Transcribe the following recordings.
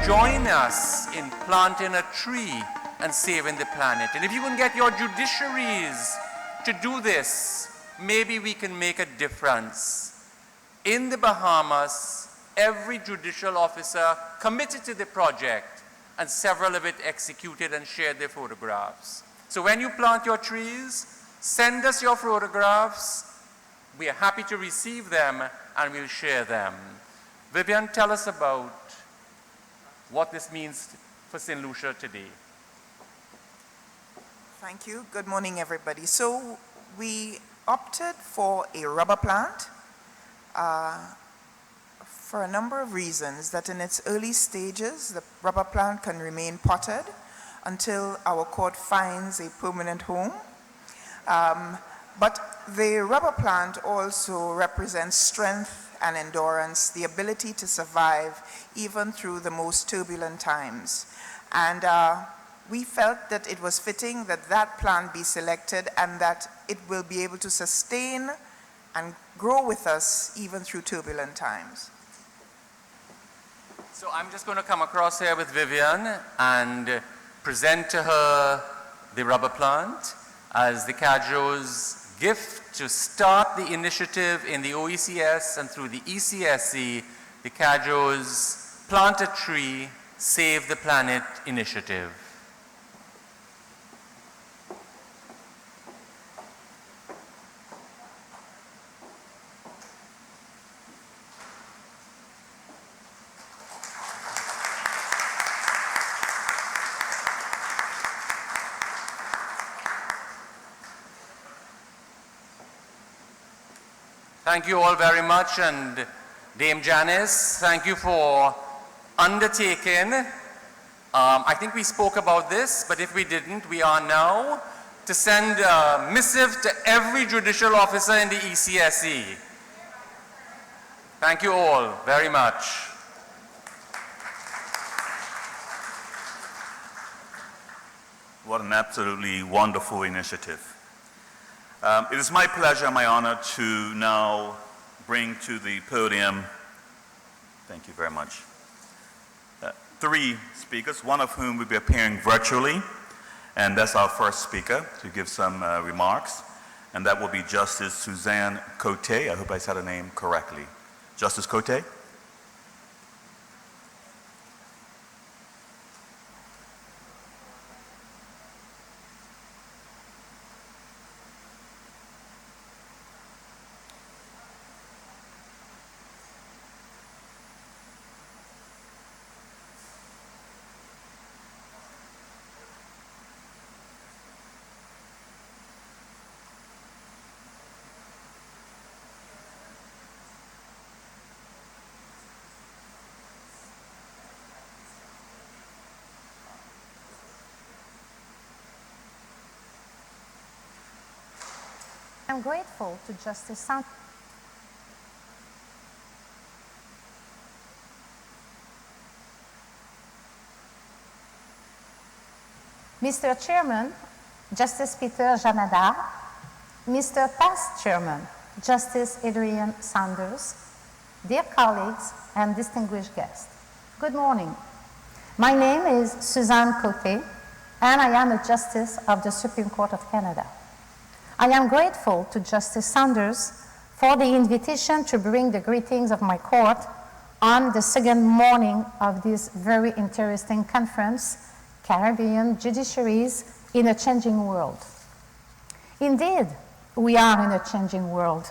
Join us in planting a tree and saving the planet. And if you can get your judiciaries to do this, maybe we can make a difference. In the Bahamas, every judicial officer committed to the project, and several of it executed and shared their photographs. So when you plant your trees, send us your photographs. We are happy to receive them, and we'll share them. Vivian, tell us about what this means for St. Lucia today. Thank you. Good morning, everybody. So we opted for a rubber plant for a number of reasons. That in its early stages, the rubber plant can remain potted until our court finds a permanent home. But the rubber plant also represents strength and endurance, the ability to survive even through the most turbulent times. And we felt that it was fitting that that plant be selected and that it will be able to sustain and grow with us even through turbulent times. So I'm just going to come across here with Vivian and present to her the rubber plant as the CAJO's gift to start the initiative in the OECS and through the ECSC, the CAJO's Plant a Tree, Save the Planet initiative. Thank you all very much, and Dame Janice, thank you for undertaking. I think we spoke about this, but if we didn't, we are now to send a missive to every judicial officer in the ECSE. Thank you all very much. What an absolutely wonderful initiative. It is my pleasure and my honor to now bring to the podium, thank you very much, three speakers, one of whom will be appearing virtually, and that's our first speaker to give some remarks, and that will be Justice Suzanne Cote. I hope I said her name correctly. Justice Cote? I'm grateful to Justice Sanders. Mr. Chairman, Justice Peter Janada, Mr. Past Chairman, Justice Adrian Sanders, dear colleagues and distinguished guests, good morning. My name is Suzanne Cote, and I am a Justice of the Supreme Court of Canada. I am grateful to Justice Sanders for the invitation to bring the greetings of my court on the second morning of this very interesting conference, Caribbean Judiciaries in a Changing World. Indeed, we are in a changing world,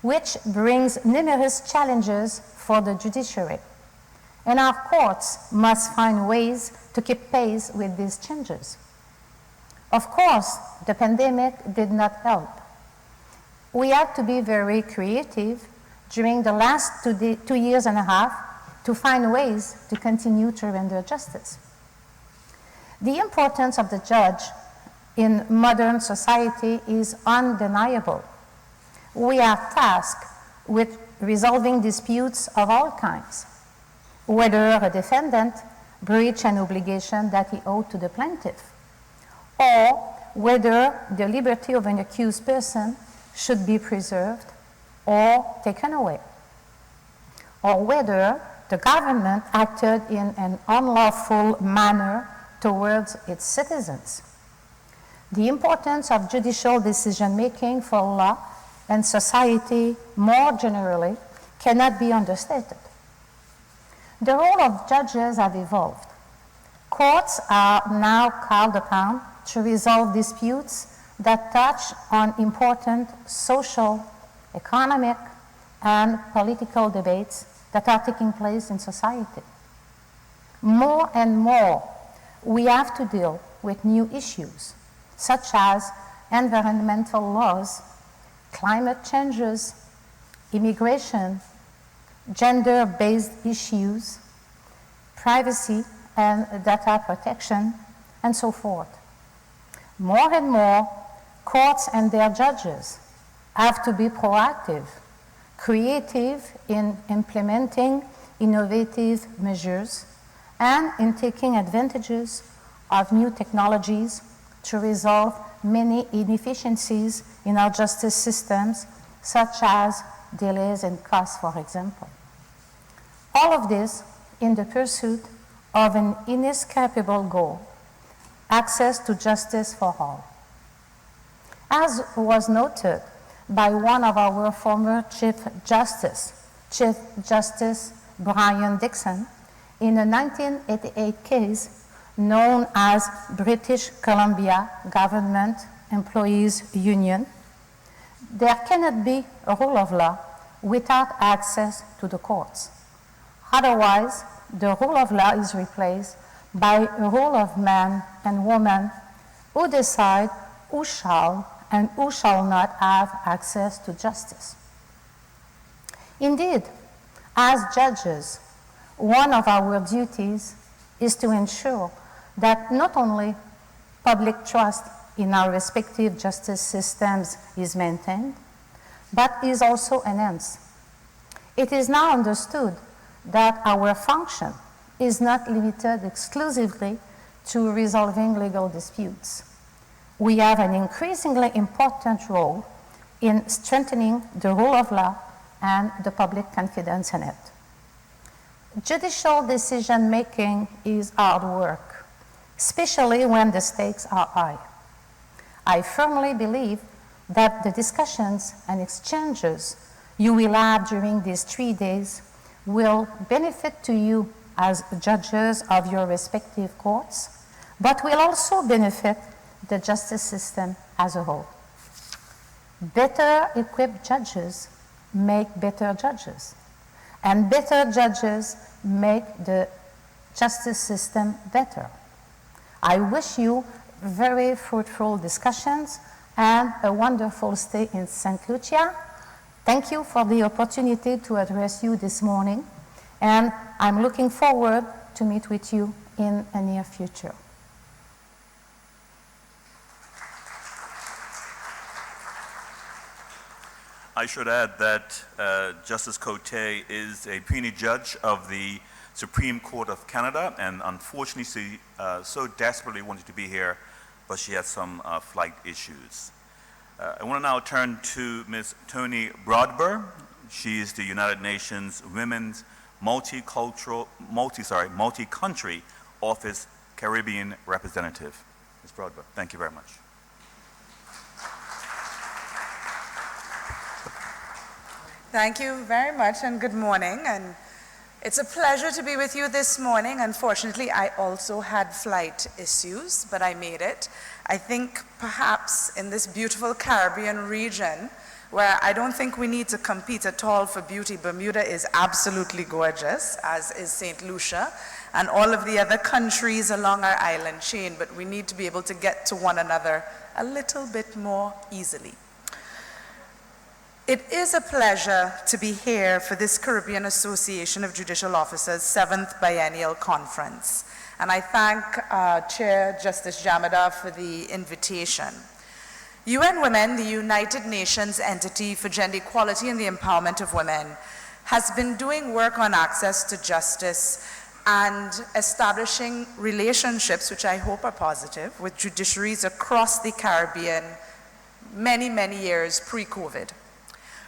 which brings numerous challenges for the judiciary. And our courts must find ways to keep pace with these changes. Of course, the pandemic did not help. We had to be very creative during the last 2 years and a half to find ways to continue to render justice. The importance of the judge in modern society is undeniable. We are tasked with resolving disputes of all kinds, whether a defendant breached an obligation that he owed to the plaintiff, or whether the liberty of an accused person should be preserved or taken away, or whether the government acted in an unlawful manner towards its citizens. The importance of judicial decision-making for law and society more generally cannot be understated. The role of judges have evolved. Courts are now called upon to resolve disputes that touch on important social, economic, and political debates that are taking place in society. More and more, we have to deal with new issues, such as environmental laws, climate changes, immigration, gender-based issues, privacy and data protection, and so forth. More and more, courts and their judges have to be proactive, creative in implementing innovative measures, and in taking advantages of new technologies to resolve many inefficiencies in our justice systems, such as delays and costs, for example. All of this in the pursuit of an inescapable goal: access to justice for all. As was noted by one of our former Chief Justice Brian Dixon, in a 1988 case known as British Columbia Government Employees Union, there cannot be a rule of law without access to the courts. Otherwise, the rule of law is replaced by a rule of man and woman who decide who shall and who shall not have access to justice. Indeed, as judges, one of our duties is to ensure that not only public trust in our respective justice systems is maintained, but is also enhanced. It is now understood that our function is not limited exclusively to resolving legal disputes. We have an increasingly important role in strengthening the rule of law and the public confidence in it. Judicial decision-making is hard work, especially when the stakes are high. I firmly believe that the discussions and exchanges you will have during these 3 days will benefit to you as judges of your respective courts, but will also benefit the justice system as a whole. Better equipped judges make better judges, and better judges make the justice system better. I wish you very fruitful discussions and a wonderful stay in St. Lucia. Thank you for the opportunity to address you this morning, and I'm looking forward to meet with you in a near future. I should add that Justice Cote is a puisne judge of the Supreme Court of Canada, and unfortunately she so desperately wanted to be here, but she had some flight issues. I want to now turn to Ms. Toni Broadber. She is the United Nations Women's Multi-Country Office Caribbean Representative. Ms. Broadber, thank you very much. Thank you very much, and good morning. And it's a pleasure to be with you this morning. Unfortunately, I also had flight issues, but I made it. I think perhaps in this beautiful Caribbean region, where I don't think we need to compete at all for beauty, Bermuda is absolutely gorgeous, as is St. Lucia, and all of the other countries along our island chain, but we need to be able to get to one another a little bit more easily. It is a pleasure to be here for this Caribbean Association of Judicial Officers 7th Biennial Conference. And I thank Chair Justice Jamada for the invitation. UN Women, the United Nations entity for gender equality and the empowerment of women, has been doing work on access to justice and establishing relationships, which I hope are positive, with judiciaries across the Caribbean many, many years pre-COVID.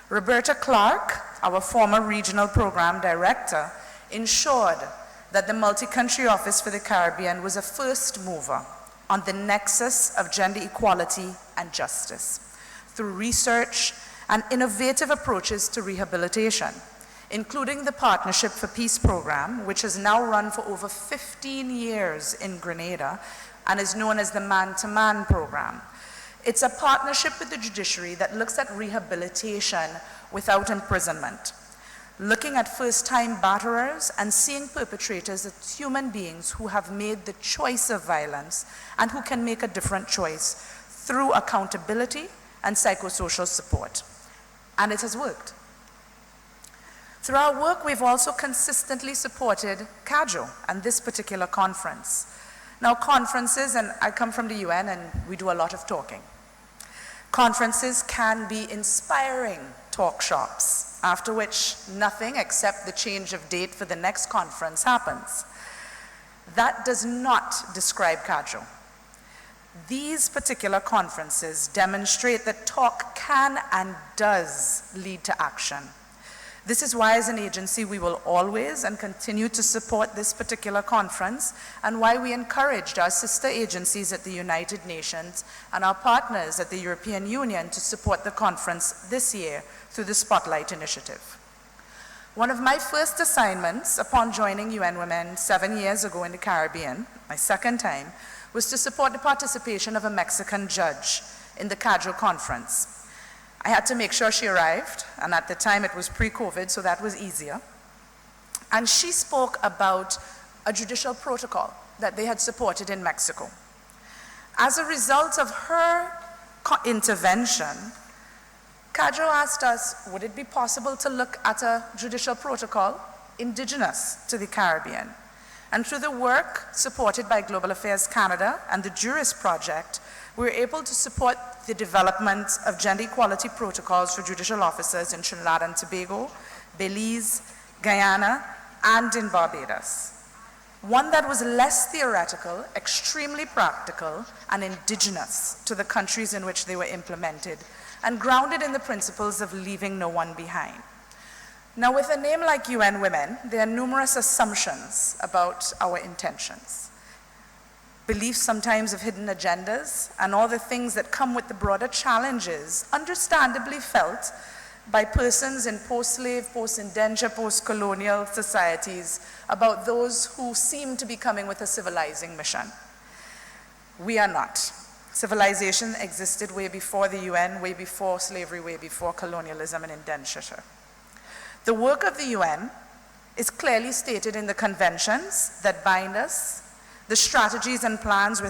Roberta Clark, our former regional program director, ensured that the Multi-Country Office for the Caribbean was a first mover on the nexus of gender equality and justice through research and innovative approaches to rehabilitation, including the Partnership for Peace program, which has now run for over 15 years in Grenada and is known as the Man-to-Man program. It's a partnership with the judiciary that looks at rehabilitation without imprisonment, looking at first-time batterers and seeing perpetrators as human beings who have made the choice of violence and who can make a different choice through accountability and psychosocial support. And it has worked. Through our work, we've also consistently supported CAJO and this particular conference. Now, conferences, and I come from the UN and we do a lot of talking. Conferences can be inspiring talk shops, after which nothing except the change of date for the next conference happens. That does not describe CAJO. These particular conferences demonstrate that talk can and does lead to action. This is why, as an agency, we will always and continue to support this particular conference, and why we encouraged our sister agencies at the United Nations and our partners at the European Union to support the conference this year through the Spotlight Initiative. One of my first assignments upon joining UN Women 7 years ago in the Caribbean, my second time, was to support the participation of a Mexican judge in the CAJO conference. I had to make sure she arrived, and at the time it was pre-COVID, so that was easier. And she spoke about a judicial protocol that they had supported in Mexico. As a result of her intervention, CAJO asked us, would it be possible to look at a judicial protocol indigenous to the Caribbean? And through the work supported by Global Affairs Canada and the Juris Project, we were able to support the development of gender equality protocols for judicial officers in Trinidad and Tobago, Belize, Guyana, and in Barbados. One that was less theoretical, extremely practical, and indigenous to the countries in which they were implemented, and grounded in the principles of leaving no one behind. Now, with a name like UN Women, there are numerous assumptions about our intentions. Beliefs sometimes of hidden agendas, and all the things that come with the broader challenges, understandably felt by persons in post-slave, post-indenture, post-colonial societies about those who seem to be coming with a civilizing mission. We are not. Civilization existed way before the UN, way before slavery, way before colonialism and indenture. The work of the UN is clearly stated in the conventions that bind us. The strategies and plans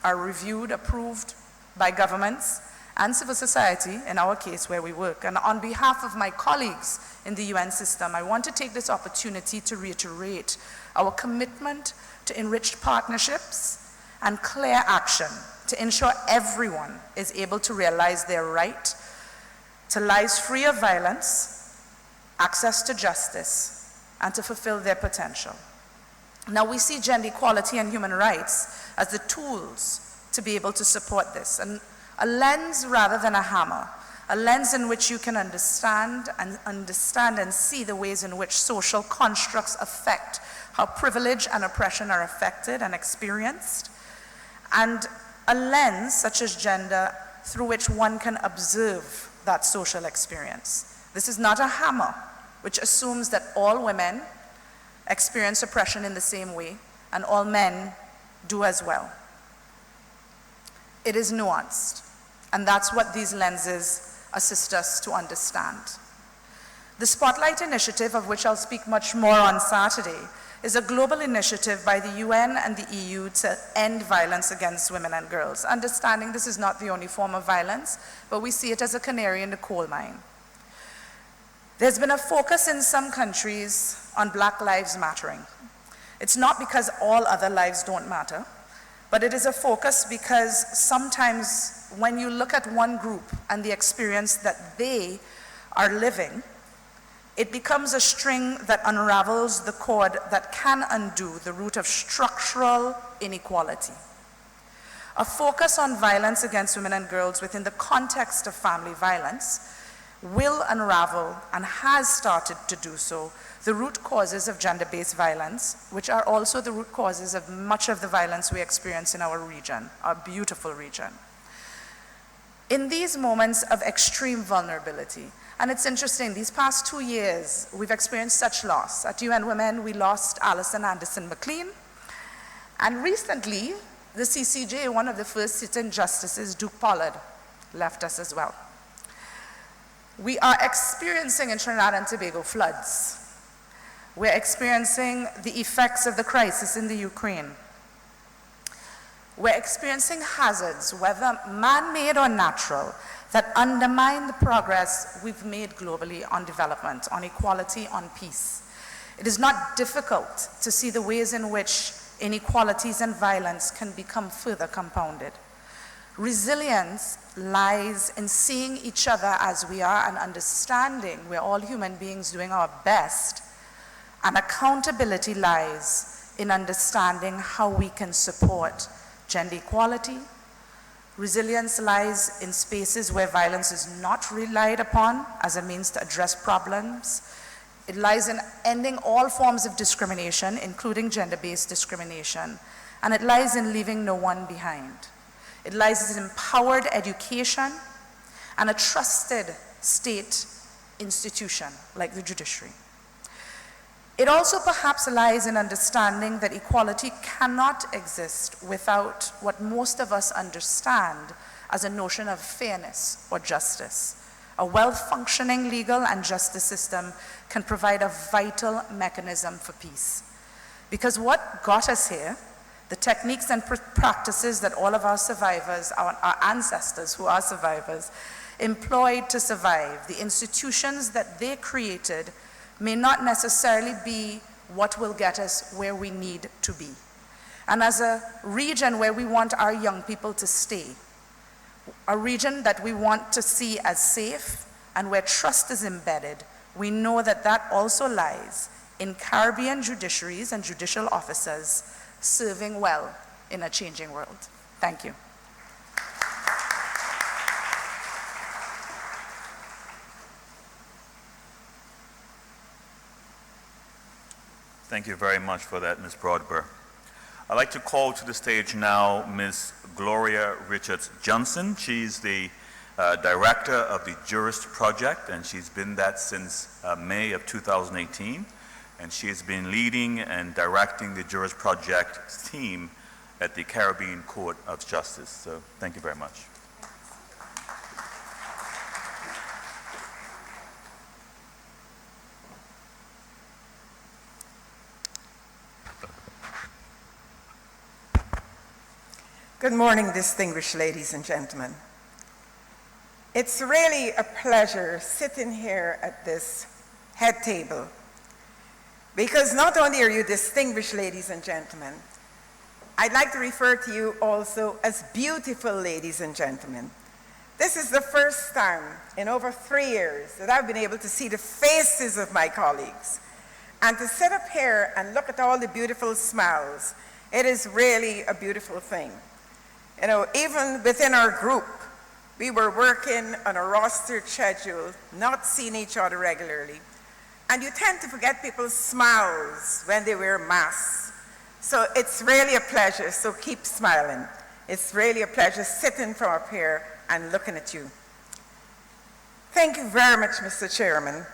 are reviewed, approved by governments and civil society, in our case where we work. And on behalf of my colleagues in the UN system, I want to take this opportunity to reiterate our commitment to enriched partnerships and clear action to ensure everyone is able to realize their right to lives free of violence, access to justice, and to fulfill their potential. Now, we see gender equality and human rights as the tools to be able to support this, and a lens rather than a hammer, a lens in which you can understand and see the ways in which social constructs affect how privilege and oppression are affected and experienced, and a lens such as gender through which one can observe that social experience. This is not a hammer which assumes that all women experience oppression in the same way, and all men do as well. It is nuanced, and that's what these lenses assist us to understand. The Spotlight Initiative, of which I'll speak much more on Saturday, is a global initiative by the UN and the EU to end violence against women and girls. Understanding this is not the only form of violence, but we see it as a canary in the coal mine. There's been a focus in some countries on Black lives mattering. It's not because all other lives don't matter, but it is a focus because sometimes when you look at one group and the experience that they are living, it becomes a string that unravels the cord that can undo the root of structural inequality. A focus on violence against women and girls within the context of family violence will unravel, and has started to do so, the root causes of gender-based violence, which are also the root causes of much of the violence we experience in our region, our beautiful region. In these moments of extreme vulnerability, and it's interesting, these past 2 years, we've experienced such loss. At UN Women, we lost Alison Anderson McLean, and recently, the CCJ, one of the first sitting justices, Duke Pollard, left us as well. We are experiencing in Trinidad and Tobago floods. We're experiencing the effects of the crisis in the Ukraine. We're experiencing hazards, whether man-made or natural, that undermine the progress we've made globally on development, on equality, on peace. It is not difficult to see the ways in which inequalities and violence can become further compounded. Resilience lies in seeing each other as we are and understanding we're all human beings doing our best. And accountability lies in understanding how we can support gender equality. Resilience lies in spaces where violence is not relied upon as a means to address problems. It lies in ending all forms of discrimination, including gender-based discrimination. And it lies in leaving no one behind. It lies in empowered education and a trusted state institution like the judiciary. It also perhaps lies in understanding that equality cannot exist without what most of us understand as a notion of fairness or justice. A well-functioning legal and justice system can provide a vital mechanism for peace. Because what got us here, the techniques and practices that all of our survivors, our ancestors who are survivors, employed to survive, the institutions that they created, may not necessarily be what will get us where we need to be. And as a region where we want our young people to stay, a region that we want to see as safe and where trust is embedded, we know that that also lies in Caribbean judiciaries and judicial officers serving well in a changing world. Thank you. Thank you very much for that, Ms. Broadber. I'd like to call to the stage now Ms. Gloria Richards-Johnson. She's the director of the Jurist Project, and she's been that since May of 2018. And she has been leading and directing the Jurist Project team at the Caribbean Court of Justice. So thank you very much. Good morning, distinguished ladies and gentlemen. It's really a pleasure sitting here at this head table, because not only are you distinguished ladies and gentlemen, I'd like to refer to you also as beautiful ladies and gentlemen. This is the first time in over 3 years that I've been able to see the faces of my colleagues. And to sit up here and look at all the beautiful smiles, it is really a beautiful thing. You know, even within our group, we were working on a rostered schedule, not seeing each other regularly. And you tend to forget people's smiles when they wear masks. So it's really a pleasure, so keep smiling. It's really a pleasure sitting from up here and looking at you. Thank you very much, Mr. Chairman,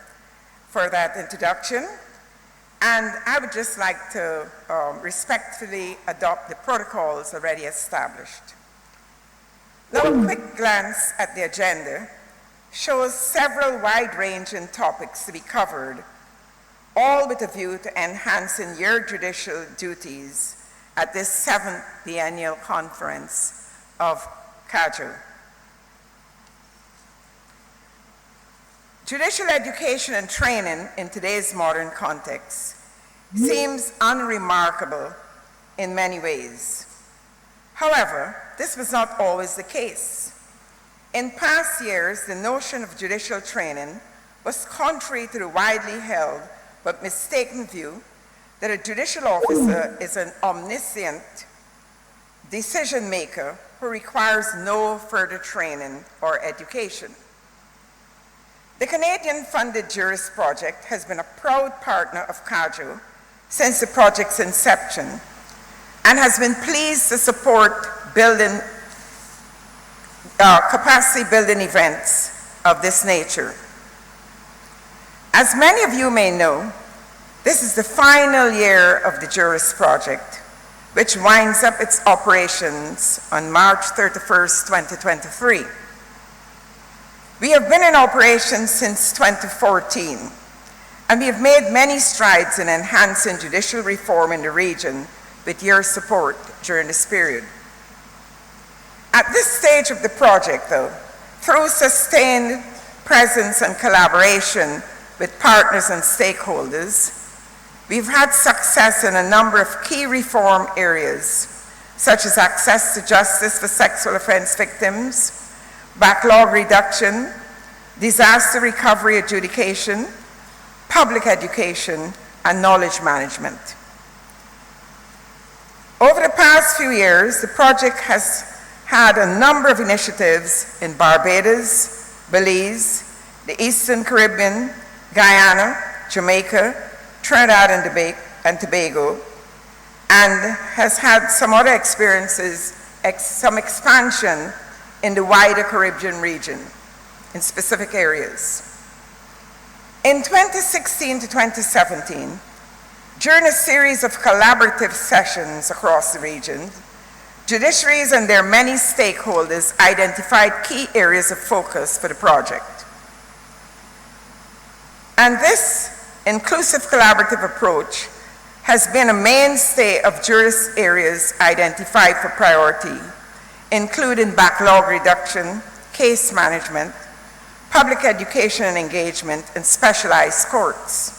for that introduction. And I would just like to respectfully adopt the protocols already established. Now, a quick glance at the agenda shows several wide-ranging topics to be covered, all with a view to enhancing your judicial duties at this 7th Biennial Conference of CAJO. Judicial education and training in today's modern context seems unremarkable in many ways. However, this was not always the case. In past years, the notion of judicial training was contrary to the widely held but mistaken view that a judicial officer is an omniscient decision maker who requires no further training or education. The Canadian-funded Juris Project has been a proud partner of CAJO since the project's inception and has been pleased to support capacity building events of this nature. As many of you may know, this is the final year of the Juris Project, which winds up its operations on March 31st, 2023. We have been in operation since 2014, and we have made many strides in enhancing judicial reform in the region with your support during this period. At this stage of the project, though, through sustained presence and collaboration with partners and stakeholders, we've had success in a number of key reform areas, such as access to justice for sexual offense victims, backlog reduction, disaster recovery adjudication, public education, and knowledge management. Over the past few years, the project has had a number of initiatives in Barbados, Belize, the Eastern Caribbean, Guyana, Jamaica, Trinidad and Tobago, and has had some other experiences, some expansion in the wider Caribbean region in specific areas. In 2016 to 2017, during a series of collaborative sessions across the region, judiciaries and their many stakeholders identified key areas of focus for the project. And this inclusive collaborative approach has been a mainstay of Juris areas identified for priority, including backlog reduction, case management, public education and engagement, and specialized courts.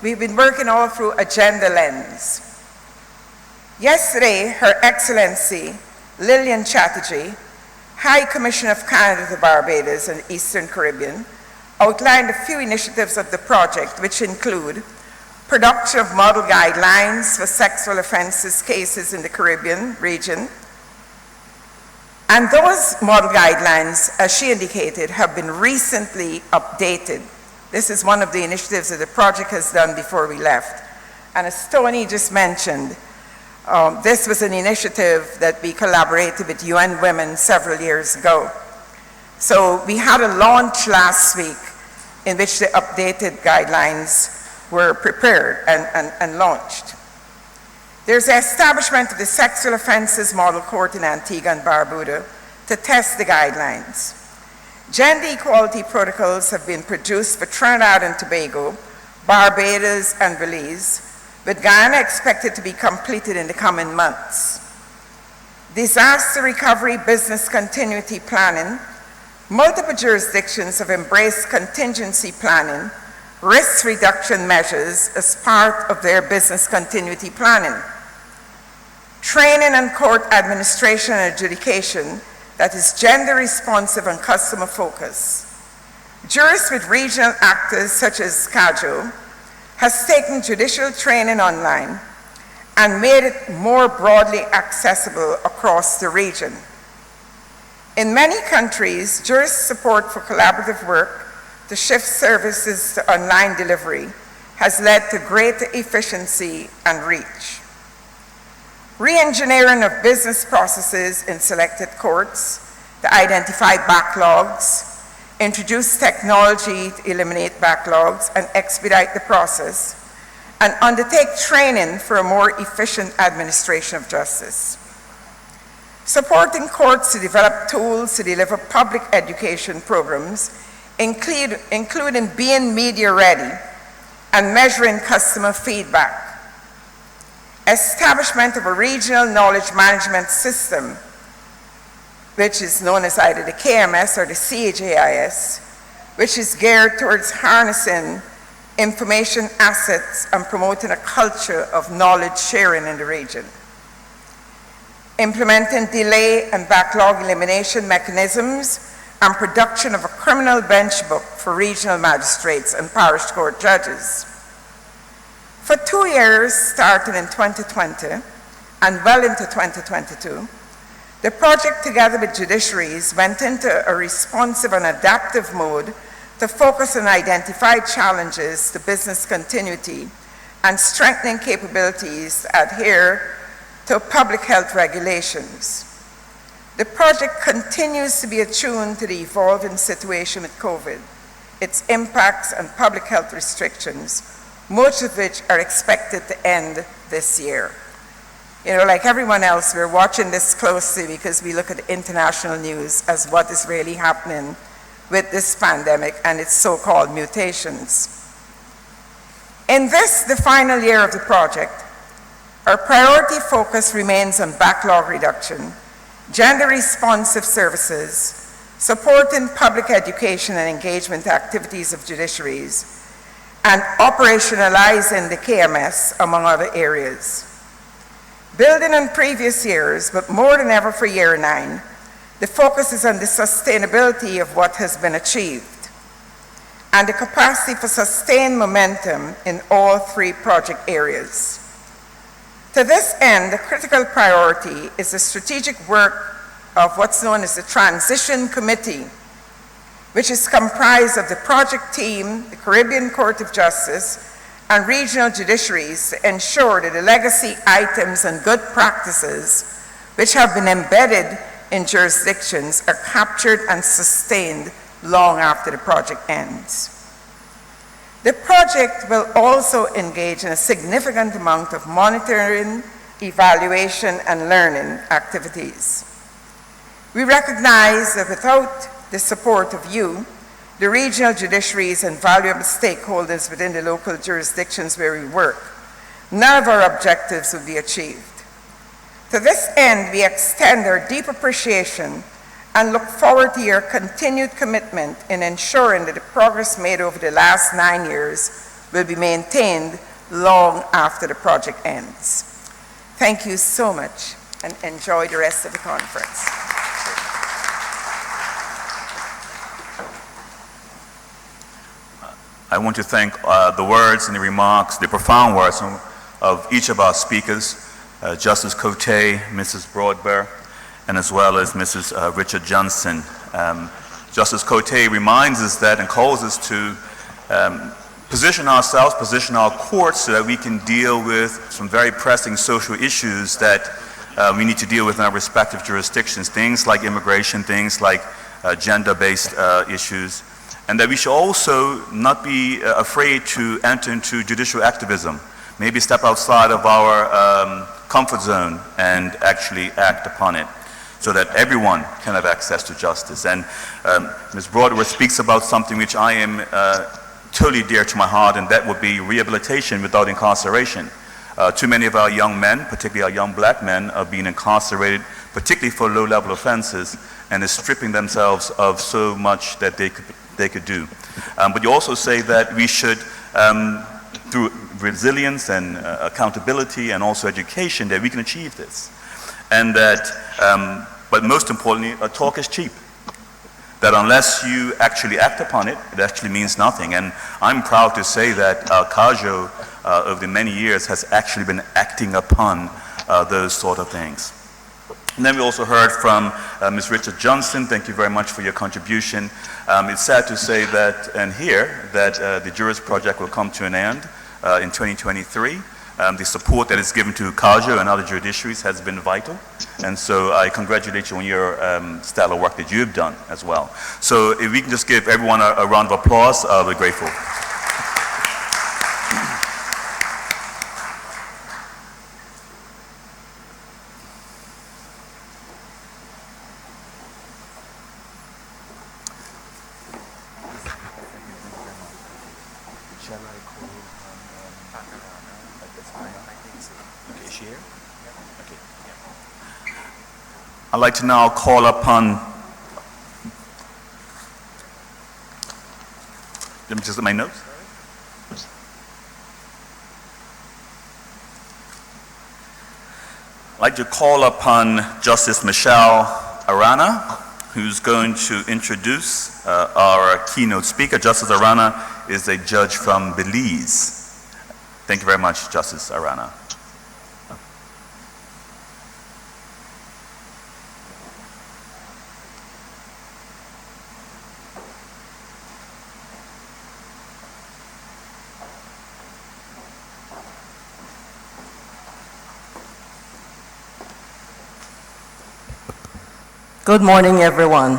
We've been working all through agenda lens. Yesterday, Her Excellency Lillian Chatterjee, High Commissioner of Canada to Barbados and Eastern Caribbean, outlined a few initiatives of the project, which include production of model guidelines for sexual offenses cases in the Caribbean region. And those model guidelines, as she indicated, have been recently updated. This is one of the initiatives that the project has done before we left. And as Tony just mentioned, this was an initiative that we collaborated with UN Women several years ago. So we had a launch last week in which the updated guidelines were prepared and launched. There's the establishment of the Sexual Offences Model Court in Antigua and Barbuda to test the guidelines. Gender equality protocols have been produced for Trinidad and Tobago, Barbados, and Belize, with Guyana expected to be completed in the coming months. Disaster recovery business continuity planning. Multiple jurisdictions have embraced contingency planning, risk reduction measures as part of their business continuity planning. Training and court administration and adjudication that is gender responsive and customer focused. Jurists with regional actors such as CAJO has taken judicial training online and made it more broadly accessible across the region. In many countries, jurist support for collaborative work to shift services to online delivery has led to greater efficiency and reach. Re-engineering of business processes in selected courts to identify backlogs, introduce technology to eliminate backlogs and expedite the process, and undertake training for a more efficient administration of justice. Supporting courts to develop tools to deliver public education programs, including being media ready and measuring customer feedback. Establishment of a regional knowledge management system which is known as either the KMS or the CAJIS, which is geared towards harnessing information assets and promoting a culture of knowledge sharing in the region. Implementing delay and backlog elimination mechanisms and production of a criminal bench book for regional magistrates and parish court judges. For 2 years, starting in 2020 and well into 2022, the project, together with judiciaries, went into a responsive and adaptive mode to focus on identified challenges to business continuity and strengthening capabilities to adhere to public health regulations. The project continues to be attuned to the evolving situation with COVID, its impacts and public health restrictions, most of which are expected to end this year. You know, like everyone else, we're watching this closely because we look at international news as what is really happening with this pandemic and its so-called mutations. In this, the final year of the project, our priority focus remains on backlog reduction, gender-responsive services, supporting public education and engagement activities of judiciaries, and operationalizing the KMS, among other areas. Building on previous years, but more than ever for year 9, the focus is on the sustainability of what has been achieved and the capacity for sustained momentum in all 3 project areas. To this end, the critical priority is the strategic work of what's known as the Transition Committee, which is comprised of the project team, the Caribbean Court of Justice, and regional judiciaries to ensure that the legacy items and good practices which have been embedded in jurisdictions are captured and sustained long after the project ends. The project will also engage in a significant amount of monitoring, evaluation, and learning activities. We recognize that without the support of you, the regional judiciaries and valuable stakeholders within the local jurisdictions where we work, none of our objectives will be achieved. To this end, we extend our deep appreciation and look forward to your continued commitment in ensuring that the progress made over the last 9 years will be maintained long after the project ends. Thank you so much, and enjoy the rest of the conference. I want to thank the words and the remarks, the profound words of each of our speakers, Justice Cote, Mrs. Broadbear, and as well as Mrs. Richard Johnson. Justice Cote reminds us that and calls us to position ourselves, position our courts so that we can deal with some very pressing social issues that we need to deal with in our respective jurisdictions, things like immigration, things like gender-based issues, and that we should also not be afraid to enter into judicial activism, maybe step outside of our comfort zone and actually act upon it so that everyone can have access to justice. And Ms. Broadworth speaks about something which I am totally dear to my heart, and that would be rehabilitation without incarceration. Too many of our young men, particularly our young black men, are being incarcerated, particularly for low-level offenses, and is stripping themselves of so much that they could do. But you also say that we should, through resilience and accountability and also education, that we can achieve this. And that, but most importantly, talk is cheap. That unless you actually act upon it, it actually means nothing. And I'm proud to say that CAJO, over the many years, has actually been acting upon those sort of things. And then we also heard from Ms. Richard Johnson. Thank you very much for your contribution. It's sad to say that, and hear, that the Juris Project will come to an end in 2023. The support that is given to CAJO and other judiciaries has been vital. And so I congratulate you on your stellar work that you've done as well. So if we can just give everyone a round of applause, we're grateful. I'd like to now call upon, let me just get my notes. I'd like to call upon Justice Michelle Arana, who's going to introduce our keynote speaker. Justice Arana is a judge from Belize. Thank you very much, Justice Arana. Good morning, everyone.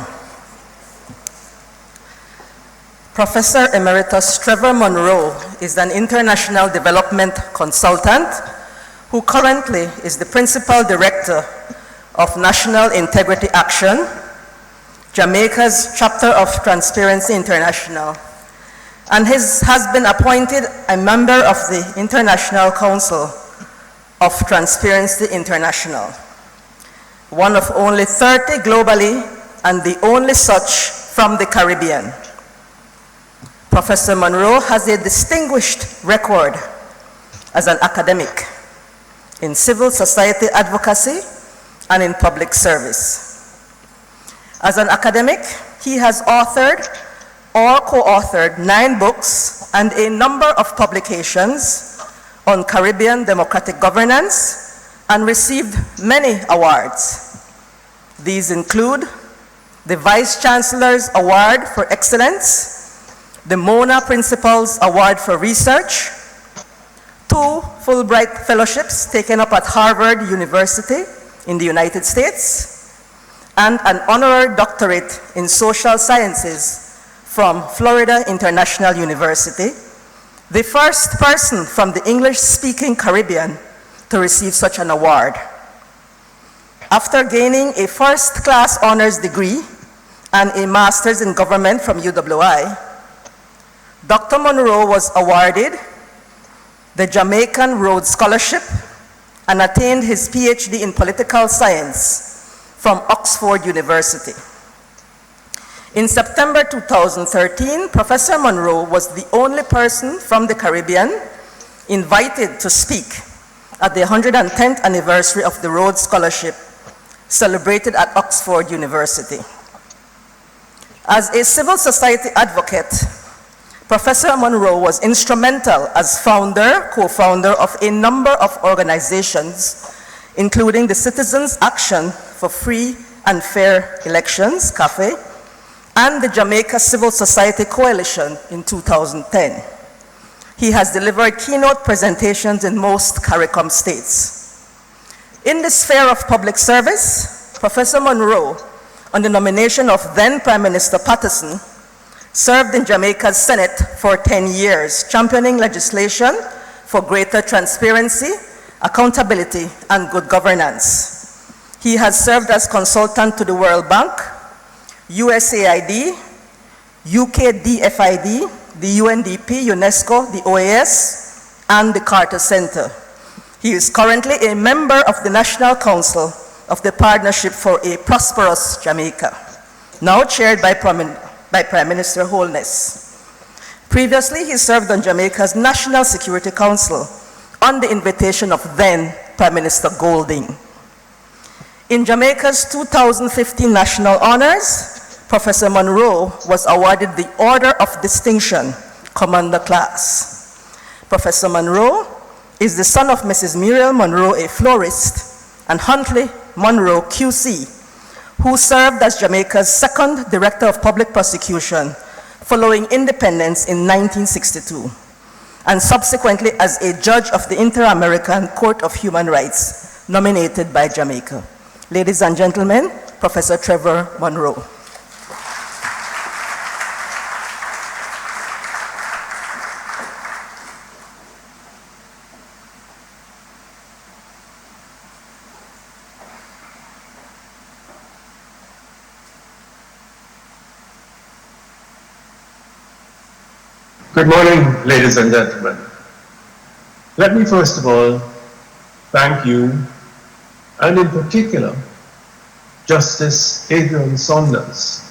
Professor Emeritus Trevor Monroe is an international development consultant who currently is the Principal Director of National Integrity Action, Jamaica's chapter of Transparency International, and has been appointed a member of the International Council of Transparency International, one of only 30 globally and the only such from the Caribbean. Professor Monroe has a distinguished record as an academic in civil society advocacy and in public service. As an academic, he has authored or co-authored 9 books and a number of publications on Caribbean democratic governance and received many awards. These include the Vice Chancellor's Award for Excellence, the Mona Principal's Award for Research, 2 Fulbright Fellowships taken up at Harvard University in the United States, and an honorary doctorate in social sciences from Florida International University, the first person from the English-speaking Caribbean to receive such an award. After gaining a first-class honors degree and a master's in government from UWI, Dr. Monroe was awarded the Jamaican Rhodes Scholarship and attained his PhD in political science from Oxford University. In September 2013, Professor Monroe was the only person from the Caribbean invited to speak at the 110th anniversary of the Rhodes Scholarship celebrated at Oxford University. As a civil society advocate, Professor Monroe was instrumental as founder, co-founder of a number of organizations, including the Citizens Action for Free and Fair Elections, CAFE, and the Jamaica Civil Society Coalition in 2010. He has delivered keynote presentations in most CARICOM states. In the sphere of public service, Professor Monroe, on the nomination of then Prime Minister Patterson, served in Jamaica's Senate for 10 years, championing legislation for greater transparency, accountability, and good governance. He has served as consultant to the World Bank, USAID, UK DFID, the UNDP, UNESCO, the OAS, and the Carter Center. He is currently a member of the National Council of the Partnership for a Prosperous Jamaica, now chaired by Prime Minister Holness. Previously, he served on Jamaica's National Security Council on the invitation of then Prime Minister Golding. In Jamaica's 2015 national honors, Professor Monroe was awarded the Order of Distinction, Commander Class. Professor Monroe is the son of Mrs. Muriel Monroe, a florist, and Huntley Monroe, QC, who served as Jamaica's second Director of Public Prosecution following independence in 1962, and subsequently as a judge of the Inter-American Court of Human Rights, nominated by Jamaica. Ladies and gentlemen, Professor Trevor Monroe. Good morning, ladies and gentlemen. Let me first of all thank you, and in particular, Justice Adrian Saunders,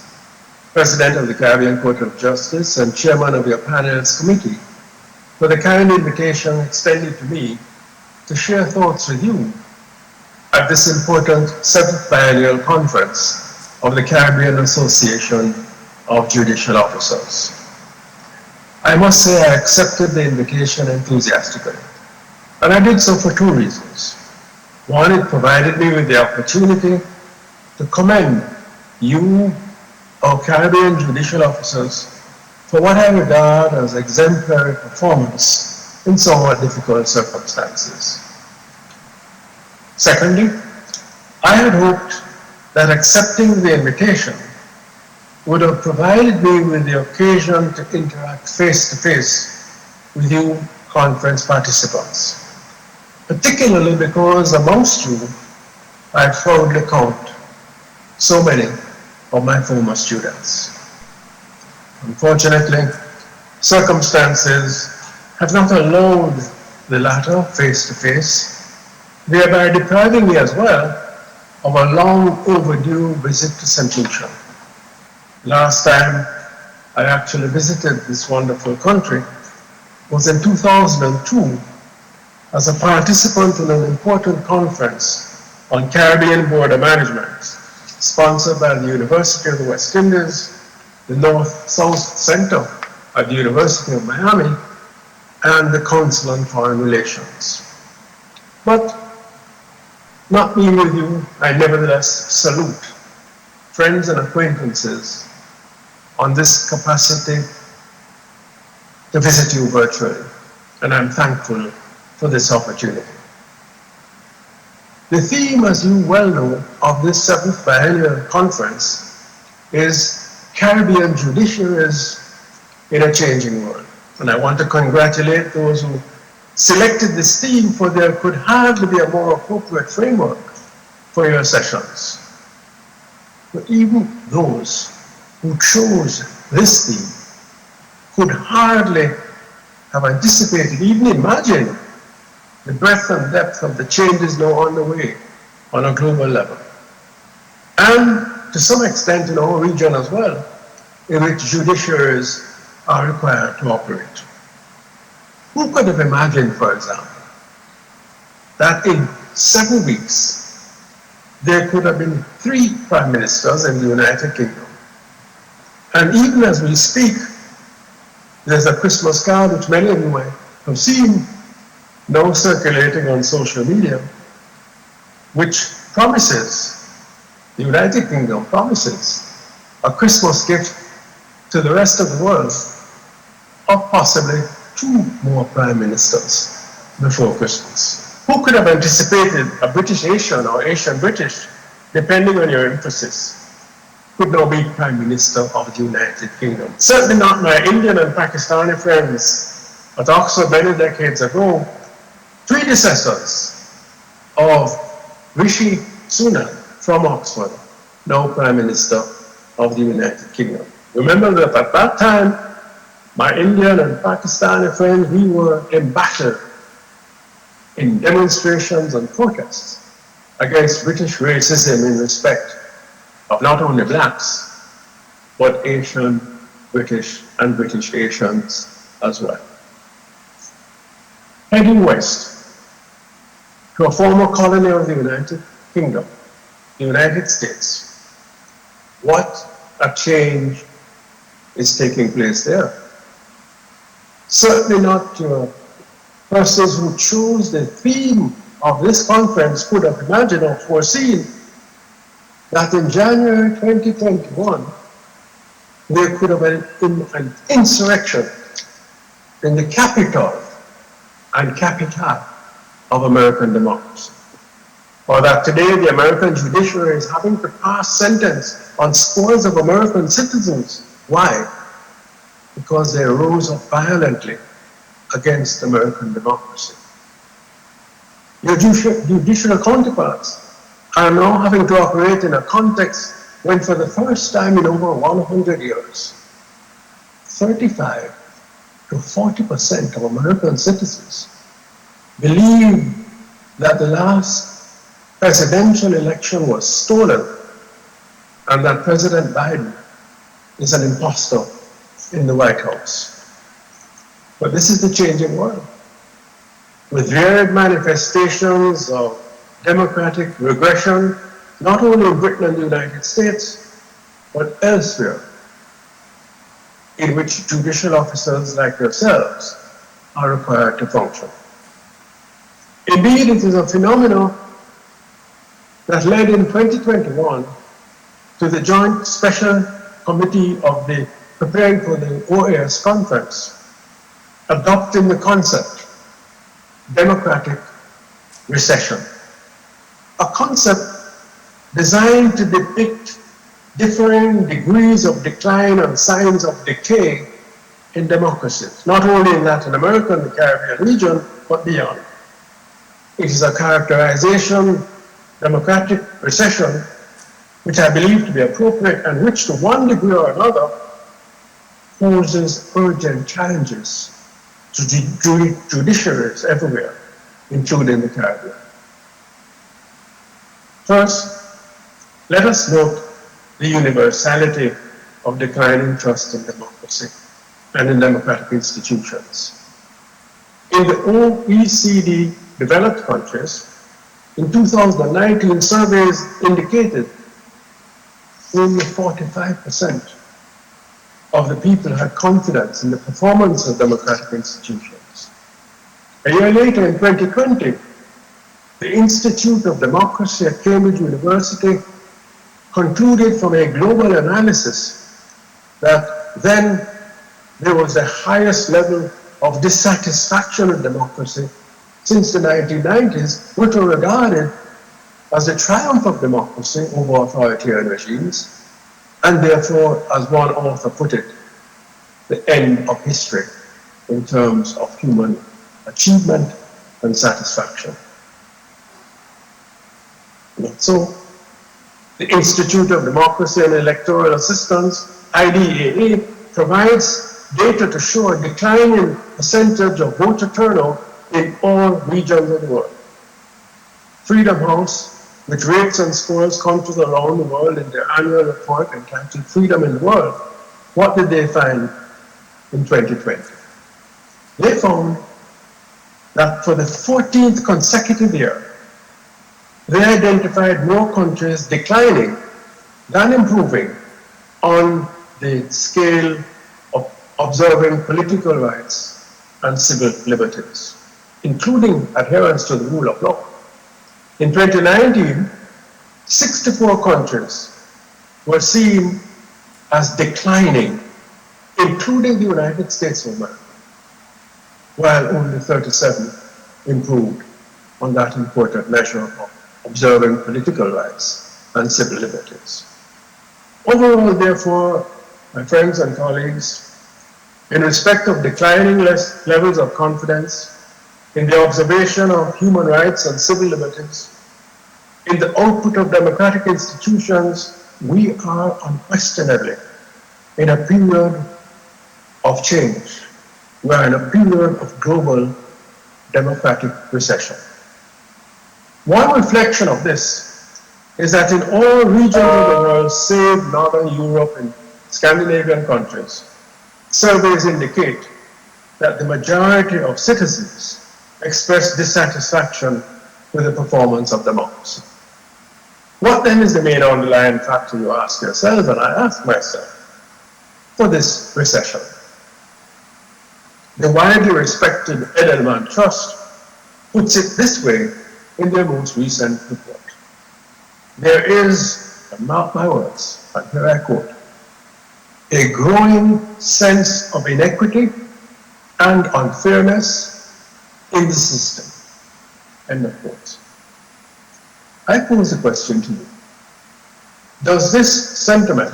President of the Caribbean Court of Justice and Chairman of your panel's committee, for the kind invitation extended to me to share thoughts with you at this important 7th Biennial Conference of the Caribbean Association of Judicial Officers. I must say I accepted the invitation enthusiastically, and I did so for two reasons. One, it provided me with the opportunity to commend you, our Caribbean judicial officers, for what I regard as exemplary performance in somewhat difficult circumstances. Secondly, I had hoped that accepting the invitation would have provided me with the occasion to interact face-to-face with you conference participants, particularly because amongst you I proudly count so many of my former students. Unfortunately, circumstances have not allowed the latter face-to-face, thereby depriving me as well of a long overdue visit to St. Lucia. Last time I actually visited this wonderful country was in 2002 as a participant in an important conference on Caribbean border management, sponsored by the University of the West Indies, the North-South Center at the University of Miami, and the Council on Foreign Relations. But not being with you, I nevertheless salute friends and acquaintances on this capacity to visit you virtually, and I'm thankful for this opportunity. The theme, as you well know, of this 7th Biennial Conference is Caribbean judiciaries in a changing world. And I want to congratulate those who selected this theme, for there could hardly be a more appropriate framework for your sessions. But even those who chose this theme could hardly have anticipated, even imagined, the breadth and depth of the changes now on the way on a global level. And to some extent in our region as well, in which judiciaries are required to operate. Who could have imagined, for example, that in 7 weeks, there could have been 3 prime ministers in the United Kingdom? And even as we speak, there's a Christmas card, which many of you might have seen, now circulating on social media, which promises, the United Kingdom promises, a Christmas gift to the rest of the world of possibly 2 more prime ministers before Christmas. Who could have anticipated a British Asian or Asian British, depending on your emphasis, could now be Prime Minister of the United Kingdom? Certainly not my Indian and Pakistani friends at Oxford many decades ago, predecessors of Rishi Sunak from Oxford, now Prime Minister of the United Kingdom. Remember that at that time, my Indian and Pakistani friends, we were embattled in demonstrations and protests against British racism in respect of not only blacks, but Asian, British, and British Asians as well. Heading west to a former colony of the United Kingdom, the United States, what a change is taking place there. Certainly not persons who chose the theme of this conference could have imagined or foreseen that in January 2021, there could have been an insurrection in the capital and capital of American democracy. Or that today the American judiciary is having to pass sentence on scores of American citizens. Why? Because they rose up violently against American democracy. Your judicial counterparts are now having to operate in a context when for the first time in over 100 years, 35 to 40% of American citizens believe that the last presidential election was stolen and that President Biden is an imposter in the White House. But this is the changing world, with varied manifestations of democratic regression, not only in Britain and the United States, but elsewhere, in which judicial officers like yourselves are required to function. Indeed, it is a phenomenon that led in 2021 to the Joint Special Committee of the preparing for the OAS conference, adopting the concept, democratic recession, a concept designed to depict differing degrees of decline and signs of decay in democracies, not only in Latin America and the Caribbean region, but beyond. It is a characterization, democratic recession, which I believe to be appropriate and which to one degree or another poses urgent challenges to judiciaries everywhere, including the Caribbean. First, let us note the universality of declining trust in democracy and in democratic institutions. In the OECD developed countries, in 2019, surveys indicated only 45% of the people had confidence in the performance of democratic institutions. A year later, in 2020, the Institute of Democracy at Cambridge University concluded from a global analysis that then there was the highest level of dissatisfaction with democracy since the 1990s, which were regarded as the triumph of democracy over authoritarian regimes, and therefore, as one author put it, the end of history in terms of human achievement and satisfaction. So, the Institute of Democracy and Electoral Assistance, IDEA, provides data to show a declining percentage of voter turnout in all regions of the world. Freedom House, which rates and scores countries around the world in their annual report entitled Freedom in the World, what did they find in 2020? They found that for the 14th consecutive year, they identified more countries declining than improving on the scale of observing political rights and civil liberties, including adherence to the rule of law. In 2019, 64 countries were seen as declining, including the United States of America, while only 37 improved on that important measure of observing political rights and civil liberties. Overall, therefore, my friends and colleagues, in respect of declining levels of confidence in the observation of human rights and civil liberties, in the output of democratic institutions, we are unquestionably in a period of change. We are in a period of global democratic recession. One reflection of this is that in all regions of the world, save Northern Europe and Scandinavian countries, surveys indicate that the majority of citizens express dissatisfaction with the performance of democracy. What then is the main underlying factor, you ask yourself, and I ask myself, for this recession? The widely respected Edelman Trust puts it this way in their most recent report. There is, and mark my words, and here I quote, a growing sense of inequity and unfairness in the system, end of quote. I pose a question to you. Does this sentiment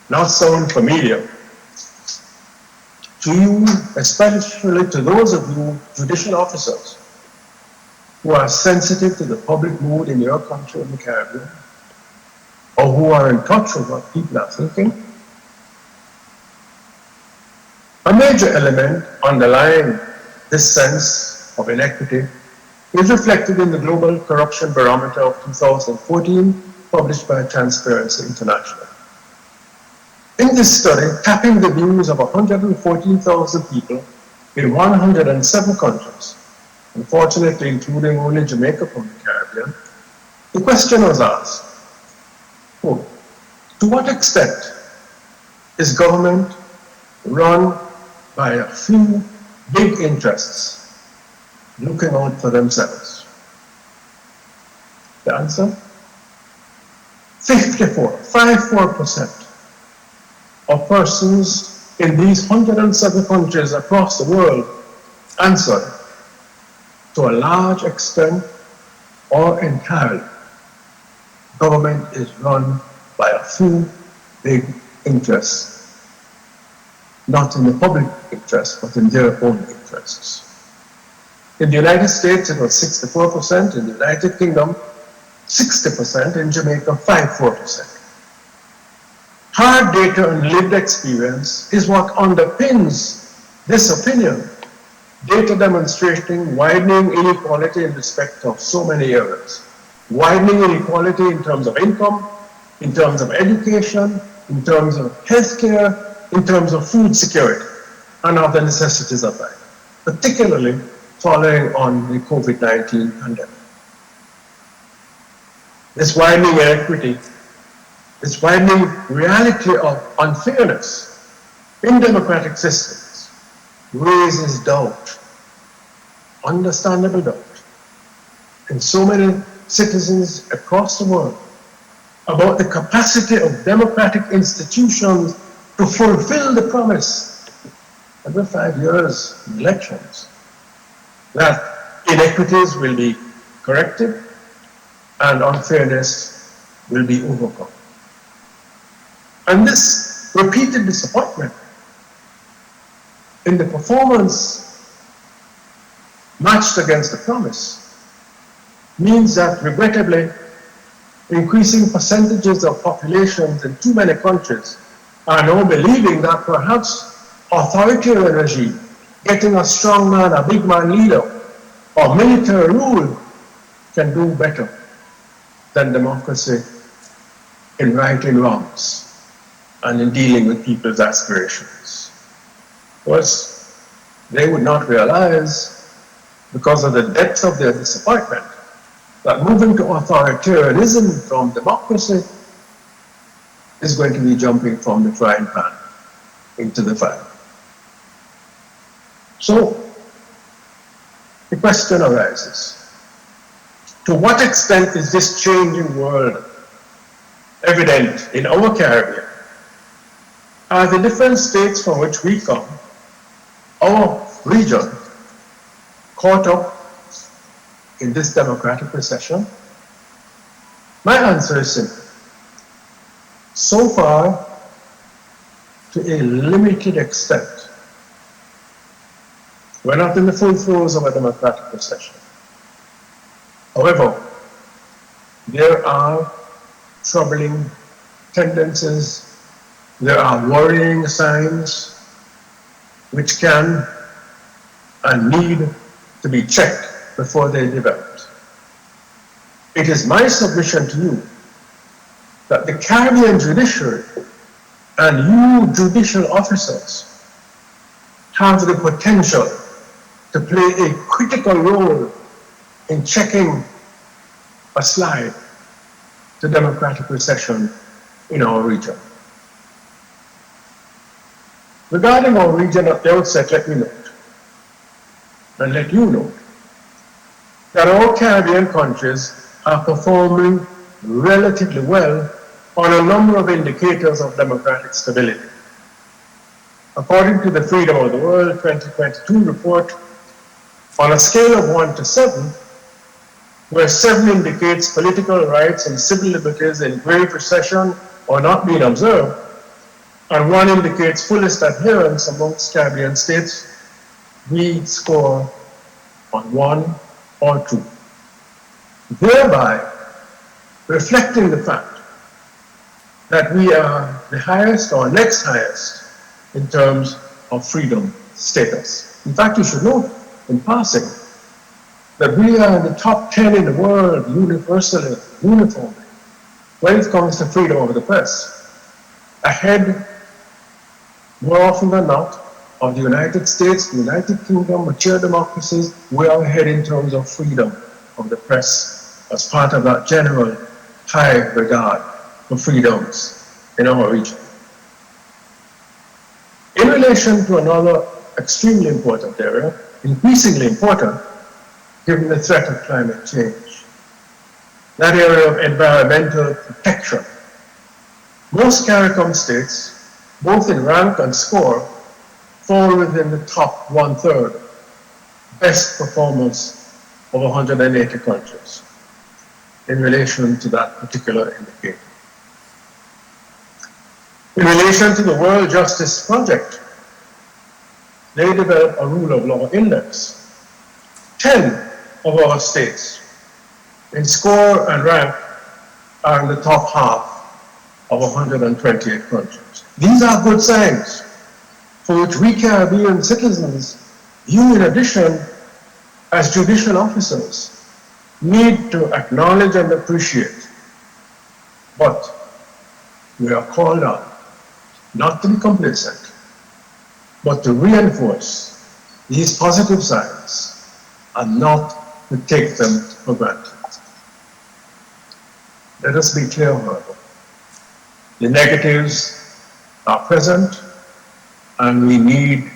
not sound familiar to you, especially to those of you judicial officers who are sensitive to the public mood in your country and the Caribbean, or who are in touch with what people are thinking? A major element underlying this sense of inequity is reflected in the Global Corruption Barometer of 2014, published by Transparency International. In this study, tapping the views of 114,000 people in 107 countries, unfortunately including only Jamaica from the Caribbean, the question was asked, quote, to what extent is government run by a few big interests looking out for themselves? The answer? 54% of persons in these 107 countries across the world answered to a large extent or entirely, government is run by a few big interests, not in the public interest, but in their own interests. In the United States, it was 64%, in the United Kingdom, 60%, in Jamaica, 54%. Hard data and lived experience is what underpins this opinion, data demonstrating widening inequality in respect of so many areas. Widening inequality in terms of income, in terms of education, in terms of healthcare, in terms of food security, and other necessities of life, particularly following on the COVID-19 pandemic. This widening inequity, this widening reality of unfairness in democratic systems raises doubt, understandable doubt, in so many citizens across the world about the capacity of democratic institutions to fulfill the promise every 5 years in elections that inequities will be corrected and unfairness will be overcome. And this repeated disappointment in the performance matched against the promise means that, regrettably, increasing percentages of populations in too many countries are now believing that perhaps authoritarian regime, getting a strong man, a big man leader, or military rule can do better than democracy in righting wrongs and in dealing with people's aspirations. Because they would not realize, because of the depth of their disappointment, that moving to authoritarianism from democracy is going to be jumping from the frying pan into the fire. So, the question arises, to what extent is this changing world evident in our Caribbean? Are the different states from which we come, our region, caught up in this democratic recession? My answer is simple. So far, to a limited extent, we're not in the full throes of a democratic recession. However, there are troubling tendencies, there are worrying signs which can and need to be checked before they develop. It is my submission to you that the Caribbean judiciary and you judicial officers have the potential to play a critical role in checking a slide to democratic recession in our region. Regarding our region at the outset, let me note, and let you know, that all Caribbean countries are performing relatively well on a number of indicators of democratic stability. According to the Freedom of the World 2022 report, on a scale of 1 to 7, where 7 indicates political rights and civil liberties in grave recession or not being observed, and 1 indicates fullest adherence amongst Caribbean states, we score on 1 or 2, thereby reflecting the fact that we are the highest or next highest in terms of freedom status. In fact, you should note in passing that we are in the top 10 in the world universally, uniformly, when it comes to freedom of the press, ahead more often than not of the United States, the United Kingdom, mature democracies. We are ahead in terms of freedom of the press as part of that general high regard for freedoms in our region. In relation to another extremely important area, increasingly important given the threat of climate change, that area of environmental protection. Most CARICOM states, both in rank and score, fall within the top 1/3 best performers of 180 countries in relation to that particular indicator. In relation to the World Justice Project, they developed a rule of law index. 10 of our states in score and rank are in the top half of 128 countries. These are good signs for which we Caribbean citizens, you in addition, as judicial officers, need to acknowledge and appreciate. But we are called on not to be complacent, but to reinforce these positive signs and not to take them for granted. Let us be clear, however. The negatives are present, and we need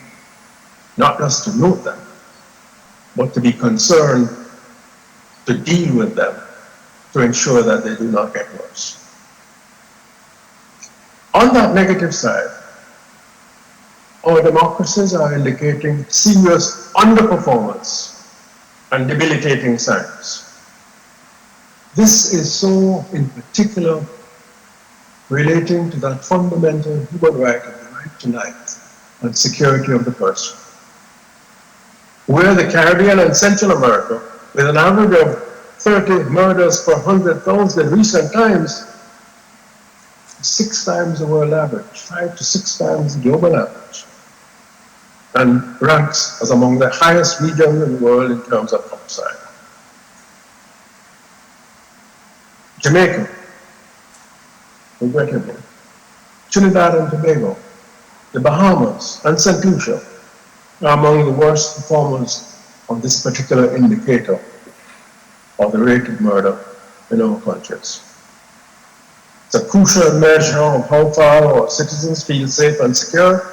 not just to note them, but to be concerned to deal with them to ensure that they do not get worse. On that negative side, our democracies are indicating serious underperformance and debilitating signs. This is so in particular relating to that fundamental human right of the right to life and security of the person. Where the Caribbean and Central America, with an average of 30 murders per 100,000 in recent times, 6 times the world average, 5 to 6 times the global average, and ranks as among the highest regions in the world in terms of homicide. Jamaica, regrettably, Trinidad and Tobago, the Bahamas, and St. Lucia are among the worst performers of this particular indicator of the rate of murder in our countries. It's a crucial measure of how far our citizens feel safe and secure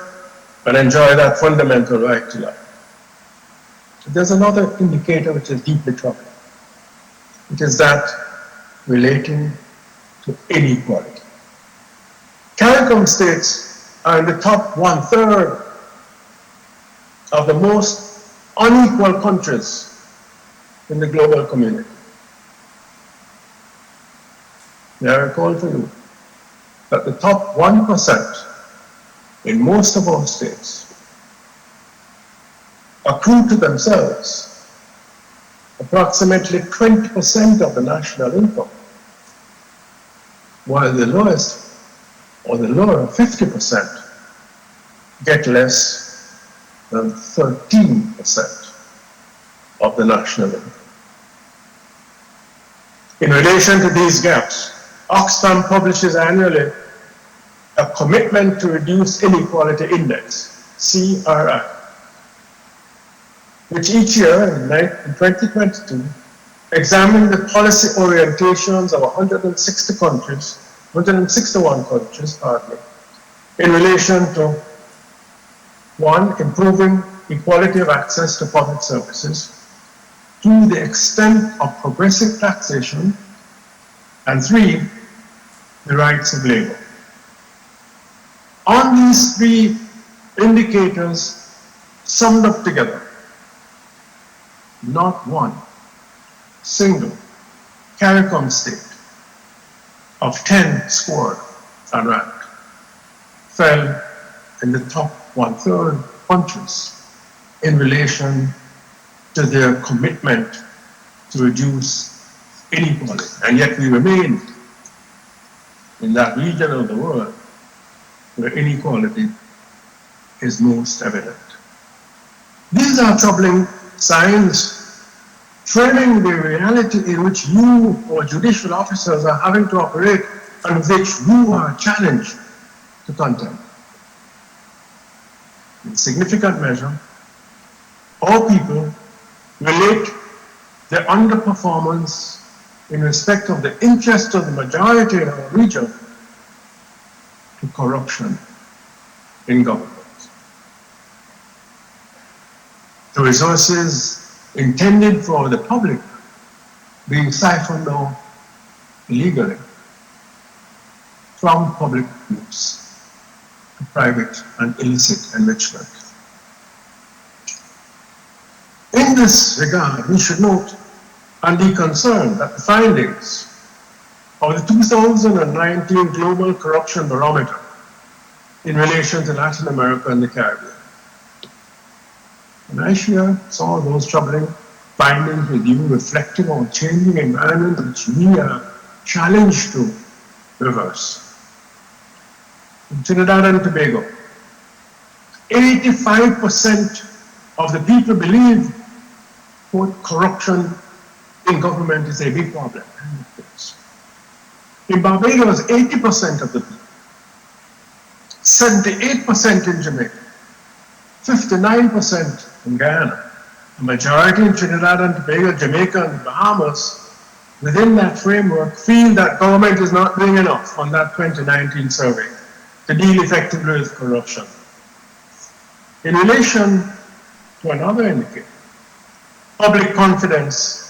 and enjoy that fundamental right to life. But there's another indicator which is deeply troubling. It is that relating to inequality. CARICOM states are in the top 1/3 of the most unequal countries in the global community. May I recall for you that the top 1% in most of our states accrue to themselves approximately 20% of the national income, while the lowest or the lower 50% get less than 13% of the national income. In relation to these gaps, Oxfam publishes annually a Commitment to Reduce Inequality Index, CRI, which each year in 2022 examined the policy orientations of 161 countries, in relation to 1, improving equality of access to public services, 2, the extent of progressive taxation, and 3, the rights of labor. On these 3 indicators summed up together, not one single CARICOM state of 10 scored and ranked fell in the top 1/3 countries in relation to their commitment to reduce inequality. And yet we remain in that region of the world where inequality is most evident. These are troubling signs framing the reality in which you or judicial officers are having to operate and which you are challenged to contend. In significant measure, all people relate their underperformance in respect of the interest of the majority in our region to corruption in government. The resources intended for the public being siphoned off illegally from public use to private and illicit enrichment. In this regard, we should note and be concerned that the findings of the 2019 Global Corruption Barometer in relation to Latin America and the Caribbean. And I saw those troubling findings with you reflecting on changing environment which we are challenged to reverse. In Trinidad and Tobago, 85% of the people believe, quote, corruption in government is a big problem. In Barbados, 80% of the people, 78% in Jamaica, 59% in Guyana, a majority in Trinidad and Tobago, Jamaica, and the Bahamas, within that framework, feel that government is not doing enough on that 2019 survey to deal effectively with corruption. In relation to another indicator, public confidence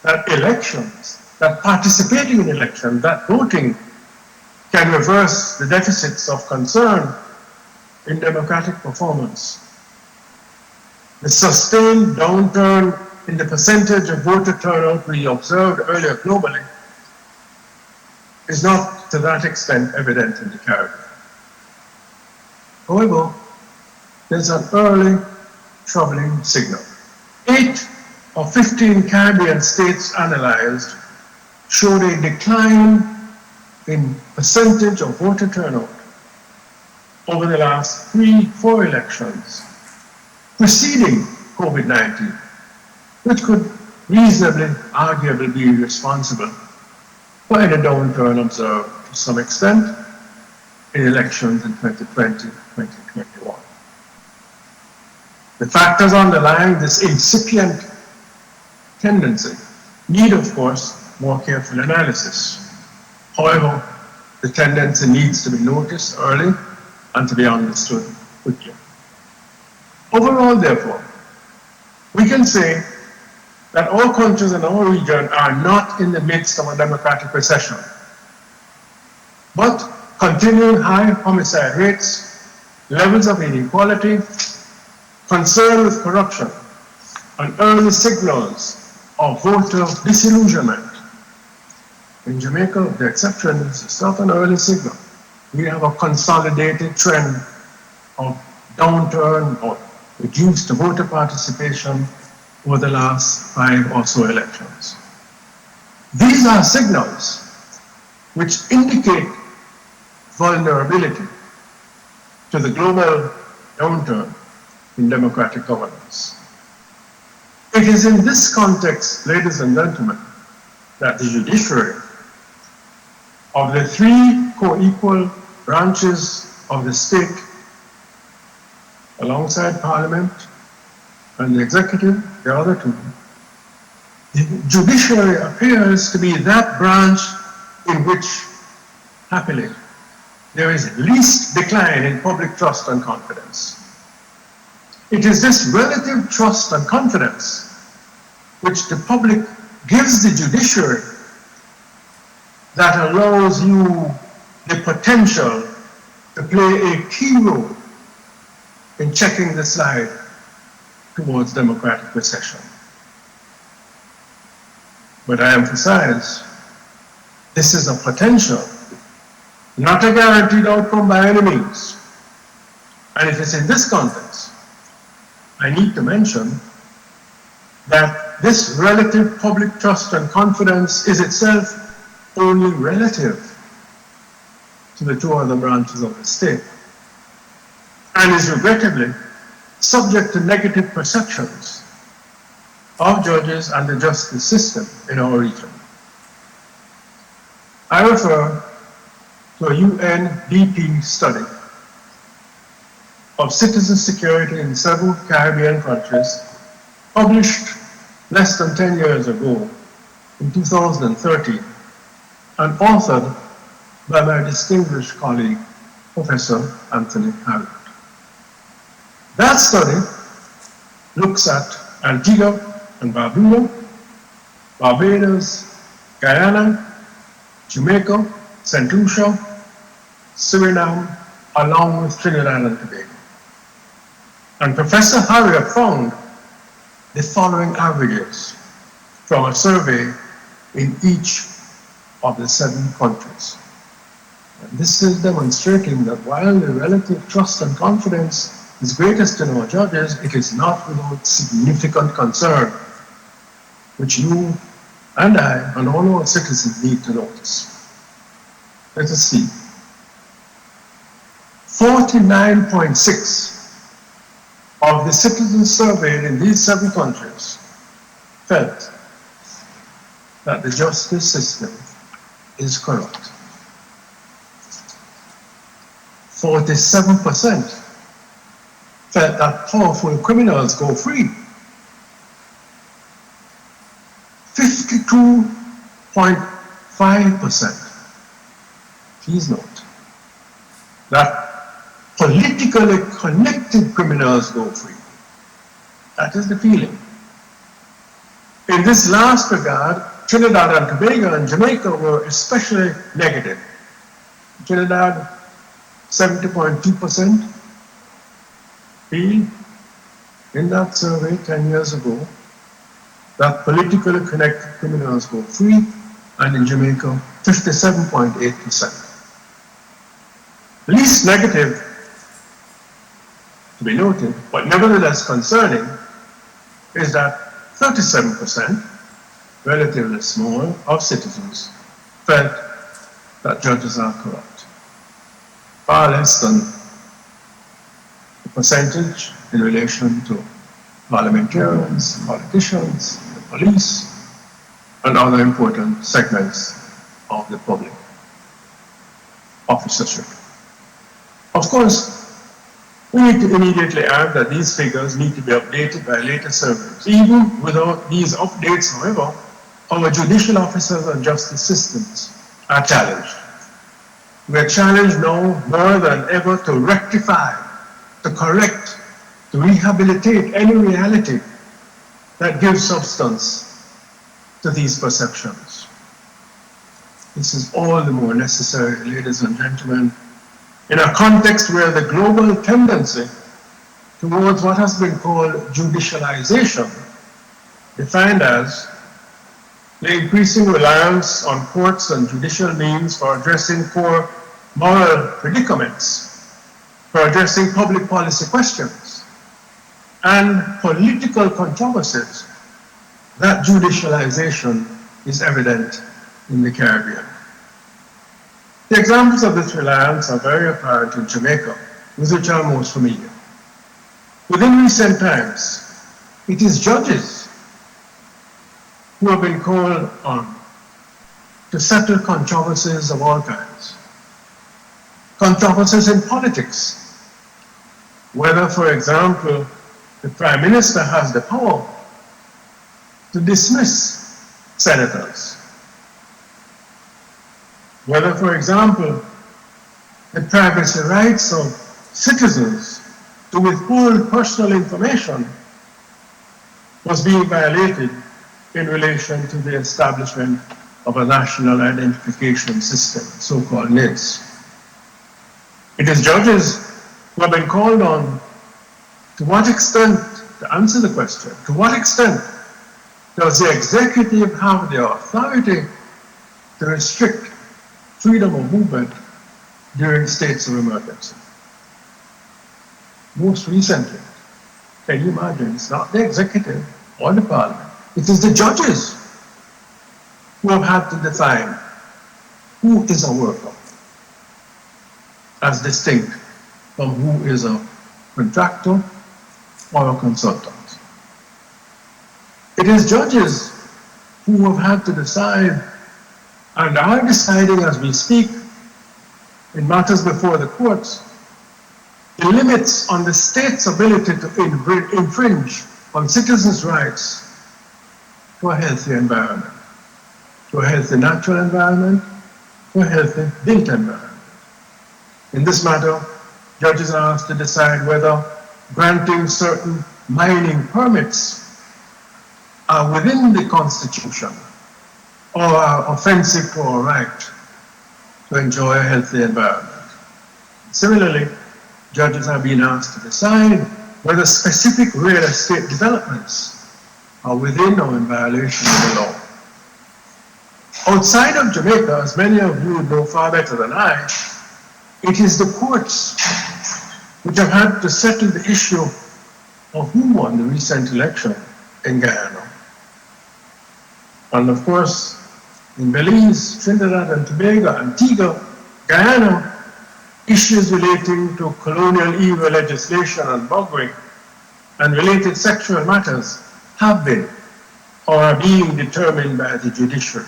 that elections, that participating in elections, that voting can reverse the deficits of concern in democratic performance. The sustained downturn in the percentage of voter turnout we observed earlier globally is not to that extent evident in the Caribbean. However, there's an early troubling signal. 8 of 15 Caribbean states analyzed showed a decline in percentage of voter turnout over the last 3-4 elections preceding COVID-19, which could reasonably, arguably be responsible for any downturn observed to some extent in elections in 2020, 2021. The factors underlying this incipient tendency need, of course, more careful analysis. However, the tendency needs to be noticed early and to be understood quickly. Overall, therefore, we can say that all countries in our region are not in the midst of a democratic recession, but continuing high homicide rates, levels of inequality, concern with corruption, and early signals of voter disillusionment. In Jamaica, the exception is it's not an early signal. We have a consolidated trend of downturn or reduced voter participation over the last 5 or so elections. These are signals which indicate vulnerability to the global downturn in democratic governance. It is in this context, ladies and gentlemen, that the judiciary of the 3 co-equal branches of the state, alongside Parliament and the executive, the other 2, the judiciary appears to be that branch in which, happily, there is least decline in public trust and confidence. It is this relative trust and confidence which the public gives the judiciary that allows you the potential to play a key role in checking the slide towards democratic recession. But I emphasize, this is a potential, not a guaranteed outcome by any means. And it is in this context, I need to mention that this relative public trust and confidence is itself only relative to the 2 other branches of the state, and is regrettably subject to negative perceptions of judges and the justice system in our region. I refer to a UNDP study of citizen security in several Caribbean countries, published less than 10 years ago in 2013, and authored by my distinguished colleague, Professor Anthony Harriott. That study looks at Antigua and Barbuda, Barbados, Guyana, Jamaica, St. Lucia, Suriname, along with Trinidad and Tobago. And Professor Harriott found the following averages from a survey in each of the 7 countries. And this is demonstrating that while the relative trust and confidence is greatest in our judges, it is not without significant concern, which you and I and all our citizens need to notice. Let us see. 49.6% of the citizens surveyed in these 7 countries felt that the justice system is corrupt. 47% felt that powerful criminals go free. 52.5%, please note, that politically connected criminals go free. That is the feeling. In this last regard, Trinidad and Tobago and Jamaica were especially negative. Trinidad, 70.2% feel in that survey 10 years ago that politically connected criminals go free, and in Jamaica, 57.8%. Least negative to be noted, but nevertheless concerning, is that 37%, relatively small, of citizens felt that judges are corrupt. Far less than the percentage in relation to parliamentarians, politicians, the police, and other important segments of the public officership. Of course, we need to immediately add that these figures need to be updated by later surveys. Even without these updates, however, our judicial officers and justice systems are challenged. We are challenged now more than ever to rectify, to correct, to rehabilitate any reality that gives substance to these perceptions. This is all the more necessary, ladies and gentlemen, in a context where the global tendency towards what has been called judicialization, defined as the increasing reliance on courts and judicial means for addressing core moral predicaments, for addressing public policy questions, and political controversies, that judicialization is evident in the Caribbean. The examples of this reliance are very apparent in Jamaica, with which I'm most familiar. Within recent times, it is judges who have been called on to settle controversies of all kinds. Controversies in politics, whether, for example, the Prime Minister has the power to dismiss senators, whether, for example, the privacy rights of citizens to withhold personal information was being violated in relation to the establishment of a national identification system, so-called NIDS. It is judges who have been called on to what extent, to answer the question, to what extent does the executive have the authority to restrict freedom of movement during states of emergency? Most recently, can you imagine, it's not the executive or the parliament, it is the judges who have had to define who is a worker as distinct from who is a contractor or a consultant. It is judges who have had to decide and are deciding as we speak in matters before the courts, the limits on the state's ability to infringe on citizens' rights to a healthy environment, to a healthy natural environment, to a healthy built environment. In this matter, judges are asked to decide whether granting certain mining permits are within the Constitution or are offensive to our right to enjoy a healthy environment. Similarly, judges are being asked to decide whether specific real estate developments are within or in violation of the law. Outside of Jamaica, as many of you know far better than I, it is the courts which have had to settle the issue of who won the recent election in Guyana. And of course, in Belize, Trinidad and Tobago, Antigua, Guyana, issues relating to colonial era legislation and buggering and related sexual matters have been or are being determined by the judiciary.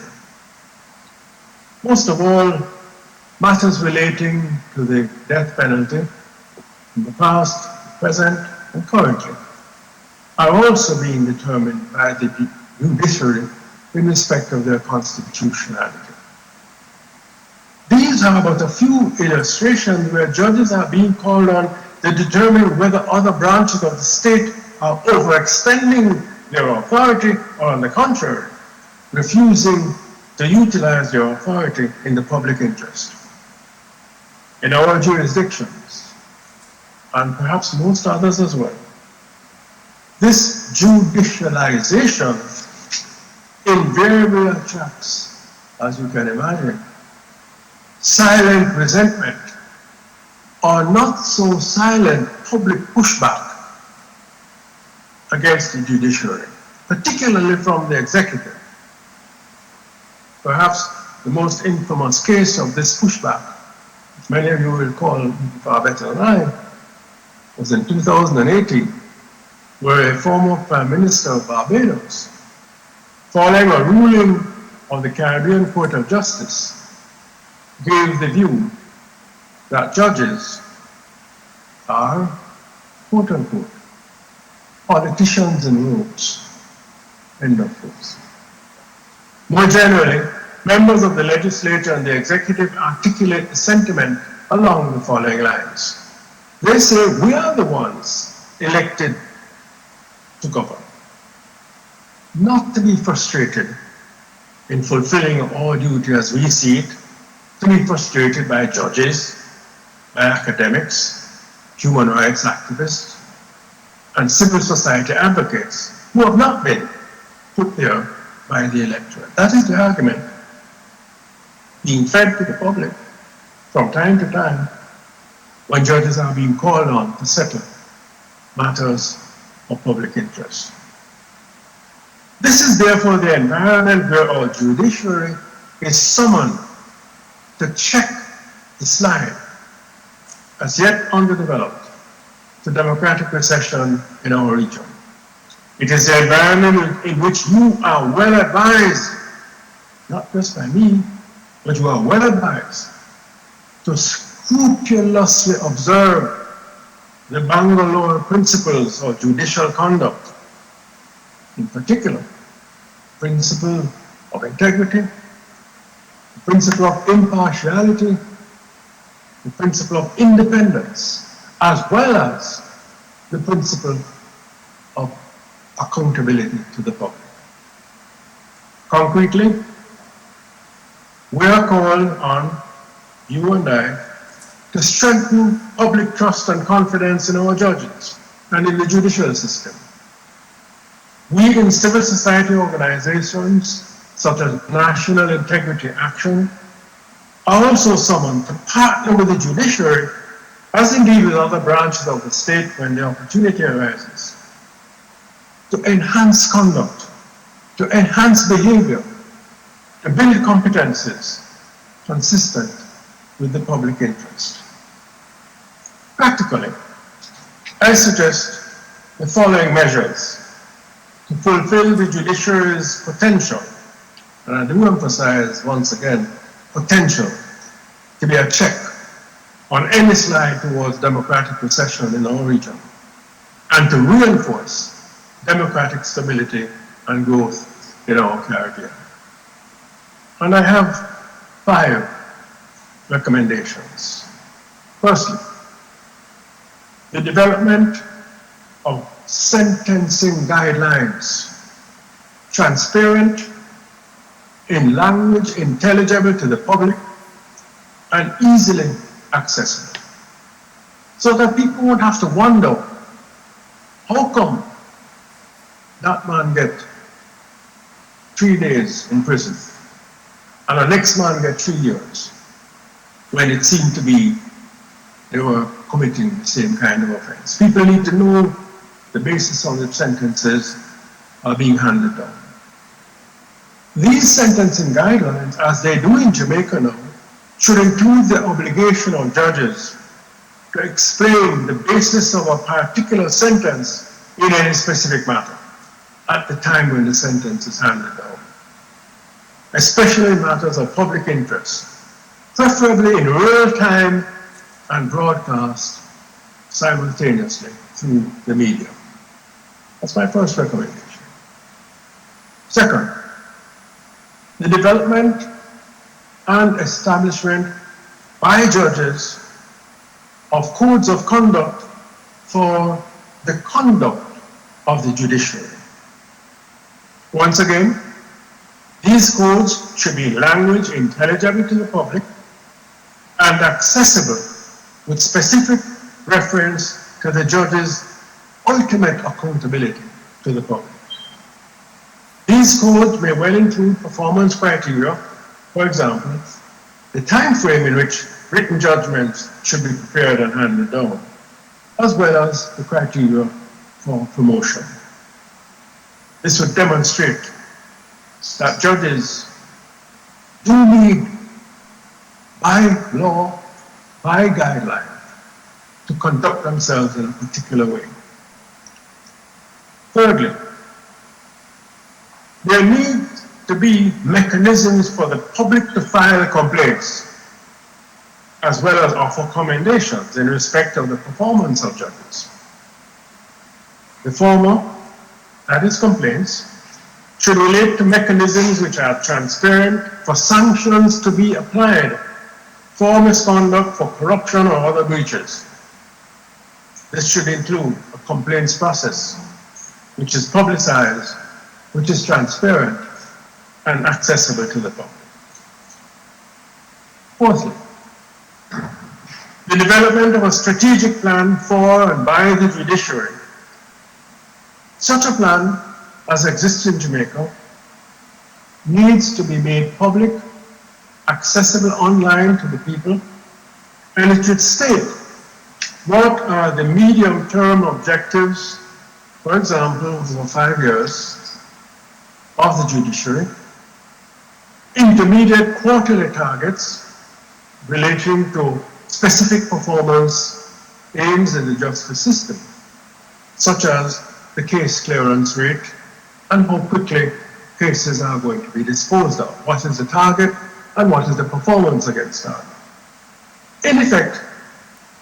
Most of all, matters relating to the death penalty in the past, present, and currently are also being determined by the judiciary in respect of their constitutionality. These are but a few illustrations where judges are being called on to determine whether other branches of the state are overextending their authority or, on the contrary, refusing to utilize their authority in the public interest. In our jurisdictions, and perhaps most others as well, this judicialization invariably attracts, as you can imagine, silent resentment or not so silent public pushback against the judiciary, particularly from the executive. Perhaps the most infamous case of this pushback, which many of you will recall far better than I, was in 2018, where a former Prime Minister of Barbados, following a ruling of the Caribbean Court of Justice, gave the view that judges are, quote unquote, politicians in robes, end of quote. More generally, members of the legislature and the executive articulate the sentiment along the following lines. They say, we are the ones elected to govern, not to be frustrated in fulfilling our duty as we see it, to be frustrated by judges, by academics, human rights activists, and civil society advocates who have not been put there by the electorate. That is the argument being fed to the public from time to time when judges are being called on to settle matters of public interest. This is therefore the environment where our judiciary is summoned to check the slide, as yet underdeveloped, to democratic recession in our region. It is the environment in which you are well advised, not just by me, but you are well advised to scrupulously observe the Bangalore principles of judicial conduct, in particular, the principle of integrity, the principle of impartiality, the principle of independence, as well as the principle of accountability to the public. Concretely, we are called on, you and I, to strengthen public trust and confidence in our judges and in the judicial system. We in civil society organizations, such as National Integrity Action, are also summoned to partner with the judiciary, as indeed with other branches of the state when the opportunity arises, to enhance conduct, to enhance behavior, to build competences consistent with the public interest. Practically, I suggest the following measures to fulfill the judiciary's potential, and I do emphasize once again, potential to be a check on any slide towards democratic recession in our region, and to reinforce democratic stability and growth in our Caribbean. And I have 5 recommendations. Firstly, the development of sentencing guidelines, transparent, in language intelligible to the public, and easily accessible, so that people won't have to wonder, how come that man get 3 days in prison and the next man get 3 years, when it seemed to be they were committing the same kind of offense. People need to know the basis on which sentences are being handed down. These sentencing guidelines, as they do in Jamaica now, should include the obligation on judges to explain the basis of a particular sentence in any specific matter at the time when the sentence is handed down, especially in matters of public interest, preferably in real time and broadcast simultaneously through the media. That's my first recommendation. Second, the development and establishment by judges of codes of conduct for the conduct of the judiciary. Once again, these codes should be in language intelligible to the public and accessible with specific reference to the judge's ultimate accountability to the public. These codes may well include performance criteria, for example, the time frame in which written judgments should be prepared and handed down, as well as the criteria for promotion. This would demonstrate that judges do need, by law, by guideline, to conduct themselves in a particular way. Thirdly, there need to be mechanisms for the public to file complaints, as well as offer commendations in respect of the performance of judges. The former, that is complaints, should relate to mechanisms which are transparent for sanctions to be applied for misconduct, for corruption or other breaches. This should include a complaints process which is publicized, which is transparent and accessible to the public. Fourthly, the development of a strategic plan for and by the judiciary. Such a plan, as exists in Jamaica, needs to be made public, accessible online to the people, and it should state what are the medium-term objectives, for example, over 5 years, of the judiciary, intermediate quarterly targets relating to specific performance aims in the justice system, such as the case clearance rate and how quickly cases are going to be disposed of. What is the target and what is the performance against target? In effect,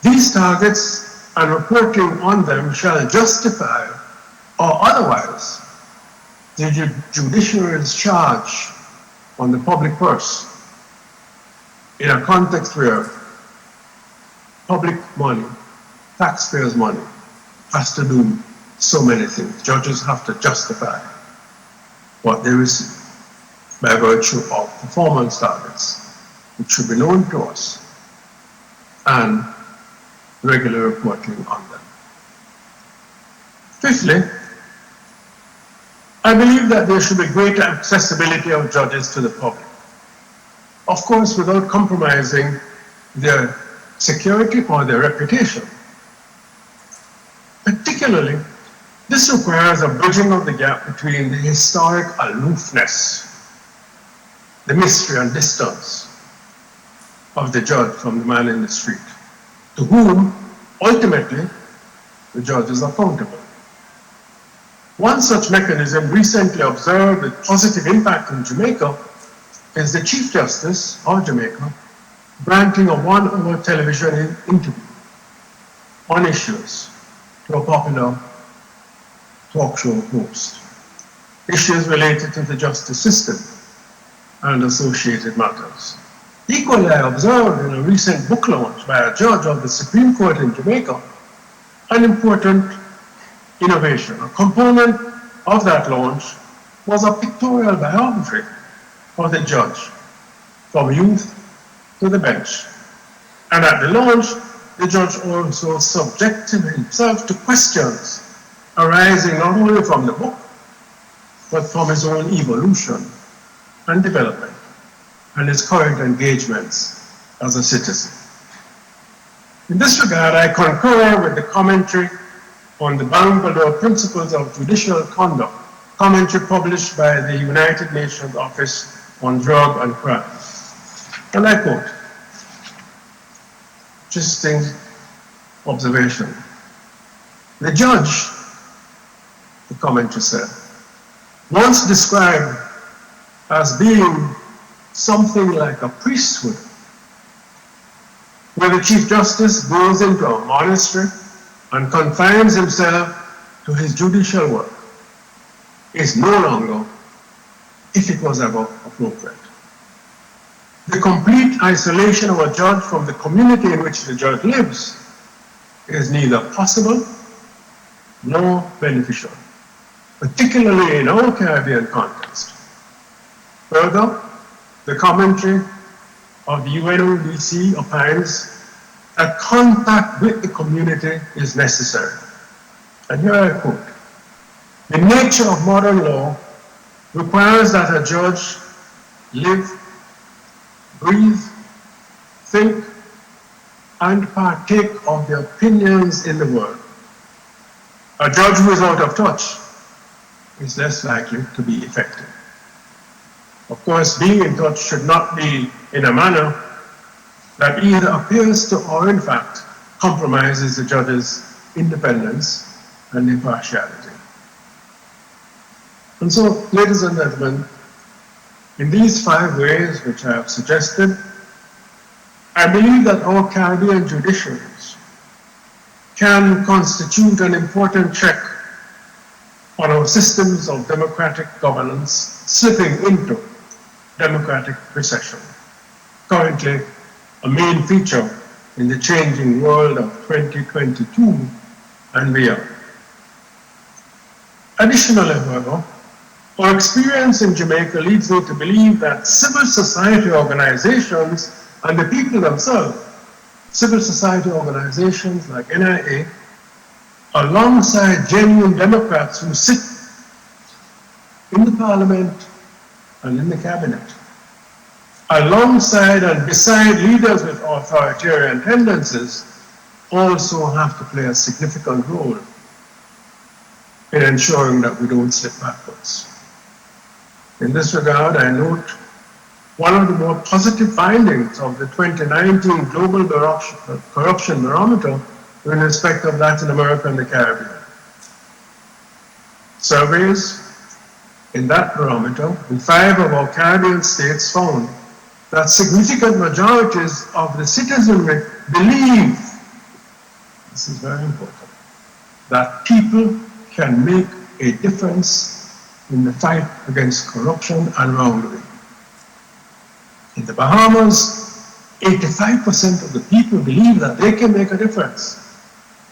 these targets and reporting on them shall justify or otherwise the judiciary's charge on the public purse in a context where public money, taxpayers' money, has to do so many things. Judges have to justify what they receive by virtue of performance targets, which should be known to us, and regular reporting on them. Fifthly, I believe that there should be greater accessibility of judges to the public. Of course, without compromising their security or their reputation. Particularly, this requires a bridging of the gap between the historic aloofness, the mystery and distance of the judge from the man in the street, to whom, ultimately, the judge is accountable. One such mechanism recently observed with positive impact in Jamaica is the Chief Justice of Jamaica, granting a 1-hour television interview on issues to a popular talk show host. Issues related to the justice system and associated matters. Equally, I observed in a recent book launch by a judge of the Supreme Court in Jamaica an important innovation. A component of that launch was a pictorial biography of the judge, from youth to the bench. And at the launch, the judge also subjected himself to questions arising not only from the book, but from his own evolution and development and his current engagements as a citizen. In this regard, I concur with the commentary on the bound below principles of judicial conduct, commentary published by the United Nations Office on Drug and Crime. And I quote, interesting observation. The judge, the commentary said, once described as being something like a priesthood, where the Chief Justice goes into a monastery and confines himself to his judicial work, is no longer, if it was ever, appropriate. The complete isolation of a judge from the community in which the judge lives is neither possible nor beneficial, particularly in our Caribbean context. Further, the commentary of the UNODC opines that contact with the community is necessary. And here I quote, the nature of modern law requires that a judge live, breathe, think, and partake of the opinions in the world. A judge who is out of touch is less likely to be effective. Of course, being in touch should not be in a manner that either appears to or in fact compromises the judge's independence and impartiality. And so, ladies and gentlemen, in these 5 ways which I have suggested, I believe that our Caribbean judiciaries can constitute an important check on our systems of democratic governance slipping into democratic recession, currently a main feature in the changing world of 2022 and beyond. Additionally, however, our experience in Jamaica leads me to believe that civil society organizations and the people themselves, civil society organizations like NIA, alongside genuine Democrats who sit in the Parliament and in the Cabinet, alongside and beside leaders with authoritarian tendencies, also have to play a significant role in ensuring that we don't slip backwards. In this regard, I note one of the more positive findings of the 2019 Global Corruption Barometer in respect of Latin America and the Caribbean. Surveys in that barometer in 5 of our Caribbean states found that significant majorities of the citizenry believe, this is very important, that people can make a difference in the fight against corruption and wrongdoing. In the Bahamas, 85% of the people believe that they can make a difference.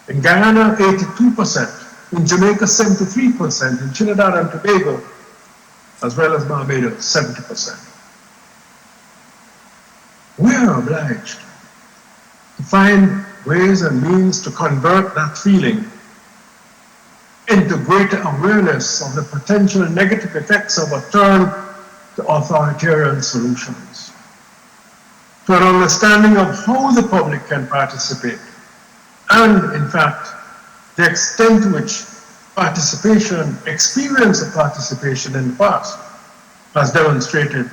In Guyana, 82%. In Jamaica, 73%. In Trinidad and Tobago, as well as Barbados, 70%. We are obliged to find ways and means to convert that feeling into greater awareness of the potential negative effects of a turn to authoritarian solutions, to an understanding of how the public can participate, and in fact, the extent to which participation, experience of participation in the past has demonstrated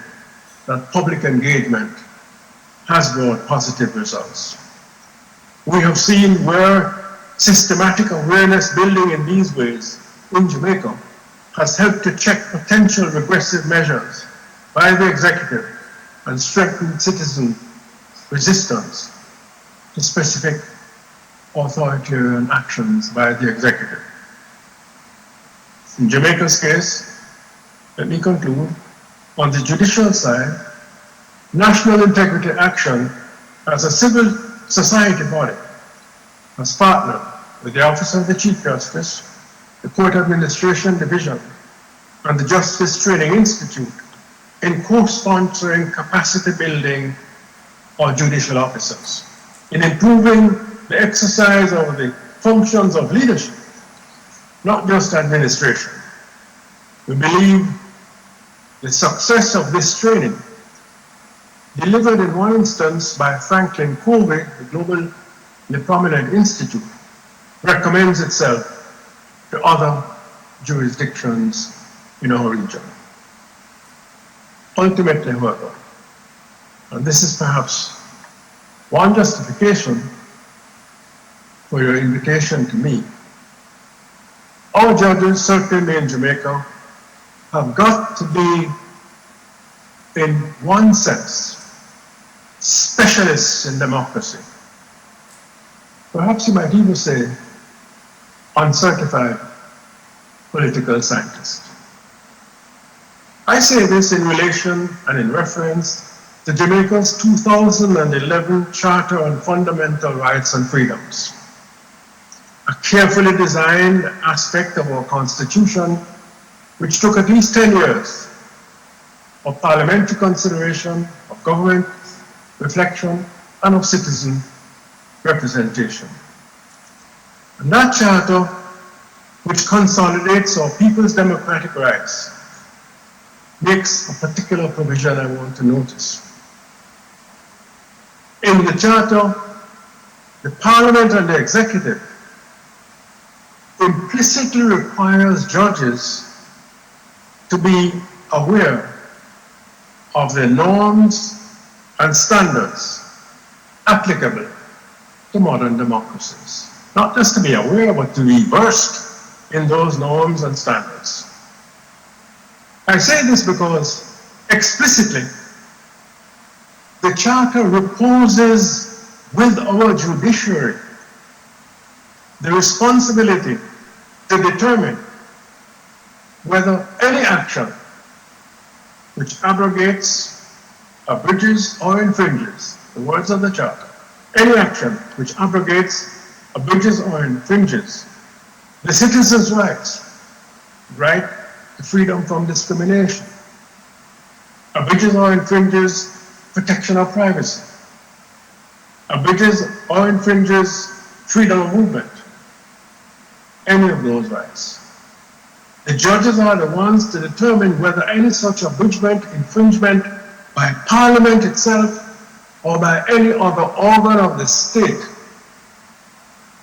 that public engagement has brought positive results. We have seen where systematic awareness building in these ways in Jamaica has helped to check potential regressive measures by the executive and strengthen citizen resistance to specific authoritarian actions by the executive. In Jamaica's case, let me conclude, on the judicial side, National Integrity Action as a civil society body has partnered with the Office of the Chief Justice, the Court Administration Division, and the Justice Training Institute in co-sponsoring capacity building for judicial officers, in improving the exercise of the functions of leadership, not just administration. We believe the success of this training, delivered in one instance by Franklin Covey, the globally prominent institute, recommends itself to other jurisdictions in our region. Ultimately, however, and this is perhaps one justification for your invitation to me, our judges, certainly in Jamaica, have got to be, in one sense, specialists in democracy. Perhaps you might even say uncertified political scientists. I say this in relation and in reference to Jamaica's 2011 Charter on Fundamental Rights and Freedoms, a carefully designed aspect of our Constitution which took at least 10 years of parliamentary consideration, of government reflection, and of citizen representation. And that charter, which consolidates our people's democratic rights, makes a particular provision I want to notice. In the charter, the Parliament and the Executive implicitly requires judges to be aware of the norms and standards applicable to modern democracies. Not just to be aware, but to be versed in those norms and standards. I say this because explicitly, the Charter reposes with our judiciary the responsibility to determine whether any action which abrogates, abridges, or infringes, the words of the Charter, any action which abrogates, abridges, or infringes the citizen's rights, right to freedom from discrimination, abridges or infringes protection of privacy, abridges or infringes freedom of movement, any of those rights. The judges are the ones to determine whether any such abridgment, infringement by Parliament itself or by any other organ of the state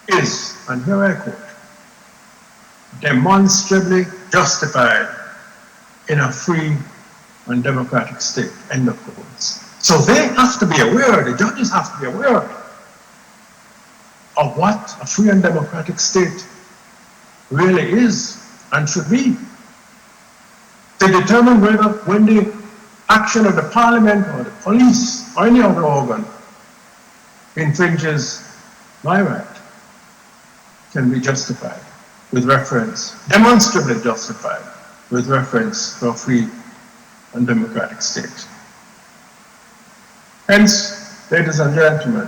is, and here I quote, demonstrably justified in a free and democratic state, end of quotes. So they have to be aware, the judges have to be aware of what a free and democratic state really is and should be, to determine whether when the action of the Parliament or the police or any other organ infringes my right can be justified with reference, demonstrably justified with reference to a free and democratic state. Hence, ladies and gentlemen,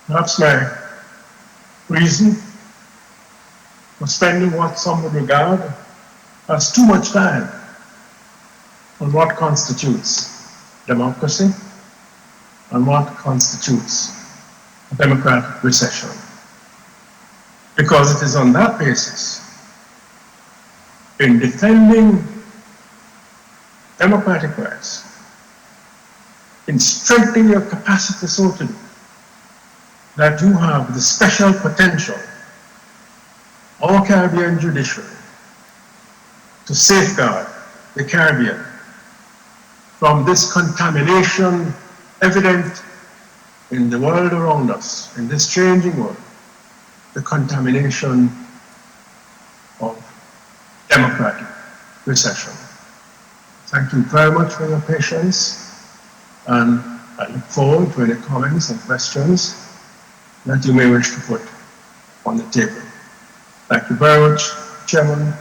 perhaps my reason for spending what some would regard as too much time on what constitutes democracy and what constitutes a democratic recession. Because it is on that basis, in defending democratic rights, in strengthening your capacity so to do, that you have the special potential, our Caribbean judiciary, to safeguard the Caribbean from this contamination evident in the world around us, in this changing world, the contamination of democratic recession. Thank you very much for your patience, and I look forward to any comments and questions that you may wish to put on the table. Thank you very much, Chairman.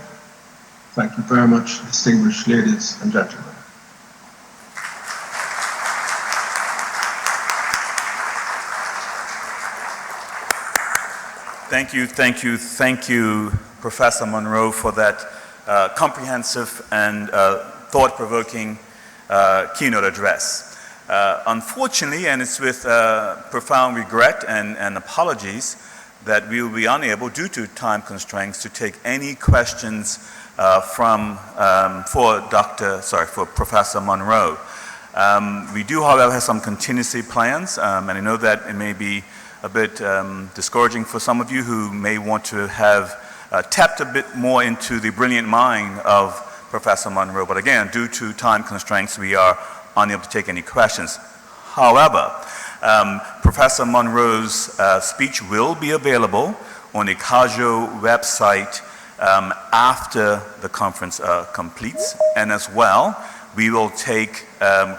Thank you very much, distinguished ladies and gentlemen. Thank you, Professor Monroe, for that comprehensive and thought-provoking keynote address. Unfortunately, and it's with profound regret and apologies, that we will be unable, due to time constraints, to take any questions for Professor Monroe. We do, however, have some contingency plans, and I know that it may be a bit discouraging for some of you who may want to have tapped a bit more into the brilliant mind of Professor Monroe. But again, due to time constraints, we are unable to take any questions. However, Professor Monroe's speech will be available on the CAJO website after the conference completes, and as well, we will take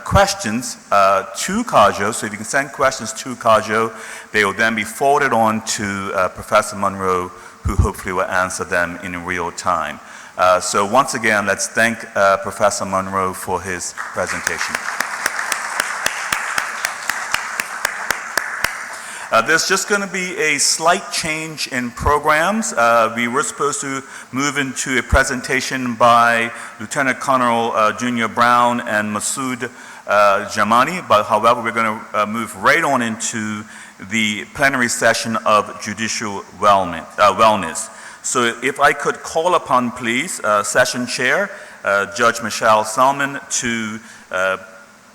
questions to CAJO. So if you can send questions to CAJO, they will then be forwarded on to Professor Monroe, who hopefully will answer them in real time. So once again, let's thank Professor Monroe for his presentation. There's just going to be a slight change in programs. We were supposed to move into a presentation by Lieutenant Colonel Junior Brown and Masood Jamani, but however, we're going to move right on into the plenary session of judicial wellness. So if I could call upon, please, Session Chair, Judge Michelle Selman, to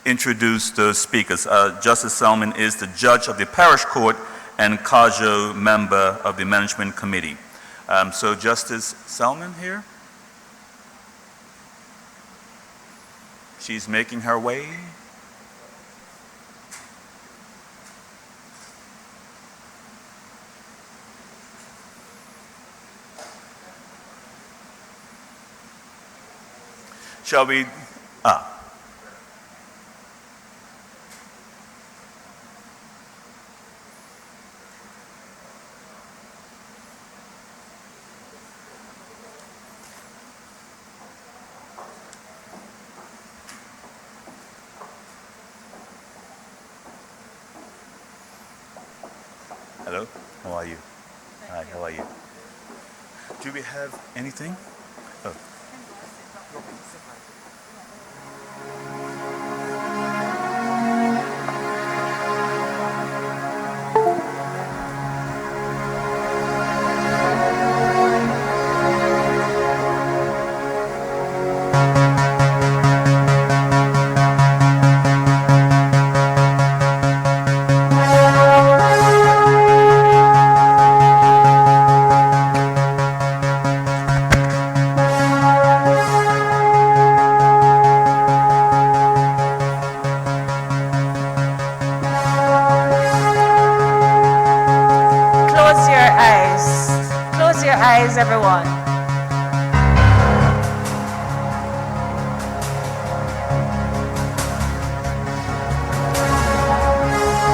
introduce the speakers. Justice Selman is the judge of the Parish Court and CAJO member of the Management Committee. So Justice Selman here. She's making her way. Shall we? Hello, how are you? Hi, how are you? Do we have anything? Oh. Everyone.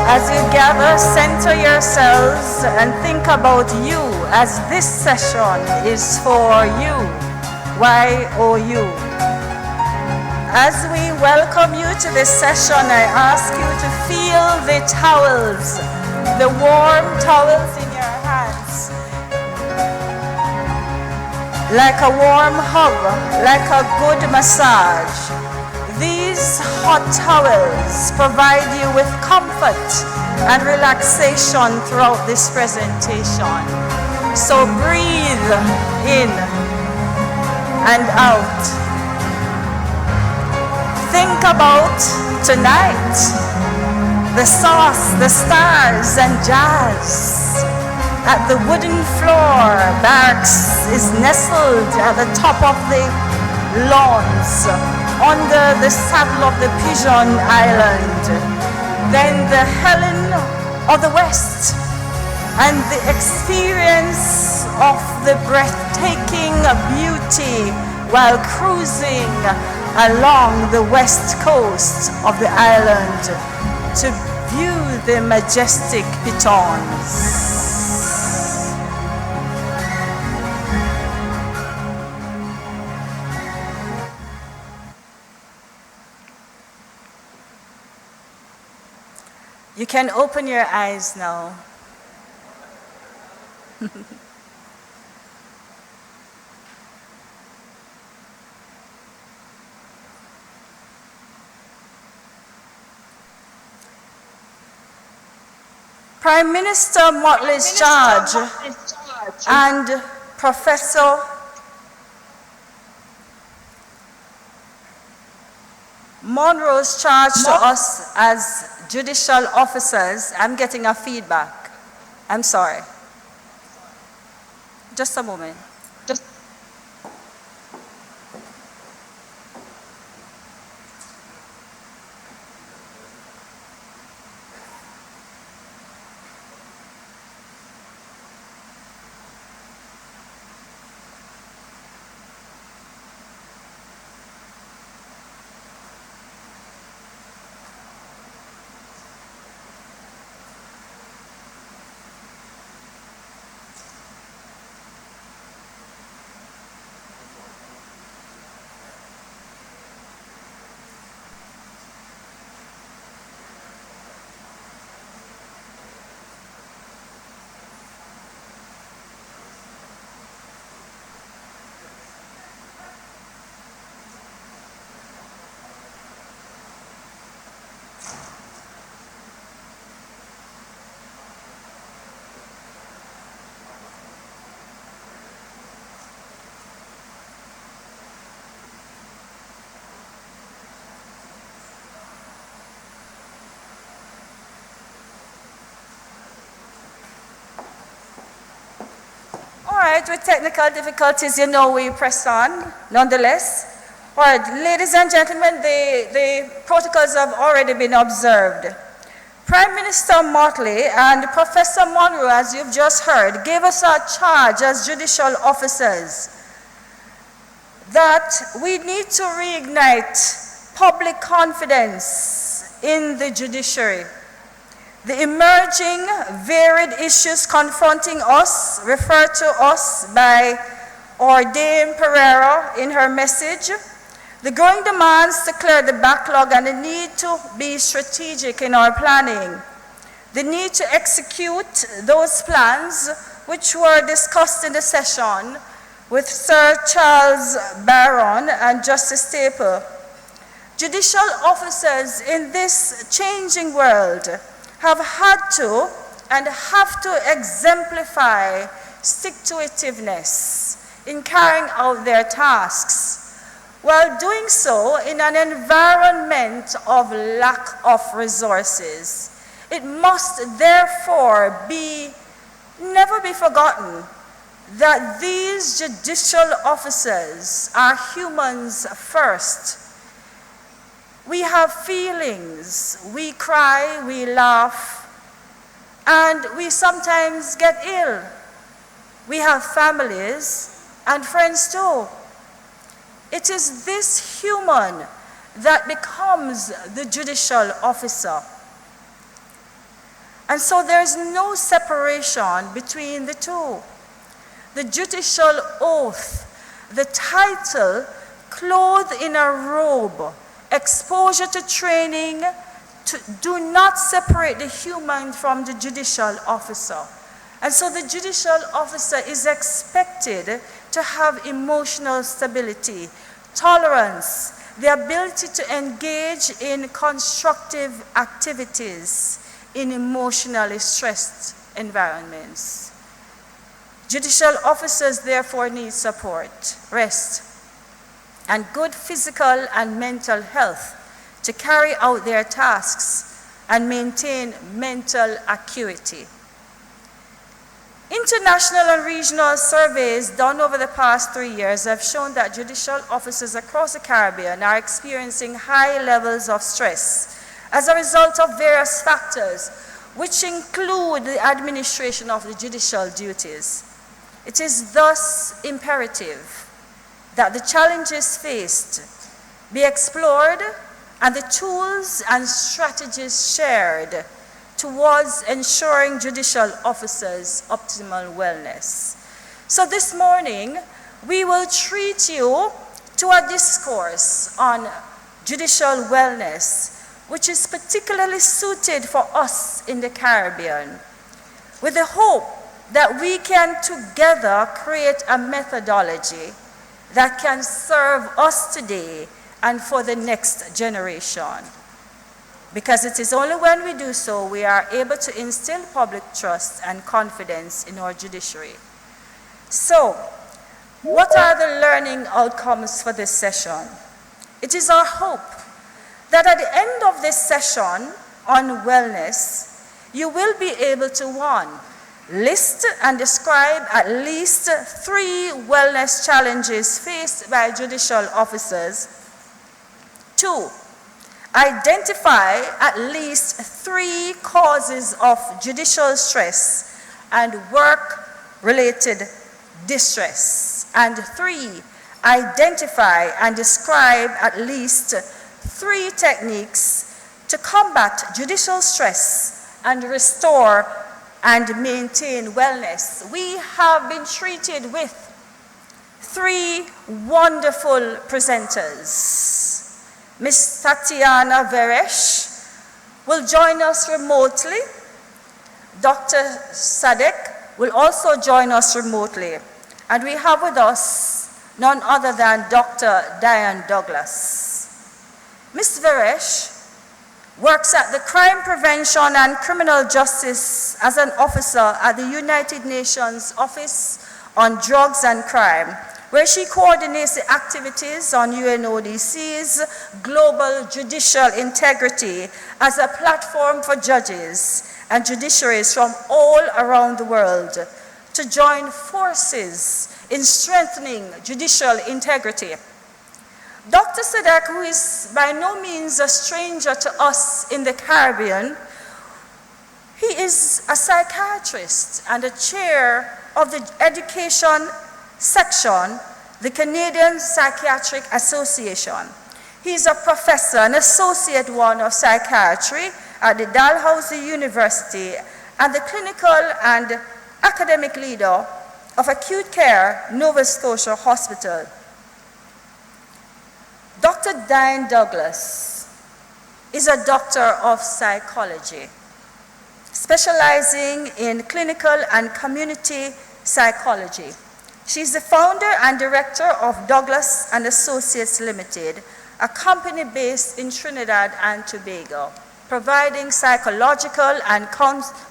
As you gather, center yourselves and think about you, as this session is for you. YOU. As we welcome you to this session, I ask you to feel the towels, the warm towels in your hands. Like a warm hug, like a good massage. These hot towels provide you with comfort and relaxation throughout this presentation. So breathe in and out. Think about tonight, the sauce, the stars, and jazz. At the wooden floor, barracks is nestled at the top of the lawns, under the saddle of the Pigeon Island. Then the Helen of the West, and the experience of the breathtaking beauty while cruising along the west coast of the island. to view the majestic pitons. You can open your eyes now. Prime Minister Motley's charge and Professor Monroe's charge to us as judicial officers. I'm getting a feedback. I'm sorry. Just a moment. All right, with technical difficulties, you know, we press on, nonetheless. All right, ladies and gentlemen, the protocols have already been observed. Prime Minister Motley and Professor Monroe, as you've just heard, gave us a charge as judicial officers that we need to reignite public confidence in the judiciary. The emerging varied issues confronting us, referred to us by Dame Pereira in her message, the growing demands to clear the backlog and the need to be strategic in our planning, the need to execute those plans which were discussed in the session with Sir Charles Barron and Justice Staple. Judicial officers in this changing world have had to and have to exemplify stick-to-itiveness in carrying out their tasks, while doing so in an environment of lack of resources. It must therefore never be forgotten that these judicial officers are humans first. We have feelings, we cry, we laugh, and we sometimes get ill. We have families and friends too. It is this human that becomes the judicial officer. And so there is no separation between the two. The judicial oath, the title, clothed in a robe, exposure to training, do not separate the human from the judicial officer. And so the judicial officer is expected to have emotional stability, tolerance, the ability to engage in constructive activities in emotionally stressed environments. Judicial officers therefore need support, rest, and good physical and mental health to carry out their tasks and maintain mental acuity. International and regional surveys done over the past 3 years have shown that judicial officers across the Caribbean are experiencing high levels of stress as a result of various factors, which include the administration of the judicial duties. It is thus imperative that the challenges faced be explored and the tools and strategies shared towards ensuring judicial officers' optimal wellness. So this morning, we will treat you to a discourse on judicial wellness, which is particularly suited for us in the Caribbean, with the hope that we can together create a methodology that can serve us today and for the next generation. Because it is only when we do so we are able to instill public trust and confidence in our judiciary. So, what are the learning outcomes for this session? It is our hope that at the end of this session on wellness, you will be able to, 1, list and describe at least 3 wellness challenges faced by judicial officers. 2, identify at least 3 causes of judicial stress and work-related distress. And 3, identify and describe at least 3 techniques to combat judicial stress and restore and maintain wellness. We have been treated with 3 wonderful presenters. Ms. Tatiana Veresh will join us remotely. Dr. Sadek will also join us remotely. And we have with us none other than Dr. Diane Douglas. Ms. Veresh works at the Crime Prevention and Criminal Justice as an officer at the United Nations Office on Drugs and Crime, where she coordinates the activities on UNODC's Global Judicial Integrity as a platform for judges and judiciaries from all around the world to join forces in strengthening judicial integrity. Dr. Sadek, who is by no means a stranger to us in the Caribbean, he is a psychiatrist and a chair of the education section, the Canadian Psychiatric Association. He is a professor, an associate one of psychiatry at the Dalhousie University and the clinical and academic leader of acute care Nova Scotia Hospital. Dr. Diane Douglas is a doctor of psychology, specializing in clinical and community psychology. She's the founder and director of Douglas and Associates Limited, a company based in Trinidad and Tobago, providing psychological and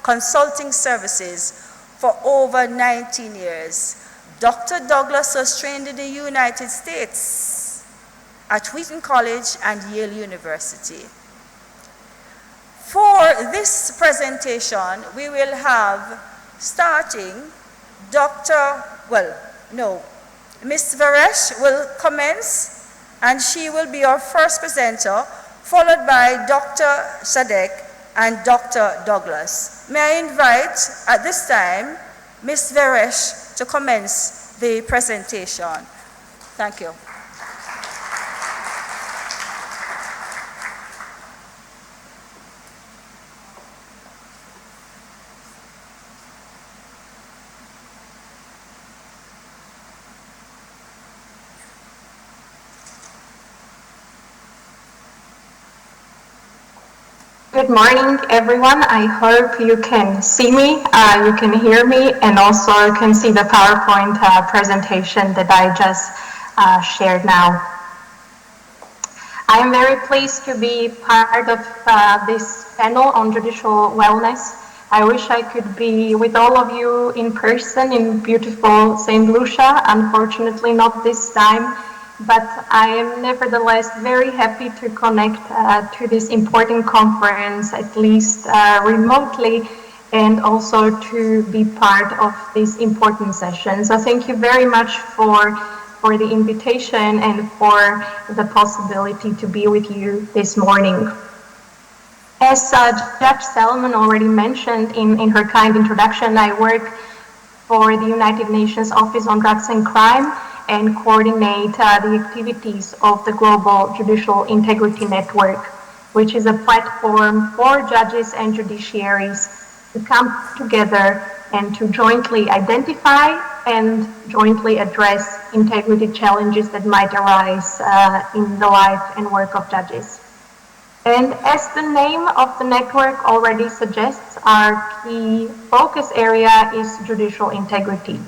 consulting services for over 19 years. Dr. Douglas was trained in the United States at Wheaton College and Yale University. For this presentation, we will have, starting, Ms. Varesh will commence, and she will be our first presenter, followed by Dr. Sadek and Dr. Douglas. May I invite, at this time, Ms. Varesh to commence the presentation. Thank you. Good morning, everyone. I hope you can see me, you can hear me, and also can see the PowerPoint presentation that I just shared now. I am very pleased to be part of this panel on judicial wellness. I wish I could be with all of you in person in beautiful St. Lucia. Unfortunately, not this time. But I am nevertheless very happy to connect to this important conference, at least remotely, and also to be part of this important session. So thank you very much for the invitation and for the possibility to be with you this morning. As Judge Selman already mentioned in her kind introduction, I work for the United Nations Office on Drugs and Crime, and coordinate the activities of the Global Judicial Integrity Network, which is a platform for judges and judiciaries to come together and to jointly identify and jointly address integrity challenges that might arise in the life and work of judges. And as the name of the network already suggests, our key focus area is judicial integrity,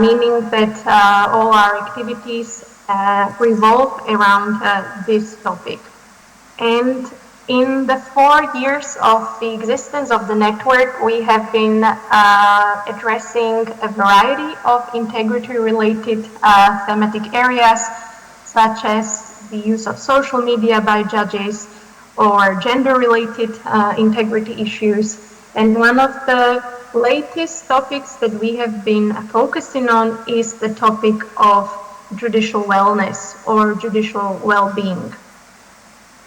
meaning that all our activities revolve around this topic. And in the 4 years of the existence of the network, we have been addressing a variety of integrity-related thematic areas, such as the use of social media by judges or gender-related integrity issues. And one of the latest topics that we have been focusing on is the topic of judicial wellness or judicial well-being.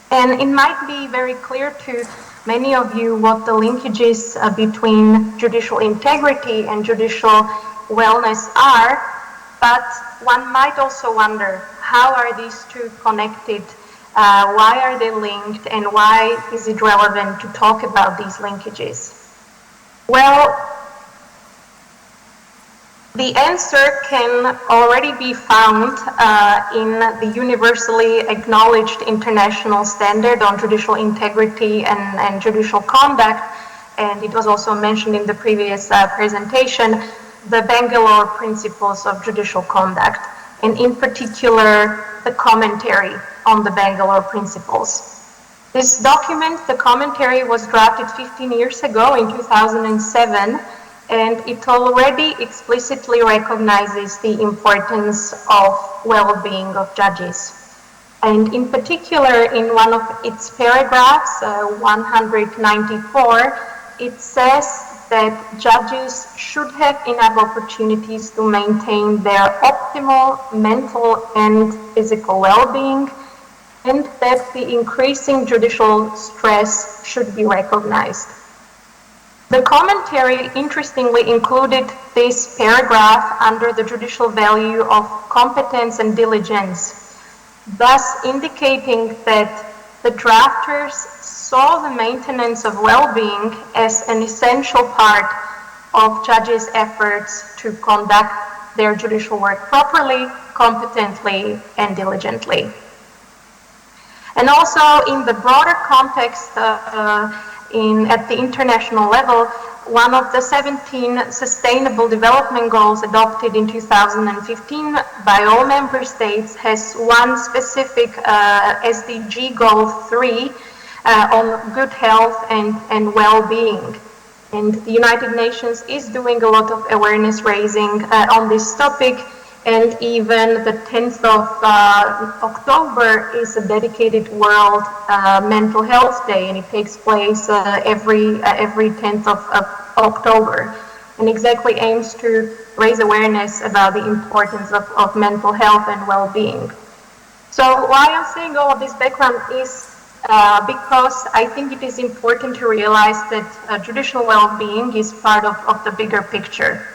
And it might be very clear to many of you what the linkages between judicial integrity and judicial wellness are, but one might also wonder, how are these two connected? Why are they linked, and why is it relevant to talk about these linkages? Well, the answer can already be found in the universally acknowledged international standard on judicial integrity and judicial conduct, and it was also mentioned in the previous presentation, the Bangalore Principles of Judicial Conduct, and in particular, the commentary on the Bangalore Principles. This document, the commentary, was drafted 15 years ago in 2007, and it already explicitly recognizes the importance of well-being of judges. And in particular, in one of its paragraphs, 194, it says that judges should have enough opportunities to maintain their optimal mental and physical well-being, and that the increasing judicial stress should be recognized. The commentary, interestingly, included this paragraph under the judicial value of competence and diligence, thus indicating that the drafters saw the maintenance of well-being as an essential part of judges' efforts to conduct their judicial work properly, competently, and diligently. And also in the broader context at the international level, one of the 17 Sustainable Development Goals adopted in 2015 by all member states has one specific SDG Goal 3 on good health and well-being. And the United Nations is doing a lot of awareness raising on this topic, and even the 10th of October is a dedicated World Mental Health Day, and it takes place every 10th of October, and exactly aims to raise awareness about the importance of mental health and well-being. So why I'm saying all of this background is because I think it is important to realize that judicial well-being is part of the bigger picture.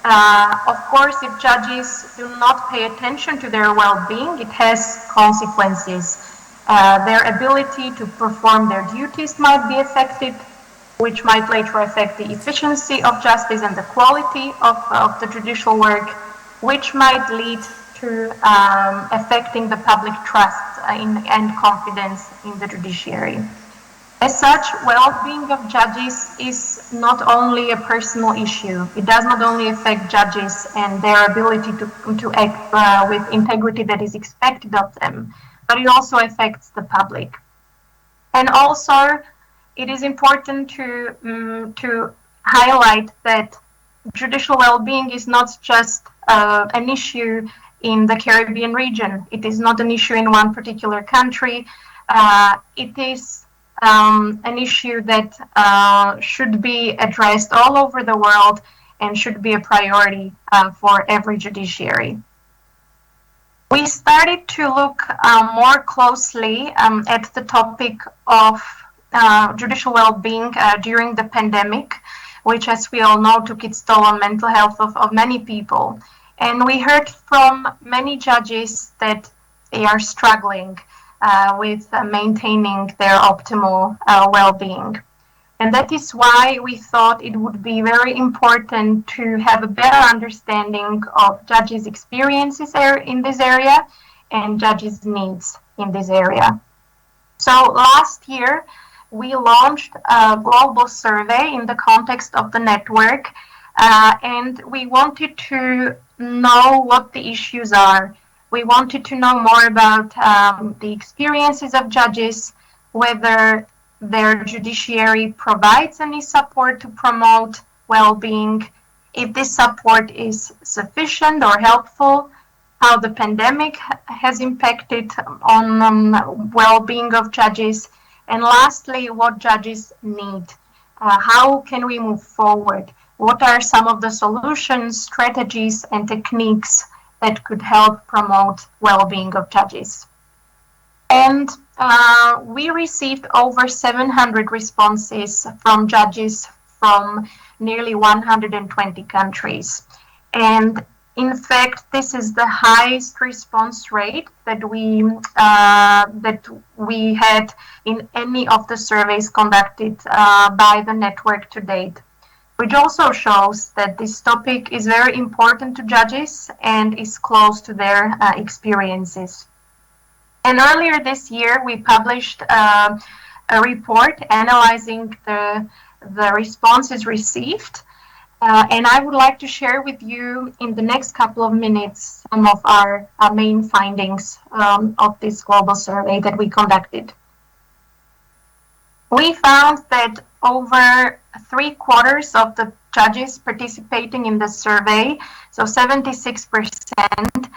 Of course, if judges do not pay attention to their well-being, it has consequences. Their ability to perform their duties might be affected, which might later affect the efficiency of justice and the quality of the judicial work, which might lead to affecting the public trust and confidence in the judiciary. As such, well-being of judges is not only a personal issue. It does not only affect judges and their ability to act with integrity that is expected of them, but it also affects the public. And also, it is important to highlight that judicial well-being is not just an issue in the Caribbean region. It is not an issue in one particular country. It is an issue that should be addressed all over the world and should be a priority for every judiciary. We started to look more closely at the topic of judicial well-being during the pandemic, which, as we all know, took its toll on mental health of many people. And we heard from many judges that they are struggling with maintaining their optimal well-being. And that is why we thought it would be very important to have a better understanding of judges' experiences in this area and judges' needs in this area. So last year, we launched a global survey in the context of the network, and we wanted to know what the issues are. We wanted to know more about the experiences of judges, whether their judiciary provides any support to promote well-being, if this support is sufficient or helpful, how the pandemic has impacted on well-being of judges, and lastly, what judges need. How can we move forward? What are some of the solutions, strategies, and techniques that could help promote well-being of judges? And we received over 700 responses from judges from nearly 120 countries. And in fact, this is the highest response rate that we had in any of the surveys conducted by the network to date, which also shows that this topic is very important to judges and is close to their experiences. And earlier this year, we published a report analyzing the responses received. And I would like to share with you in the next couple of minutes some of our main findings of this global survey that we conducted. We found that over 3/4 of the judges participating in the survey, so 76%,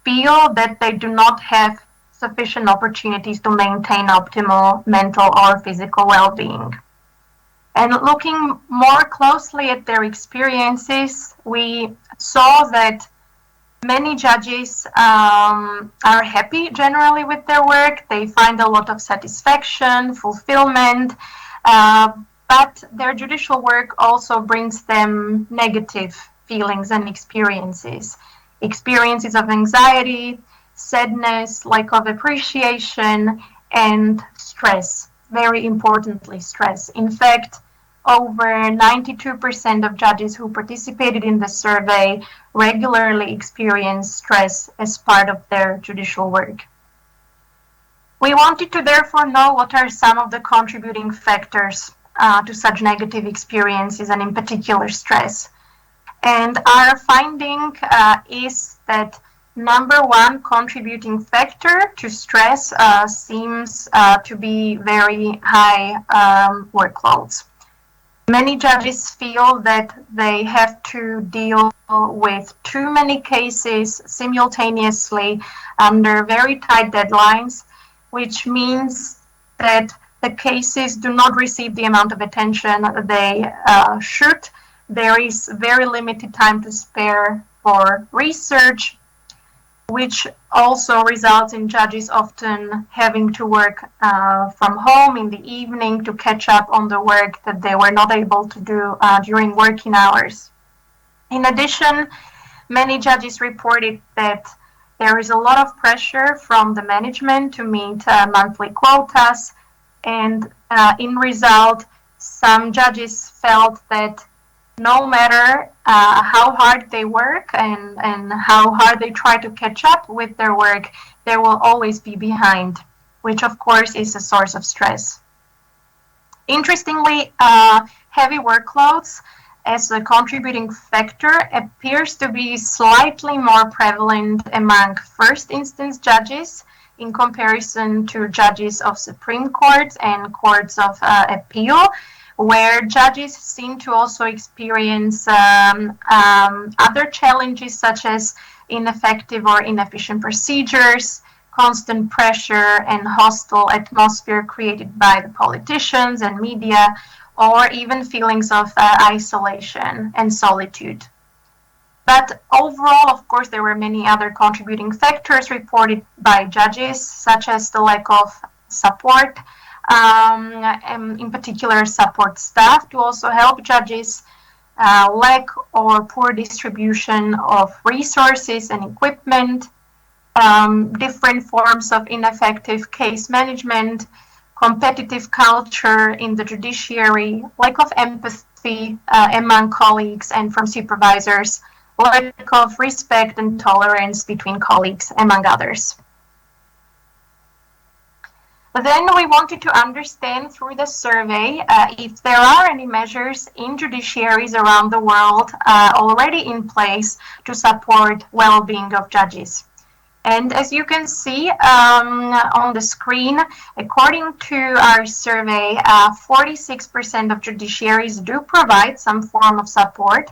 feel that they do not have sufficient opportunities to maintain optimal mental or physical well-being. And looking more closely at their experiences, we saw that many judges are happy generally with their work. They find a lot of satisfaction, fulfillment, but their judicial work also brings them negative feelings and experiences of anxiety, sadness, lack of appreciation, and stress. Very importantly, stress. In fact, over 92% of judges who participated in the survey regularly experience stress as part of their judicial work. We wanted to therefore know what are some of the contributing factors to such negative experiences, and in particular stress. And our finding is that number one contributing factor to stress seems to be very high workloads. Many judges feel that they have to deal with too many cases simultaneously under very tight deadlines, which means that the cases do not receive the amount of attention they should. There is very limited time to spare for research, which also results in judges often having to work from home in the evening to catch up on the work that they were not able to do during working hours. In addition, many judges reported that there is a lot of pressure from the management to meet monthly quotas, and in result, some judges felt that no matter how hard they work and how hard they try to catch up with their work, they will always be behind, which of course is a source of stress. Interestingly, heavy workloads as a contributing factor appears to be slightly more prevalent among first instance judges in comparison to judges of Supreme Court and courts of appeal, where judges seem to also experience other challenges such as ineffective or inefficient procedures, constant pressure and hostile atmosphere created by the politicians and media, or even feelings of isolation and solitude. But overall, of course, there were many other contributing factors reported by judges, such as the lack of support, in particular support staff to also help judges, lack or poor distribution of resources and equipment, different forms of ineffective case management, competitive culture in the judiciary, lack of empathy among colleagues and from supervisors, lack of respect and tolerance between colleagues, among others. Then we wanted to understand through the survey if there are any measures in judiciaries around the world already in place to support well-being of judges. And as you can see on the screen, according to our survey, 46% of judiciaries do provide some form of support,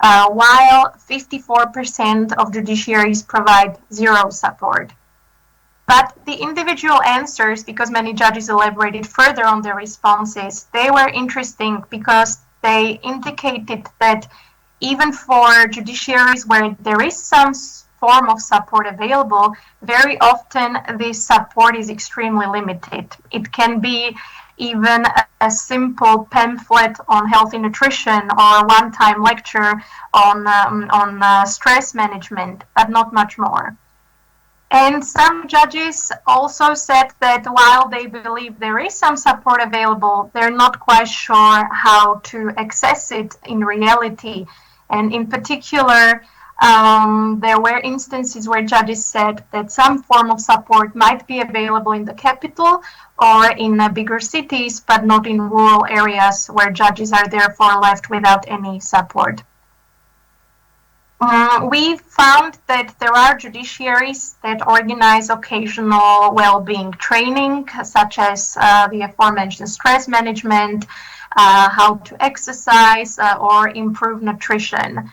while 54% of judiciaries provide zero support. But the individual answers, because many judges elaborated further on their responses, they were interesting because they indicated that even for judiciaries where there is some form of support available, very often this support is extremely limited. It can be even a simple pamphlet on healthy nutrition or a one-time lecture on stress management, but not much more. And some judges also said that while they believe there is some support available, they're not quite sure how to access it in reality. And in particular, there were instances where judges said that some form of support might be available in the capital or in bigger cities, but not in rural areas where judges are therefore left without any support. We found that there are judiciaries that organize occasional well-being training, such as the aforementioned stress management, how to exercise, or improve nutrition.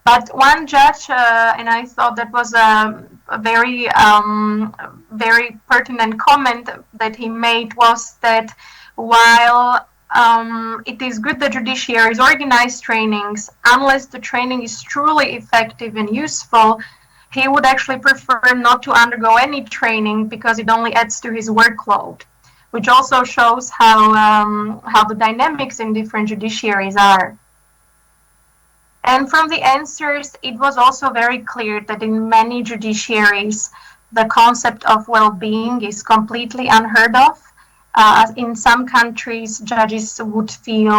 But one judge, and I thought that was a very, very pertinent comment that he made, was that while it is good that judiciaries organize trainings, unless the training is truly effective and useful, he would actually prefer not to undergo any training because it only adds to his workload, which also shows how the dynamics in different judiciaries are. And from the answers, it was also very clear that in many judiciaries, the concept of well-being is completely unheard of. In some countries, judges would feel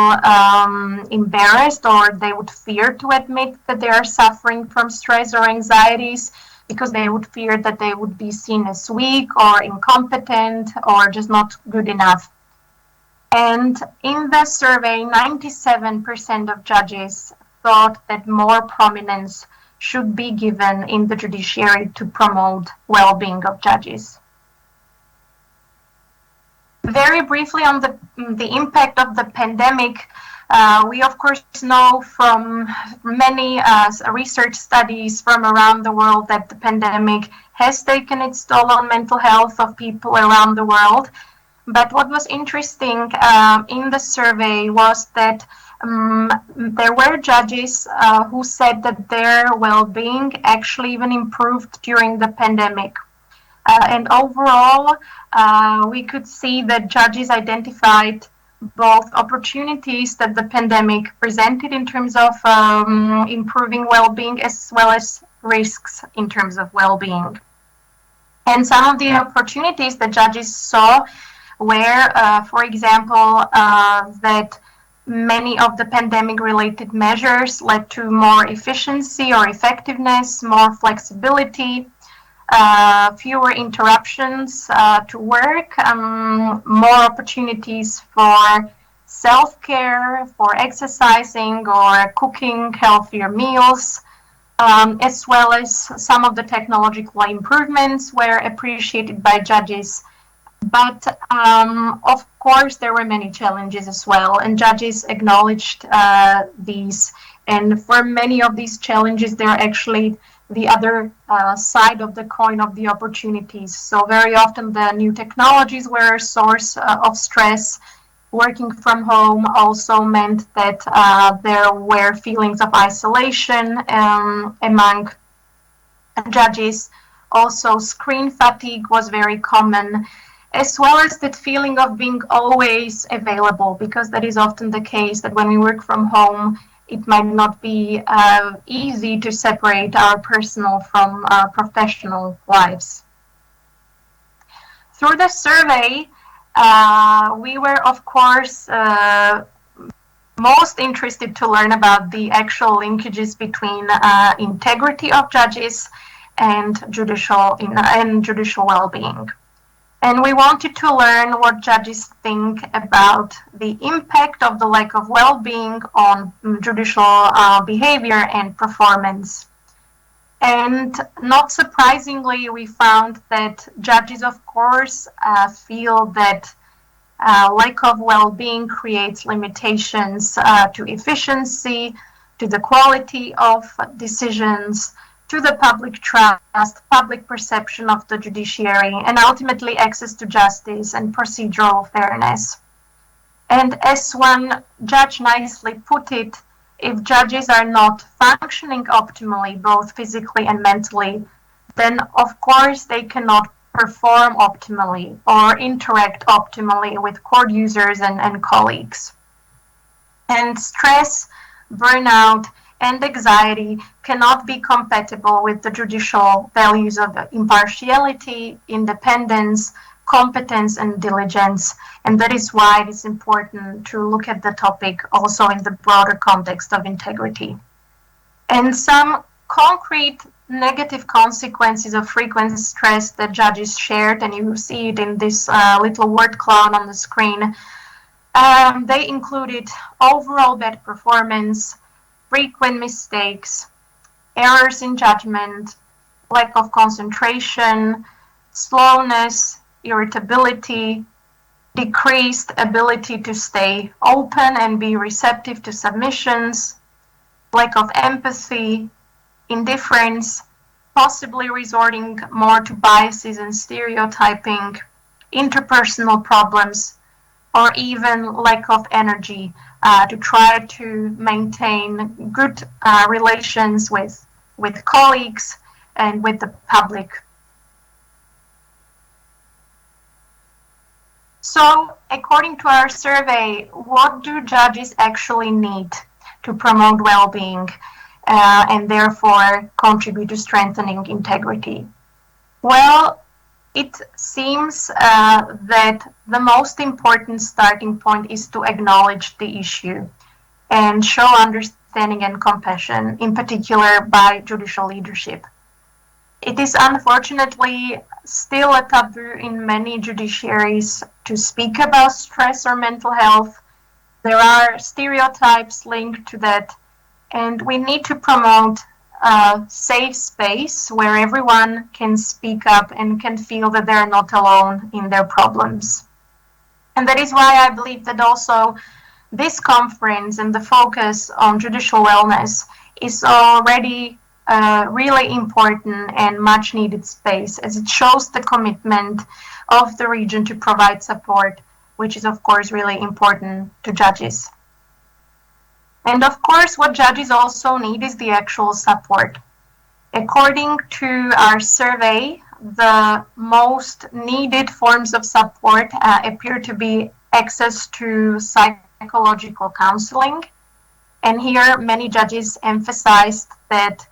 embarrassed, or they would fear to admit that they are suffering from stress or anxieties because they would fear that they would be seen as weak or incompetent or just not good enough. And in the survey, 97% of judges thought that more prominence should be given in the judiciary to promote well-being of judges. Very briefly on the impact of the pandemic, we of course know from many research studies from around the world that the pandemic has taken its toll on mental health of people around the world. But what was interesting in the survey was that there were judges who said that their well-being actually even improved during the pandemic. And overall, we could see that judges identified both opportunities that the pandemic presented in terms of improving well-being, as well as risks in terms of well-being. And some of the opportunities that judges saw were, for example, that many of the pandemic-related measures led to more efficiency or effectiveness, more flexibility, fewer interruptions to work, more opportunities for self-care, for exercising or cooking healthier meals, as well as some of the technological improvements were appreciated by judges. But of course, there were many challenges as well, and judges acknowledged these. And for many of these challenges, they're actually the other side of the coin of the opportunities. So very often the new technologies were a source of stress. Working from home also meant that there were feelings of isolation among judges. Also, screen fatigue was very common, as well as that feeling of being always available, because that is often the case that when we work from home, it might not be easy to separate our personal from our professional lives. Through the survey, we were, of course, most interested to learn about the actual linkages between integrity of judges and judicial well-being. And we wanted to learn what judges think about the impact of the lack of well-being on judicial behavior and performance. And not surprisingly, we found that judges, of course, feel that lack of well-being creates limitations to efficiency, to the quality of decisions, to the public trust, public perception of the judiciary, and ultimately access to justice and procedural fairness. And as one judge nicely put it, if judges are not functioning optimally, both physically and mentally, then of course they cannot perform optimally or interact optimally with court users and colleagues. And stress, burnout, and anxiety cannot be compatible with the judicial values of impartiality, independence, competence, and diligence. And that is why it is important to look at the topic also in the broader context of integrity. And some concrete negative consequences of frequent stress that judges shared, and you see it in this little word cloud on the screen, they included overall bad performance, frequent mistakes, errors in judgment, lack of concentration, slowness, irritability, decreased ability to stay open and be receptive to submissions, lack of empathy, indifference, possibly resorting more to biases and stereotyping, interpersonal problems, or even lack of energy to try to maintain good relations with colleagues and with the public. So, according to our survey, what do judges actually need to promote well-being and therefore contribute to strengthening integrity? Well, it seems that the most important starting point is to acknowledge the issue and show understanding and compassion, in particular by judicial leadership. It is unfortunately still a taboo in many judiciaries to speak about stress or mental health. There are stereotypes linked to that, and we need to promote a safe space where everyone can speak up and can feel that they're not alone in their problems. And that is why I believe that also this conference and the focus on judicial wellness is already a really important and much needed space, as it shows the commitment of the region to provide support, which is of course really important to judges. And of course, what judges also need is the actual support. According to our survey, the most needed forms of support appear to be access to psychological counseling. And here, many judges emphasized that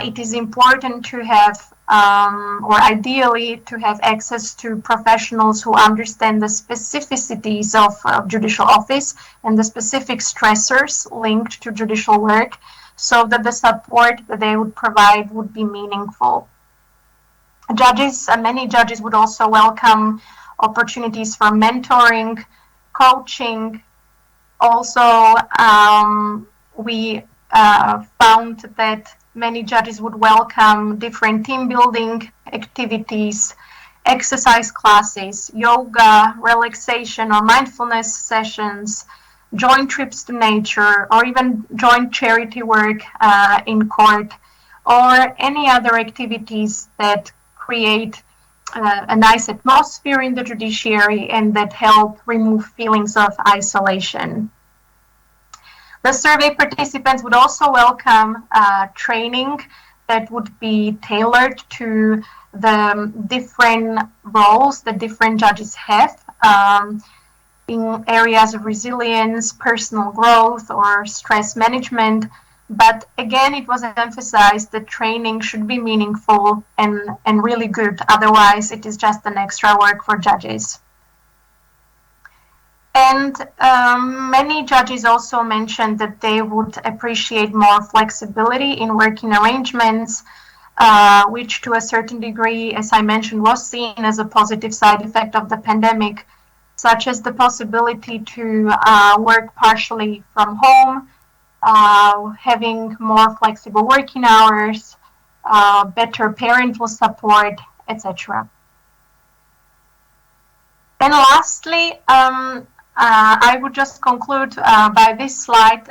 it is important to have, or ideally to have access to professionals who understand the specificities of judicial office and the specific stressors linked to judicial work, so that the support that they would provide would be meaningful. Many judges would also welcome opportunities for mentoring, coaching. Also, we found that many judges would welcome different team building activities, exercise classes, yoga, relaxation or mindfulness sessions, joint trips to nature, or even joint charity work in court, or any other activities that create a nice atmosphere in the judiciary and that help remove feelings of isolation. The survey participants would also welcome training that would be tailored to the different roles that different judges have. in areas of resilience, personal growth, or stress management. But again, it was emphasized that training should be meaningful and really good. Otherwise, it is just an extra work for judges. And many judges also mentioned that they would appreciate more flexibility in working arrangements, which to a certain degree, as I mentioned, was seen as a positive side effect of the pandemic, such as the possibility to work partially from home, having more flexible working hours, better parental support, etc. And lastly, I would just conclude by this slide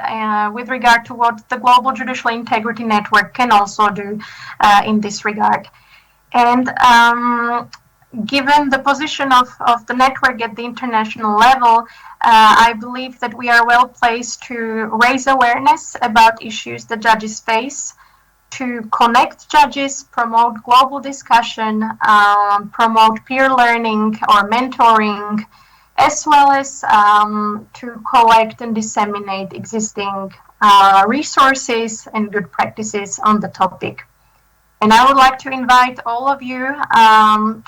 with regard to what the Global Judicial Integrity Network can also do in this regard. And given the position of the network at the international level, I believe that we are well placed to raise awareness about issues that judges face, to connect judges, promote global discussion, promote peer learning or mentoring, as well as to collect and disseminate existing resources and good practices on the topic. And I would like to invite all of you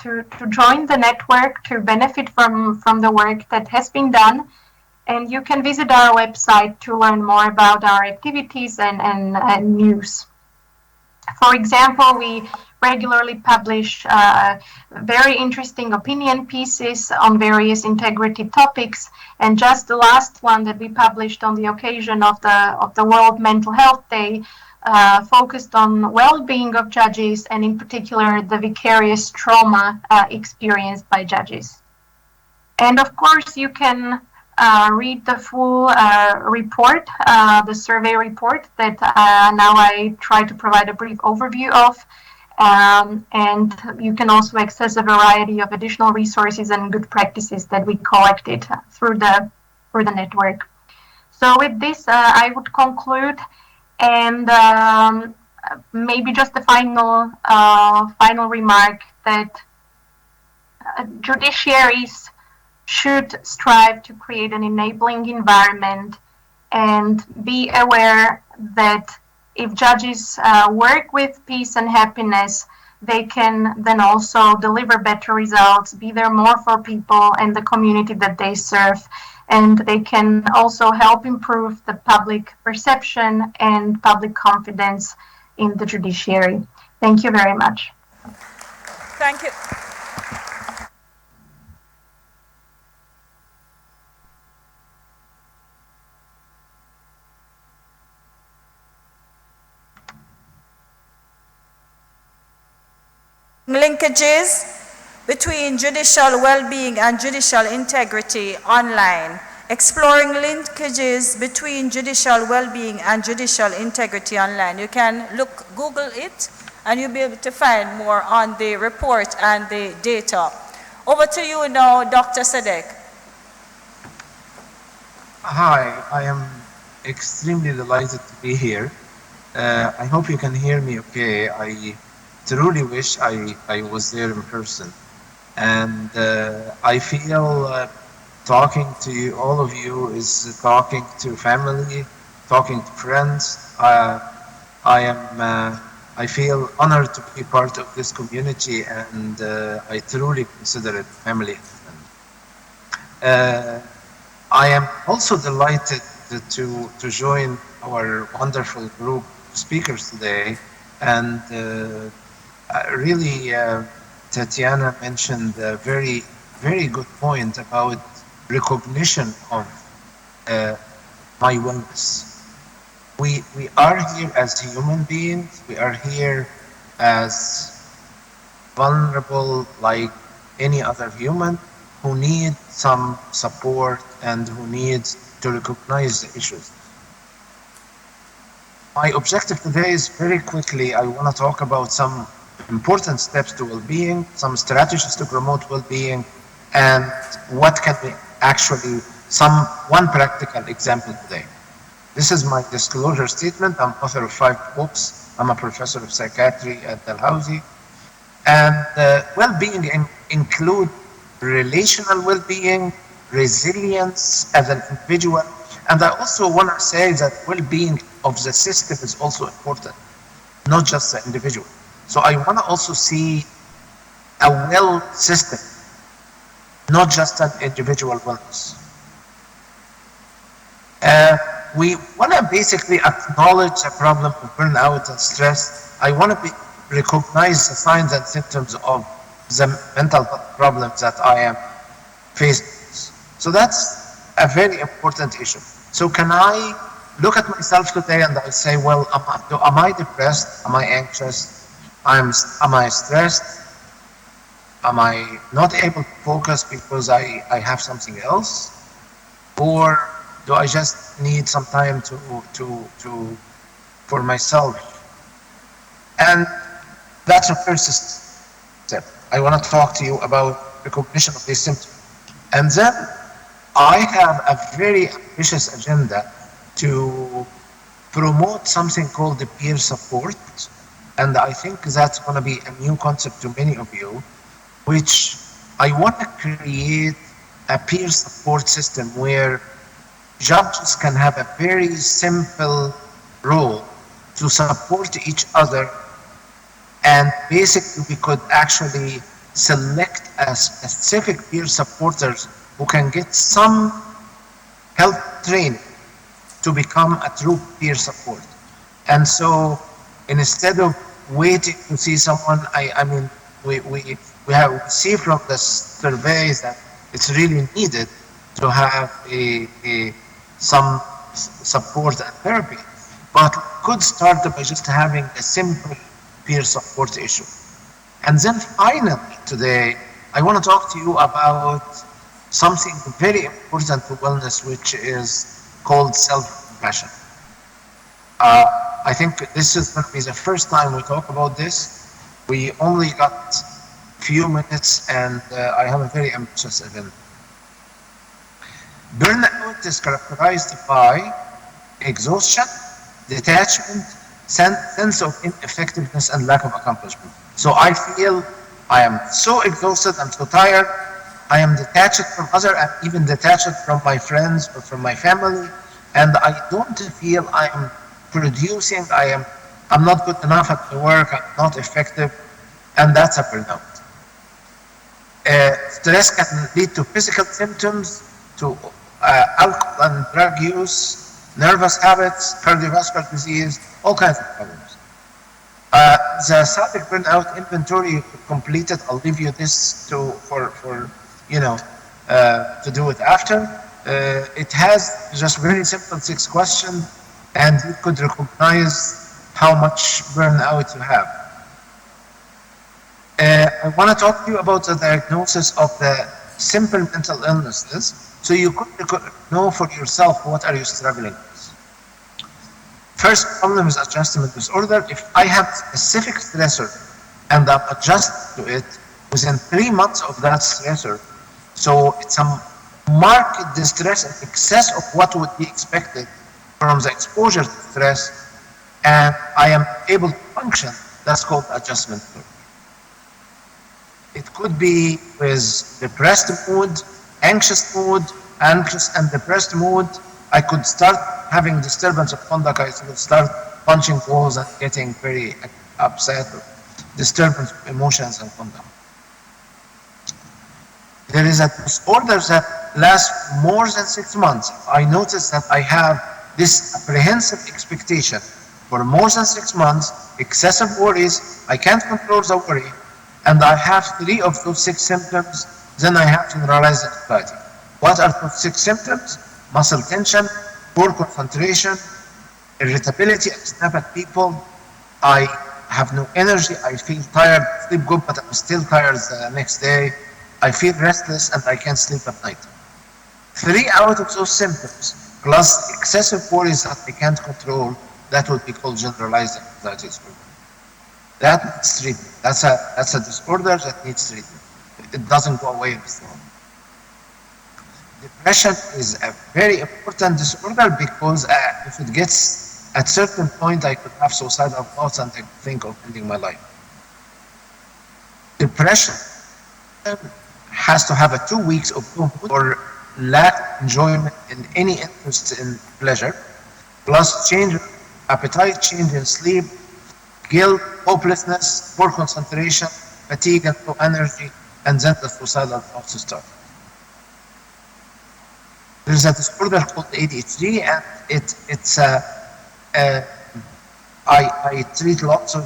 to join the network to benefit from the work that has been done. And you can visit our website to learn more about our activities and news. For example, we regularly publish very interesting opinion pieces on various integrity topics. And just the last one that we published on the occasion of the World Mental Health Day focused on well-being of judges, and in particular the vicarious trauma experienced by judges. And of course, you can read the full report, the survey report that now I try to provide a brief overview of. And you can also access a variety of additional resources and good practices that we collected through the network. So with this, I would conclude, and maybe just a final remark that judiciaries should strive to create an enabling environment and be aware that if judges work with peace and happiness, they can then also deliver better results, be there more for people and the community that they serve, and they can also help improve the public perception and public confidence in the judiciary. Thank you very much. Thank you. Linkages between judicial well-being and judicial integrity online. Exploring linkages between judicial well-being and judicial integrity online. You can Google it, and you'll be able to find more on the report and the data. Over to you now, Dr. Sadek. Hi, I am extremely delighted to be here. I hope you can hear me okay. I truly wish I was there in person. And I feel talking to you, all of you, is talking to family, talking to friends. I feel honored to be part of this community, and I truly consider it family. I am also delighted to join our wonderful group of speakers today, and really Tatiana mentioned a very, very good point about recognition of my wellness. We are here as human beings. We are here as vulnerable like any other human who need some support and who needs to recognize the issues. My objective today is very quickly, I want to talk about some important steps to well-being, some strategies to promote well-being, and what can we actually, one practical example today. This is my disclosure statement. I'm author of 5 books. I'm a professor of psychiatry at Dalhousie. And well-being include relational well-being, resilience as an individual. And I also want to say that well-being of the system is also important, not just the individual. So I want to also see a well system, not just an individual wellness. We want to basically acknowledge the problem of burnout and stress. I want to recognize the signs and symptoms of the mental health problems that I am facing. So that's a very important issue. So can I look at myself today and I say, well, am I depressed? Am I anxious? Am I stressed? Am I not able to focus because I have something else? Or do I just need some time for myself? And that's the first step. I want to talk to you about recognition of these symptoms. And then I have a very ambitious agenda to promote something called the peer support. And I think that's going to be a new concept to many of you, which I want to create a peer support system where judges can have a very simple role to support each other, and basically we could actually select a specific peer supporters who can get some help training to become a true peer support. And so instead of waiting to see someone, I mean, we see from the surveys that it's really needed to have some support and therapy, but could start by just having a simple peer support issue. And then finally today, I want to talk to you about something very important to wellness, which is called self-compassion. I think this is going to be the first time we talk about this. We only got few minutes and I have a very ambitious agenda. Burnout is characterized by exhaustion, detachment, sense of ineffectiveness, and lack of accomplishment. So I feel I am so exhausted, I'm so tired, I am detached from others, I'm even detached from my friends or from my family, and I don't feel I am producing, I'm not good enough at the work, I'm not effective, and that's a burnout. Stress can lead to physical symptoms, to alcohol and drug use, nervous habits, cardiovascular disease, all kinds of problems. The SADC burnout inventory completed, I'll leave you this to do it after. It has just very simple 6 questions, and you could recognize how much burnout you have. I want to talk to you about the diagnosis of the simple mental illnesses, so you could know for yourself what are you struggling with. First problem is adjustment disorder. If I have specific stressor and I'm adjusted to it within 3 months of that stressor, so it's a marked distress in excess of what would be expected from the exposure to stress, and I am able to function, that's called adjustment disorder. It could be with depressed mood, anxious mood, anxious and depressed mood. I could start having disturbance of conduct. I could start punching walls and getting very upset, or disturbance of emotions and conduct. There is a disorder that lasts more than 6 months. I notice that I have this apprehensive expectation for more than 6 months, excessive worries, I can't control the worry, and I have 3 of those 6 symptoms, then I have generalized anxiety. What are those 6 symptoms? Muscle tension, poor concentration, irritability, I snap at people, I have no energy, I feel tired, sleep good, but I'm still tired the next day, I feel restless and I can't sleep at night. 3 out of those symptoms, plus excessive worries that I can't control, that would be called generalized anxiety disorder. That needs treatment. That's a disorder that needs treatment. It doesn't go away with time. Depression is a very important disorder because if it gets at certain point, I could have suicidal thoughts and I think of ending my life. Depression has to have a 2 weeks of good mood or lack enjoyment in any interest in pleasure, plus change of appetite, change in sleep, guilt, hopelessness, poor concentration, fatigue and low energy, and then the suicidal thoughts start. There's a disorder called ADHD, and it's I treat lots of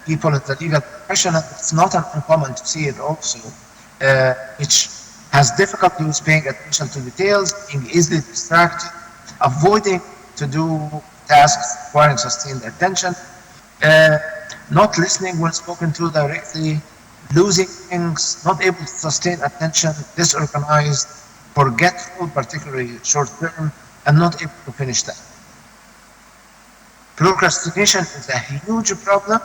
people in the legal profession, and it's not uncommon to see it also, which has difficulty with paying attention to details, being easily distracted, avoiding to do tasks requiring sustained attention, not listening when spoken to directly, losing things, not able to sustain attention, disorganized, forgetful, particularly short term, and not able to finish that. Procrastination is a huge problem.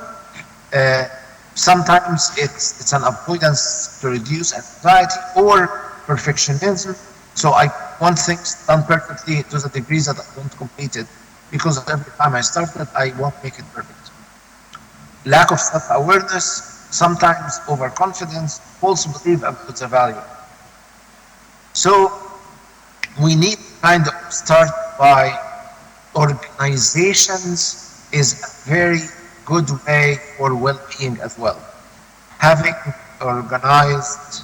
Sometimes it's an avoidance to reduce anxiety or perfectionism. So I want things done perfectly to the degree that I don't complete it, because every time I start it, I won't make it perfect. Lack of self-awareness, sometimes overconfidence, false belief about the value. So we need to kind of start by organizations is a very good way for well-being as well. Having organized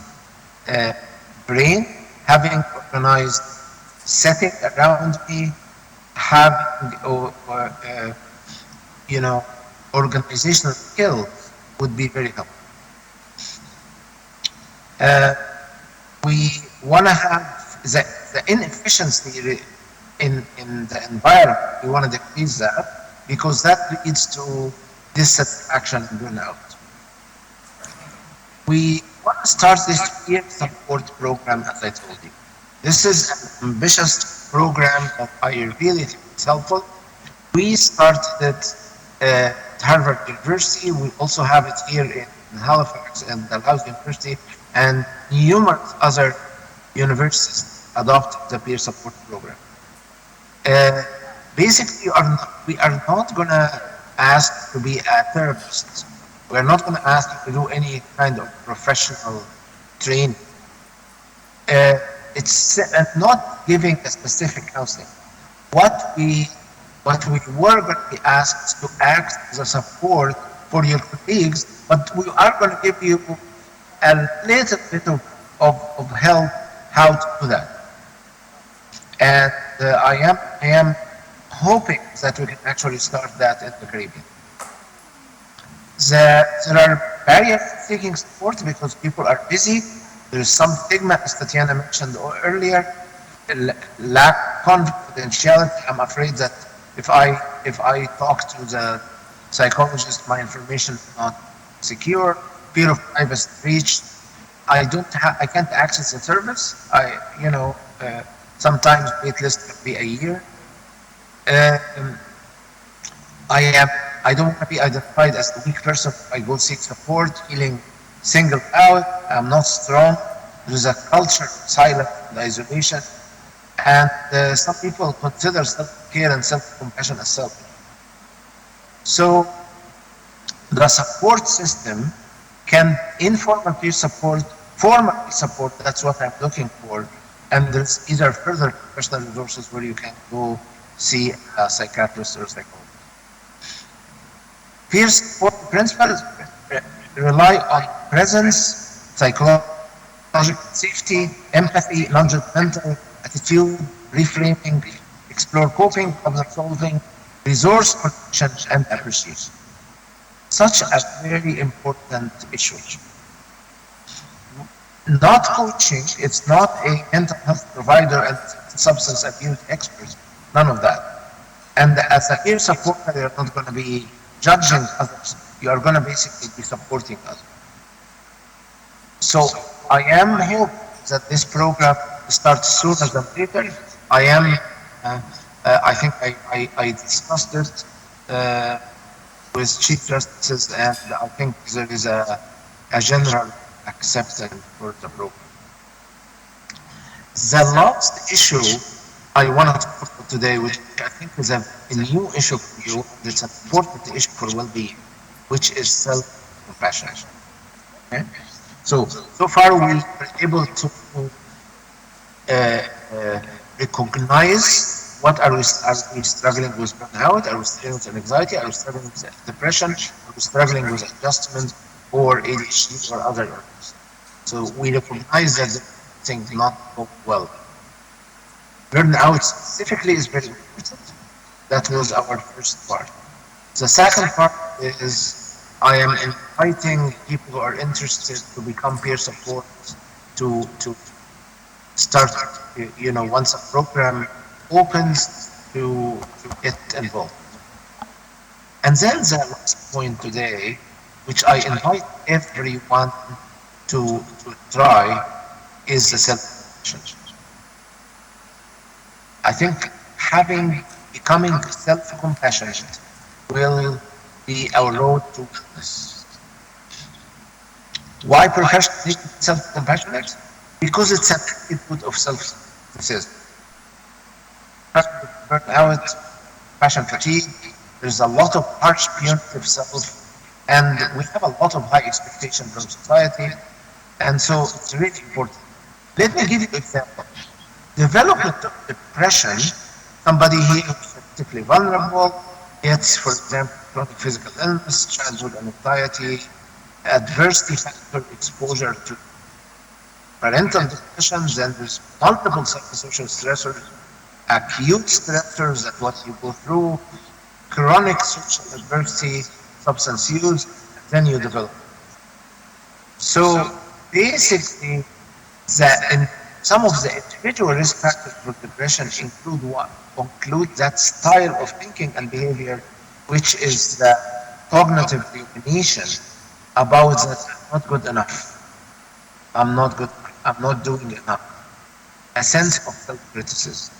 brain, having organized setting around me, having organizational skills would be very helpful. We want to have the inefficiency in the environment. We want to decrease that, because that leads to dissatisfaction and burnout. We want to start this peer support program, as I told you. This is an ambitious program that I really think is helpful. We started it at Harvard University. We also have it here in Halifax and Dalhousie University, and numerous other universities adopted the peer support program. Basically, we are not going to ask to be a therapist. We're not going to ask you to do any kind of professional training. It's not giving a specific counseling. What we were going to be asked to act as a support for your colleagues, but we are going to give you a little bit of help how to do that. And I am hoping that we can actually start that in the Caribbean. There are barriers to seeking support because people are busy. There is some stigma, as Tatiana mentioned earlier, lack of confidentiality. I'm afraid that if I talk to the psychologist, my information is not secure. Fear of privacy breach. I can't access the service. Sometimes wait list can be a year. I don't want to be identified as the weak person. I go seek support, feeling singled out. I'm not strong. There's a culture of silence and isolation. And some people consider self-care and self-compassion as selfish. So the support system can informal peer support, formal support, that's what I'm looking for. And there's either further professional resources where you can go see a psychiatrist or a psychologist. Peer support principles rely on presence, psychological safety, empathy, non-judgmental attitude, reframing, explore coping, problem solving, resource protection, and appreciation. Such a very important issue. Not coaching, it's not a mental health provider and substance abuse expert, none of that. And as a peer supporter, you're not going to be judging others, you are going to basically be supporting others. So I am hoping that this program starts sooner than later. I think I discussed it with Chief Justices, and I think there is a general acceptance for the program. The last issue I want to talk about today, which I think is a new issue for you, it's an important issue for well-being, which is self-compassion. Okay? So far we were able to recognize what are we struggling with burnout, are we struggling with anxiety, are we struggling with depression, are we struggling with adjustment or ADHD or other areas. So we recognize that things not go well. Burnout specifically is very important. That was our first part. The second part is I am inviting people who are interested to become peer support to start, once a program opens to get involved. And then the last point today, which I invite everyone to try, is the self-reflection. I think becoming self-compassionate will be our road to wellness. Why professionals need to be self-compassionate? Because it's an attribute of self-criticism. Burnout, passion fatigue, there's a lot of harsh punitive self, and we have a lot of high expectation from society, and so it's really important. Let me give you an example. Development of depression, somebody here who's particularly vulnerable, gets, for example, chronic physical illness, childhood anxiety, adversity factor exposure to parental depression, then there's multiple psychosocial stressors, acute stressors that what you go through, chronic social adversity, substance use, then you develop. So basically, some of the individual risk factors for depression include that style of thinking and behavior, which is the cognitive rumination about that I'm not good enough. I'm not good. I'm not doing enough. A sense of self-criticism.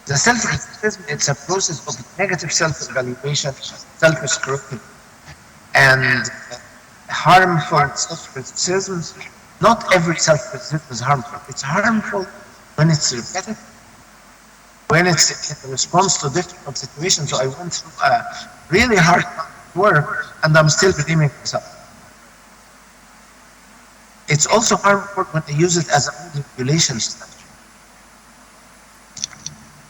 The self-criticism, it's a process of negative self-evaluation, self-scrutiny, and harmful self-criticism. Not every self-criticism is harmful. It's harmful when it's repetitive, when it's in response to difficult situations. So I went through a really hard work and I'm still blaming myself. It's also harmful when I use it as a manipulation strategy.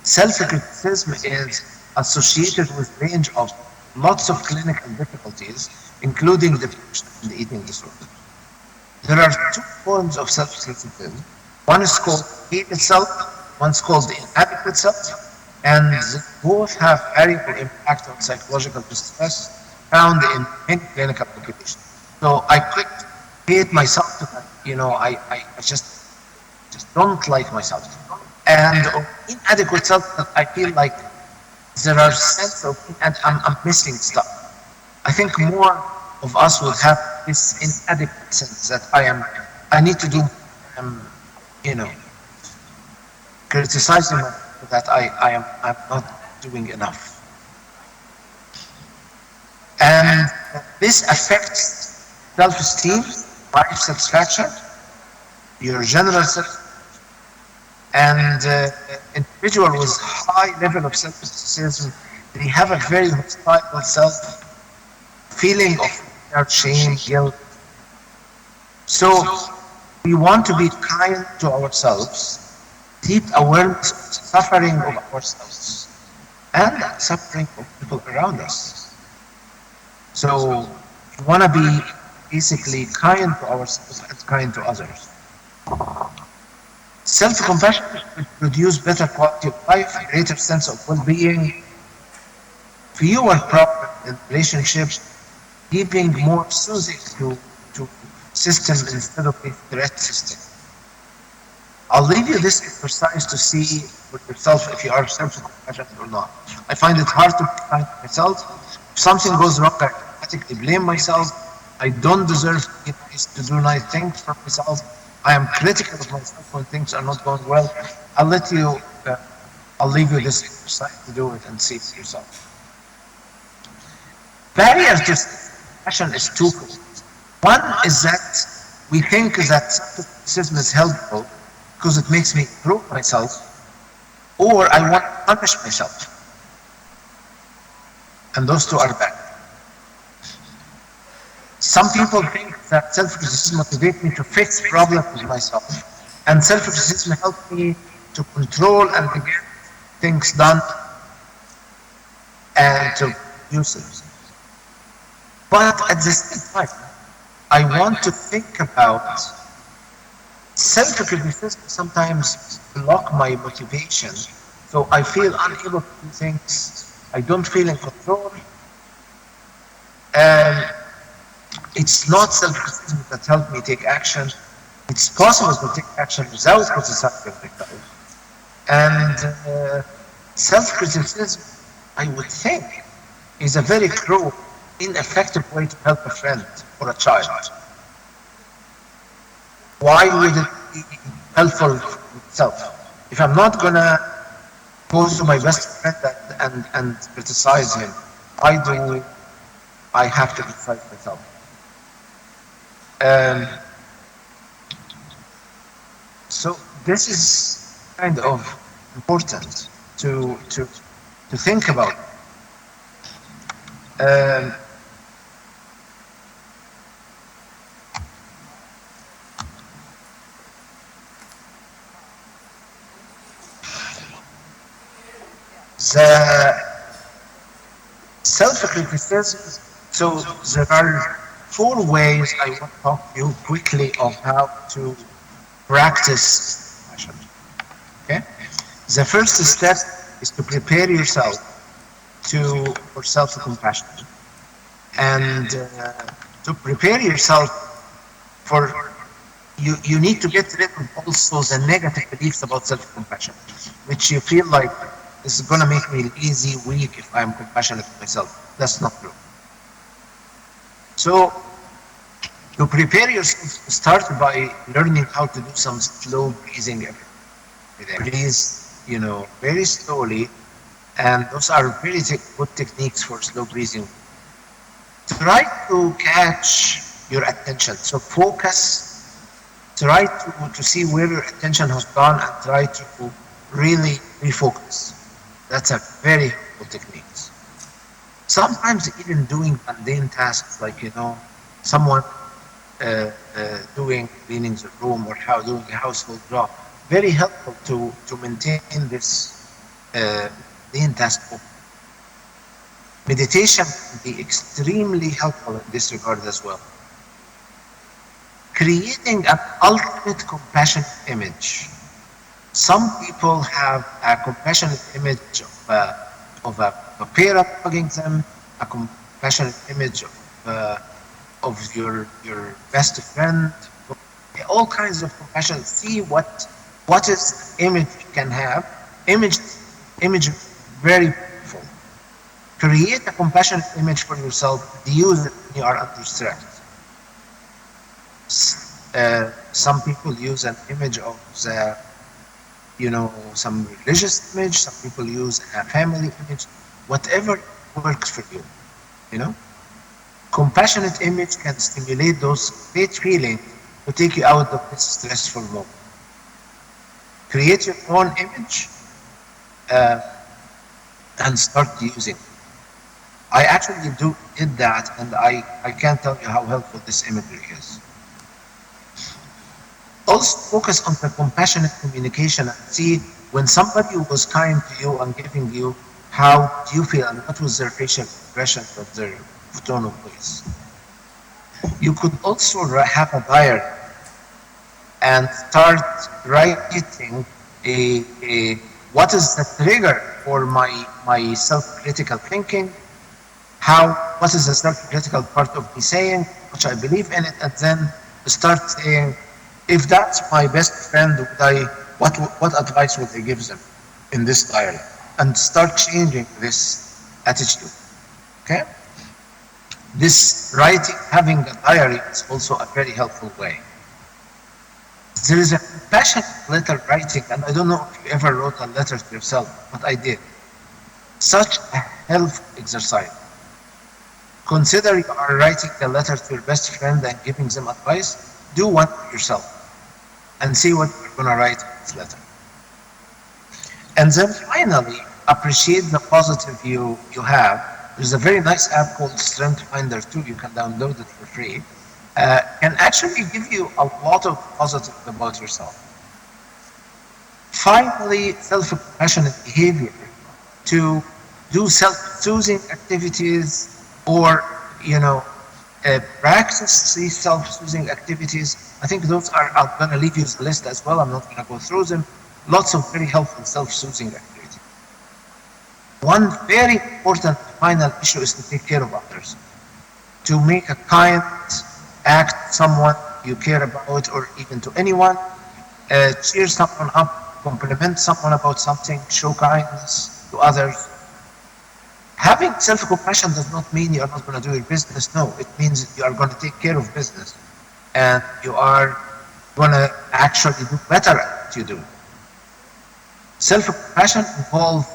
Self-criticism is associated with a range of lots of clinical difficulties, including depression and eating disorder. There are two forms of self-criticism. One is called hated self, one's called the inadequate self, and both have variable impact on psychological distress found in many clinical populations. So I could hate myself to that, I just don't like myself. And inadequate self, that I feel like there are sense of, and I'm missing stuff. I think more of us would have this inadequate sense that I need to do, criticizing myself that I'm not doing enough. And this affects self-esteem, life satisfaction, your general self, and individual with high level of self-criticism, they have a very hostile self, feeling of shame, guilt. So we want to be kind to ourselves, deep awareness of the suffering of ourselves and suffering of people around us. So we want to be basically kind to ourselves and kind to others. Self-compassion will produce better quality of life, greater sense of well-being, fewer problems in relationships, giving more soothing to system instead of a threat system. I'll leave you this exercise to see for yourself if you are self-compassionate or not. I find it hard to be kind to myself. If something goes wrong, I automatically blame myself. I don't deserve to do nice things for myself. I am critical of myself when things are not going well. I'll leave you this exercise to do it and see for yourself. Barriers to self-compassion is twofold. One is that we think that self-criticism is helpful because it makes me improve myself, or I want to punish myself. And those two are bad. Some people think that self-criticism motivates me to fix problems with myself, And self-criticism helped me to control and to get things done and to use it. But at the same time, I want to think about self-criticism sometimes block my motivation. So I feel unable to do things. I don't feel in control. And it's not self-criticism that helped me take action. It's possible to take action without criticizing myself. And self-criticism, I would think, is a very cruel, ineffective way to help a friend or a child. Why would it be helpful for myself? If I'm not gonna go to my best friend and criticize him, why do I have to criticize myself? So this is kind of important to think about. The self-criticism, so there are 4 ways I want to talk to you quickly of how to practice compassion. Okay? The first step is to prepare yourself for self-compassion. And to prepare yourself for, you need to get rid of also the negative beliefs about self-compassion, which you feel like is going to make me lazy, weak if I'm compassionate to myself. That's not true. So, to prepare yourself, start by learning how to do some slow breathing every day. Breathe, very slowly, and those are very good techniques for slow breathing. Try to catch your attention. So focus. Try to see where your attention has gone and try to really refocus. That's a very helpful technique. Sometimes even doing mundane tasks like, someone cleaning the room or doing a household job, very helpful to maintain this mundane task. Meditation can be extremely helpful in this regard as well. Creating an ultimate compassionate image. Some people have a compassionate image of a parent hugging them, a compassionate image of your best friend, all kinds of compassion. See what is image can have. Image very powerful. Create a compassionate image for yourself. Use it when you are under stress. Some people use an image of some religious image. Some people use a family image. Whatever works for you, Compassionate image can stimulate those great feelings to take you out of this stressful mode. Create your own image and start using it. I actually did that, and I can't tell you how helpful this imagery is. Also focus on the compassionate communication and see when somebody was kind to you and giving you, how do you feel and what was their facial expression of their tone of voice. You could also have a diary and start writing what is the trigger for my self-critical thinking, what is the self-critical part of me saying, which I believe in it, and then start saying, if that's my best friend, what advice would I give them in this diary? And start changing this attitude, okay? This writing, having a diary is also a very helpful way. There is a compassionate letter writing, and I don't know if you ever wrote a letter to yourself, but I did. Such a helpful exercise. Consider you are writing a letter to your best friend and giving them advice. Do one for yourself and see what you're going to write in this letter. And then finally, appreciate the positive you have. There's a very nice app called Strength Finder too. You can download it for free. Can actually give you a lot of positive about yourself. finally self-compassionate behavior to do self-soothing activities or, practice these self-soothing activities. I think those are, I'm going to leave you the list as well. I'm not going to go through them. Lots of very helpful self-soothing activities. One very important final issue is to take care of others. To make a kind act to someone you care about or even to anyone, cheer someone up, compliment someone about something, show kindness to others. Having self-compassion does not mean you are not going to do your business. No, it means you are going to take care of business and you are going to actually do better at what you do. Self-compassion involves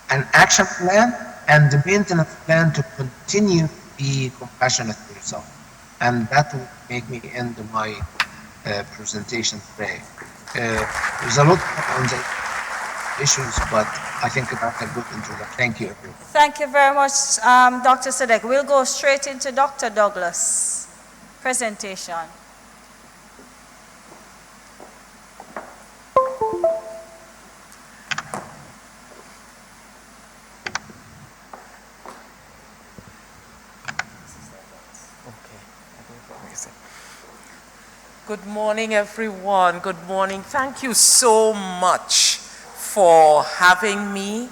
an action plan and the maintenance plan to continue to be compassionate to yourself. And that will make me end my presentation today. There's a lot on the issues, but I think that's a good introduction. Thank you, everyone. Thank you very much, Dr. Sadek. We'll go straight into Dr. Douglas' presentation. Good morning, everyone. Good morning. Thank you so much for having me.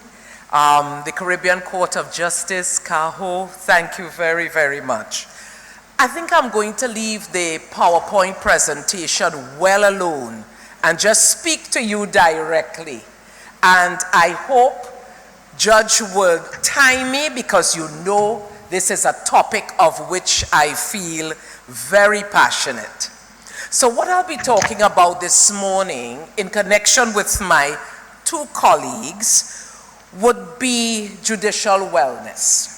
The Caribbean Court of Justice, CAJO, thank you very, very much. I think I'm going to leave the PowerPoint presentation well alone and just speak to you directly. And I hope Judge will time me because you know this is a topic of which I feel very passionate. So what I'll be talking about this morning in connection with my two colleagues would be judicial wellness.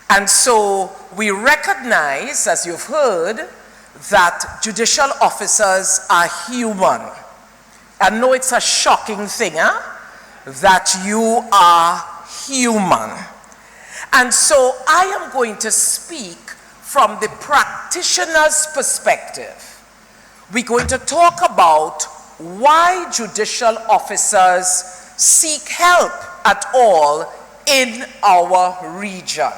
And so we recognize, as you've heard, that judicial officers are human. I know it's a shocking thing, that you are human. And so I am going to speak from the practitioner's perspective. We're going to talk about why judicial officers seek help at all in our region.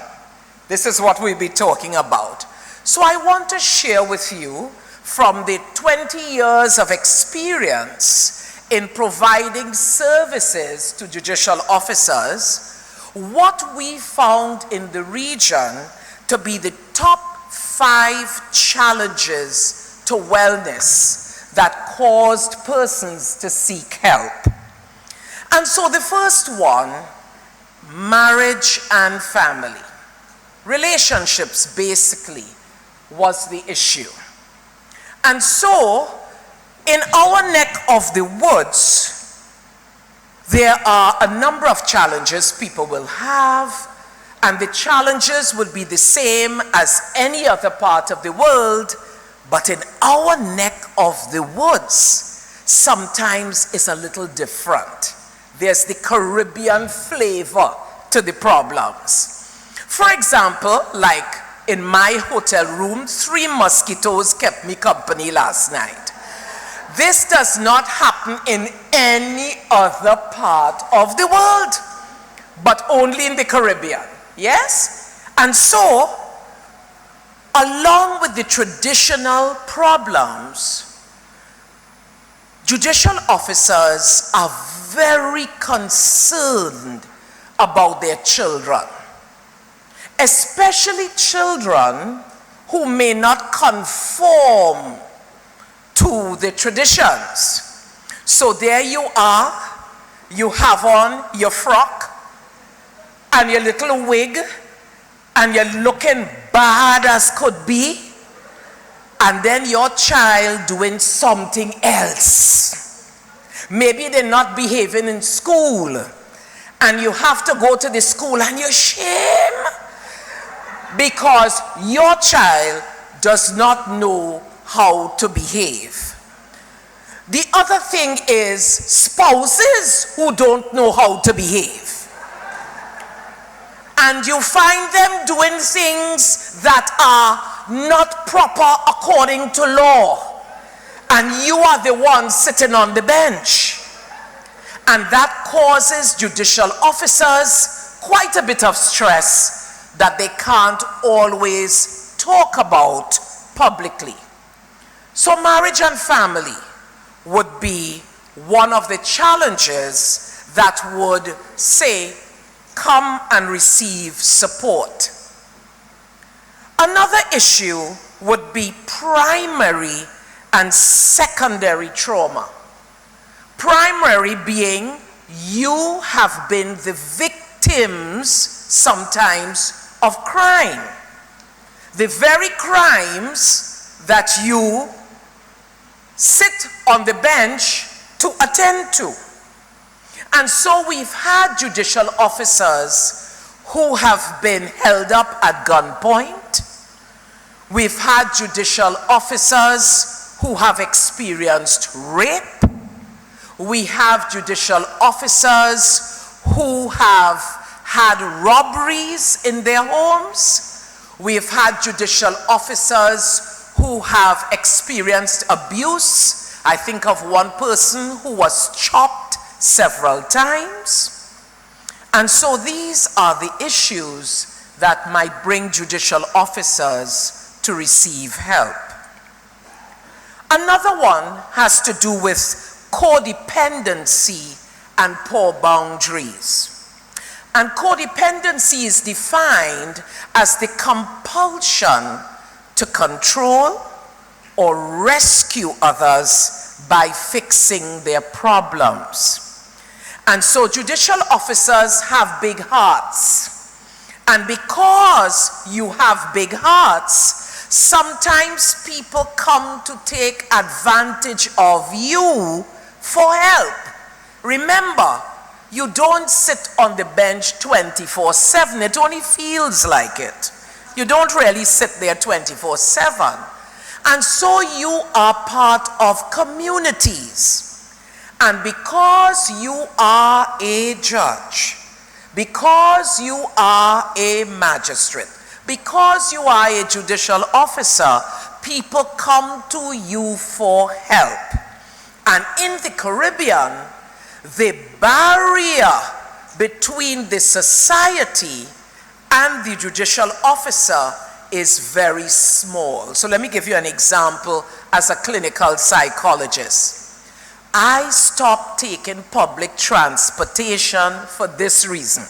This is what we'll be talking about. So I want to share with you from the 20 years of experience in providing services to judicial officers, what we found in the region to be the top 5 challenges to wellness that caused persons to seek help. And so the first one, marriage and family. Relationships basically was the issue. And so in our neck of the woods, there are a number of challenges people will have, and the challenges will be the same as any other part of the world. But in our neck of the woods, sometimes it's a little different. There's the Caribbean flavor to the problems. For example, like in my hotel room, 3 mosquitoes kept me company last night. This does not happen in any other part of the world, but only in the Caribbean, yes? And so, along with the traditional problems, judicial officers are very concerned about their children, especially children who may not conform to the traditions. So there you are, you have on your frock and your little wig, and you're looking bad as could be, and then your child doing something else. Maybe they're not behaving in school, and you have to go to the school and you're ashamed because your child does not know how to behave. The other thing is spouses who don't know how to behave. And you find them doing things that are not proper according to law. And you are the one sitting on the bench. And that causes judicial officers quite a bit of stress that they can't always talk about publicly. So marriage and family would be one of the challenges that would say, come and receive support. Another issue would be primary and secondary trauma. Primary being you have been the victims sometimes of crime. The very crimes that you sit on the bench to attend to. And so we've had judicial officers who have been held up at gunpoint. We've had judicial officers who have experienced rape. We have judicial officers who have had robberies in their homes. We've had judicial officers who have experienced abuse. I think of one person who was chopped several times. And so these are the issues that might bring judicial officers to receive help. Another one has to do with codependency and poor boundaries. And codependency is defined as the compulsion to control or rescue others by fixing their problems. And so judicial officers have big hearts. And because you have big hearts, sometimes people come to take advantage of you for help. Remember, you don't sit on the bench 24/7. It only feels like it. You don't really sit there 24/7. And so you are part of communities. And because you are a judge, because you are a magistrate, because you are a judicial officer, people come to you for help. And in the Caribbean, the barrier between the society and the judicial officer is very small. So let me give you an example as a clinical psychologist. I stopped taking public transportation for this reason.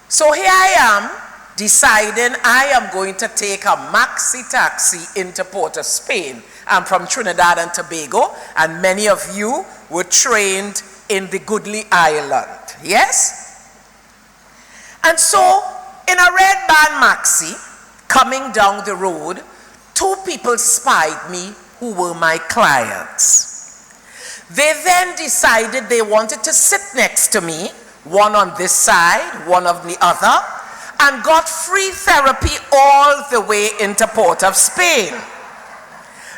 So here I am deciding I am going to take a maxi taxi into Port of Spain. I'm from Trinidad and Tobago, and many of you were trained in the goodly island. Yes? And so in a red band maxi coming down the road, two people spied me who were my clients. They then decided they wanted to sit next to me, one on this side, one on the other, and got free therapy all the way into Port of Spain.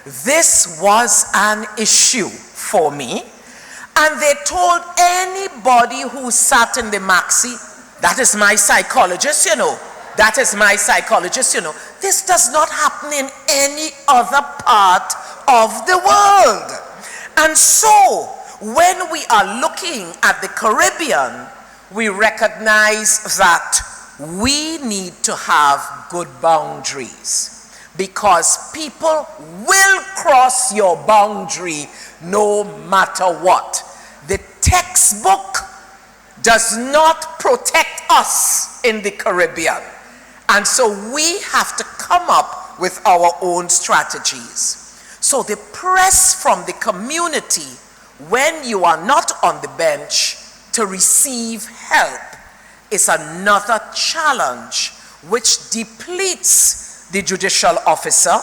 This was an issue for me, and they told anybody who sat in the maxi, that is my psychologist, you know. That is my psychologist, you know. This does not happen in any other part of the world. And so, when we are looking at the Caribbean, we recognize that we need to have good boundaries, because people will cross your boundary no matter what. The textbook does not protect us in the Caribbean. And so we have to come up with our own strategies. So the press from the community when you are not on the bench to receive help is another challenge which depletes the judicial officer,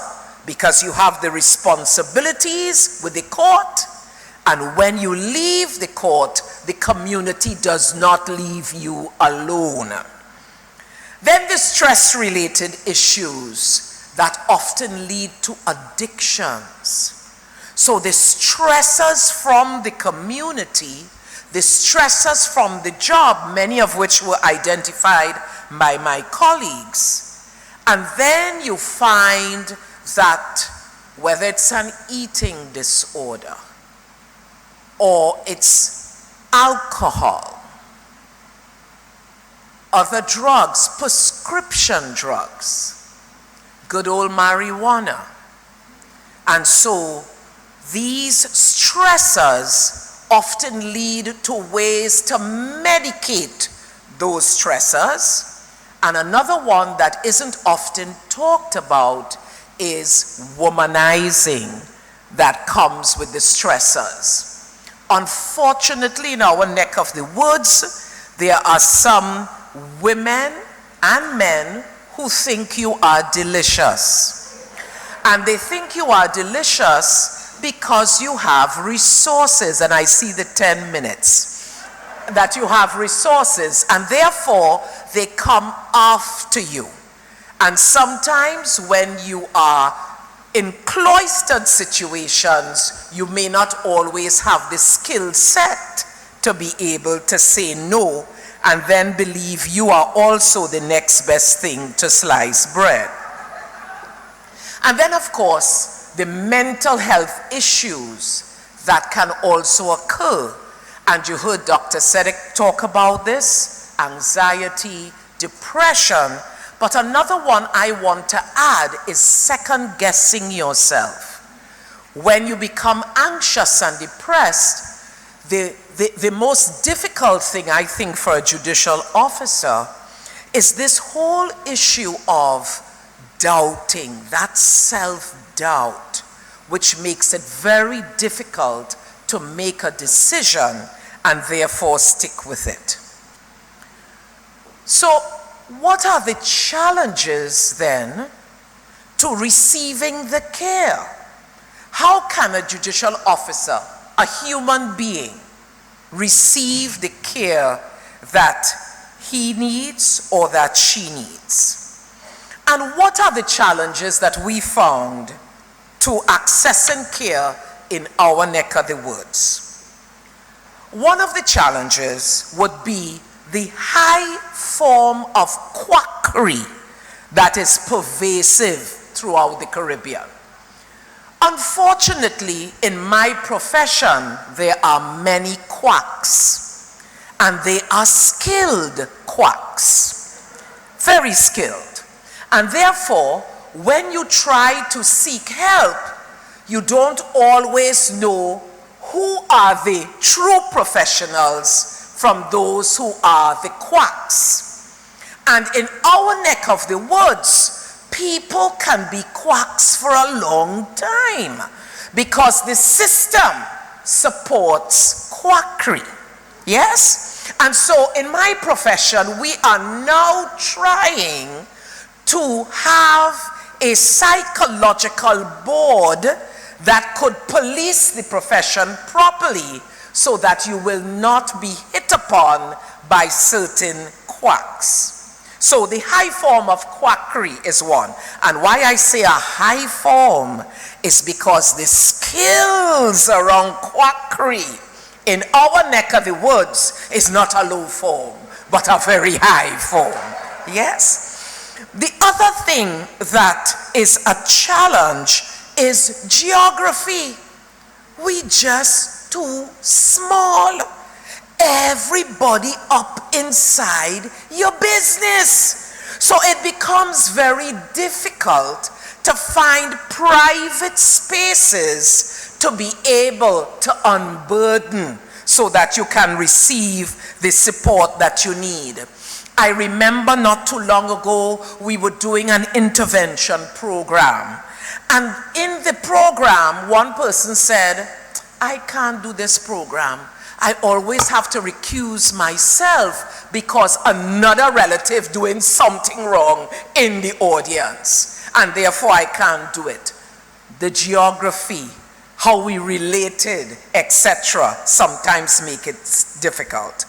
because you have the responsibilities with the court, and when you leave the court, the community does not leave you alone. Then the stress-related issues that often lead to addictions. So the stressors from the community, the stressors from the job, many of which were identified by my colleagues. And then you find that whether it's an eating disorder, or it's alcohol, other drugs, prescription drugs, good old marijuana. And so these stressors often lead to ways to medicate those stressors. And another one that isn't often talked about is womanizing that comes with the stressors. Unfortunately, in our neck of the woods, there are some women and men who think you are delicious. And they think you are delicious because you have resources, and I see the 10 minutes, that you have resources, and therefore they come after you. And sometimes when you are in cloistered situations, you may not always have the skill set to be able to say no and then believe you are also the next best thing to slice bread. And then, of course, the mental health issues that can also occur. And you heard Dr. Sedek talk about this, anxiety, depression. But another one I want to add is second-guessing yourself. When you become anxious and depressed, the most difficult thing, I think, for a judicial officer is this whole issue of doubting, that self-doubt, which makes it very difficult to make a decision and therefore stick with it. So, what are the challenges then to receiving the care? How can a judicial officer, a human being, receive the care that he needs or that she needs? And what are the challenges that we found to accessing care in our neck of the woods? One of the challenges would be the high form of quackery that is pervasive throughout the Caribbean. Unfortunately, in my profession, there are many quacks, and they are skilled quacks, very skilled. And therefore, when you try to seek help, you don't always know who are the true professionals from those who are the quacks. And in our neck of the woods, people can be quacks for a long time because the system supports quackery. Yes? And so in my profession, we are now trying to have a psychological board that could police the profession properly so that you will not be hit upon by certain quacks. So the high form of quackery is one. And why I say a high form is because the skills around quackery in our neck of the woods is not a low form, but a very high form. Yes? The other thing that is a challenge is geography. We just too small. Everybody up inside your business. So it becomes very difficult to find private spaces to be able to unburden so that you can receive the support that you need. I remember not too long ago, we were doing an intervention program. And in the program, one person said, I can't do this program. I always have to recuse myself because another relative doing something wrong in the audience. And therefore I can't do it. The geography, how we related, etc., sometimes make it difficult.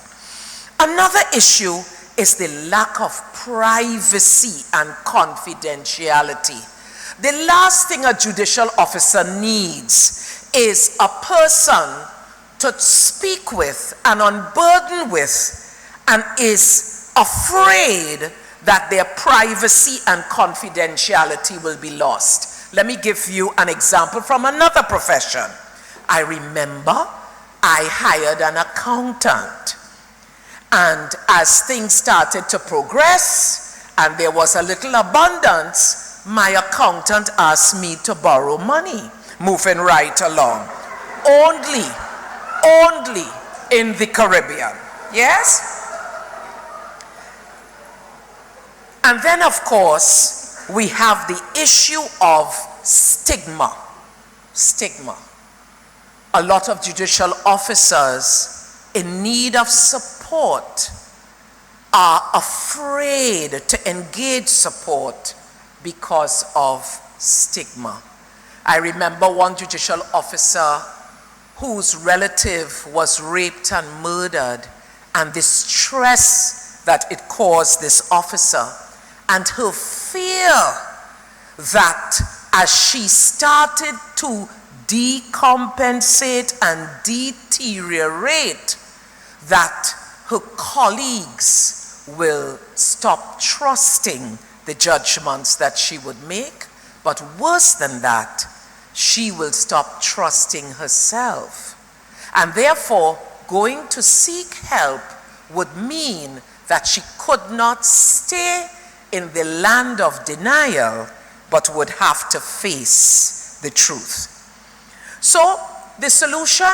Another issue is the lack of privacy and confidentiality. The last thing a judicial officer needs is a person to speak with and unburden with and is afraid that their privacy and confidentiality will be lost. Let me give you an example from another profession. I remember I hired an accountant. And as things started to progress and there was a little abundance, my accountant asked me to borrow money, moving right along. Only in the Caribbean. Yes? And then, of course, we have the issue of stigma. Stigma. A lot of judicial officers in need of support are afraid to engage support because of stigma. I remember one judicial officer whose relative was raped and murdered, and the stress that it caused this officer, and her fear that as she started to decompensate and deteriorate, that her colleagues will stop trusting the judgments that she would make, but worse than that, she will stop trusting herself. And therefore, going to seek help would mean that she could not stay in the land of denial, but would have to face the truth. So, the solution,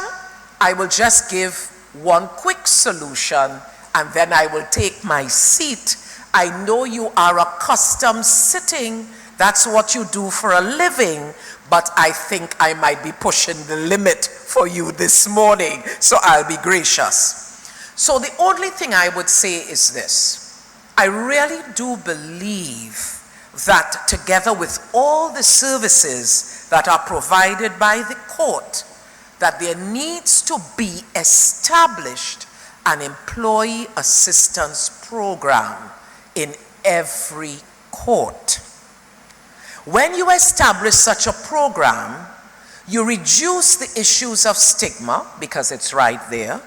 I will just give one quick solution, and then I will take my seat. I know you are accustomed sitting. That's what you do for a living, but I think I might be pushing the limit for you this morning, so I'll be gracious. So the only thing I would say is this. I really do believe that together with all the services that are provided by the court, that there needs to be established an employee assistance program in every court. When you establish such a program, you reduce the issues of stigma, because it's right there.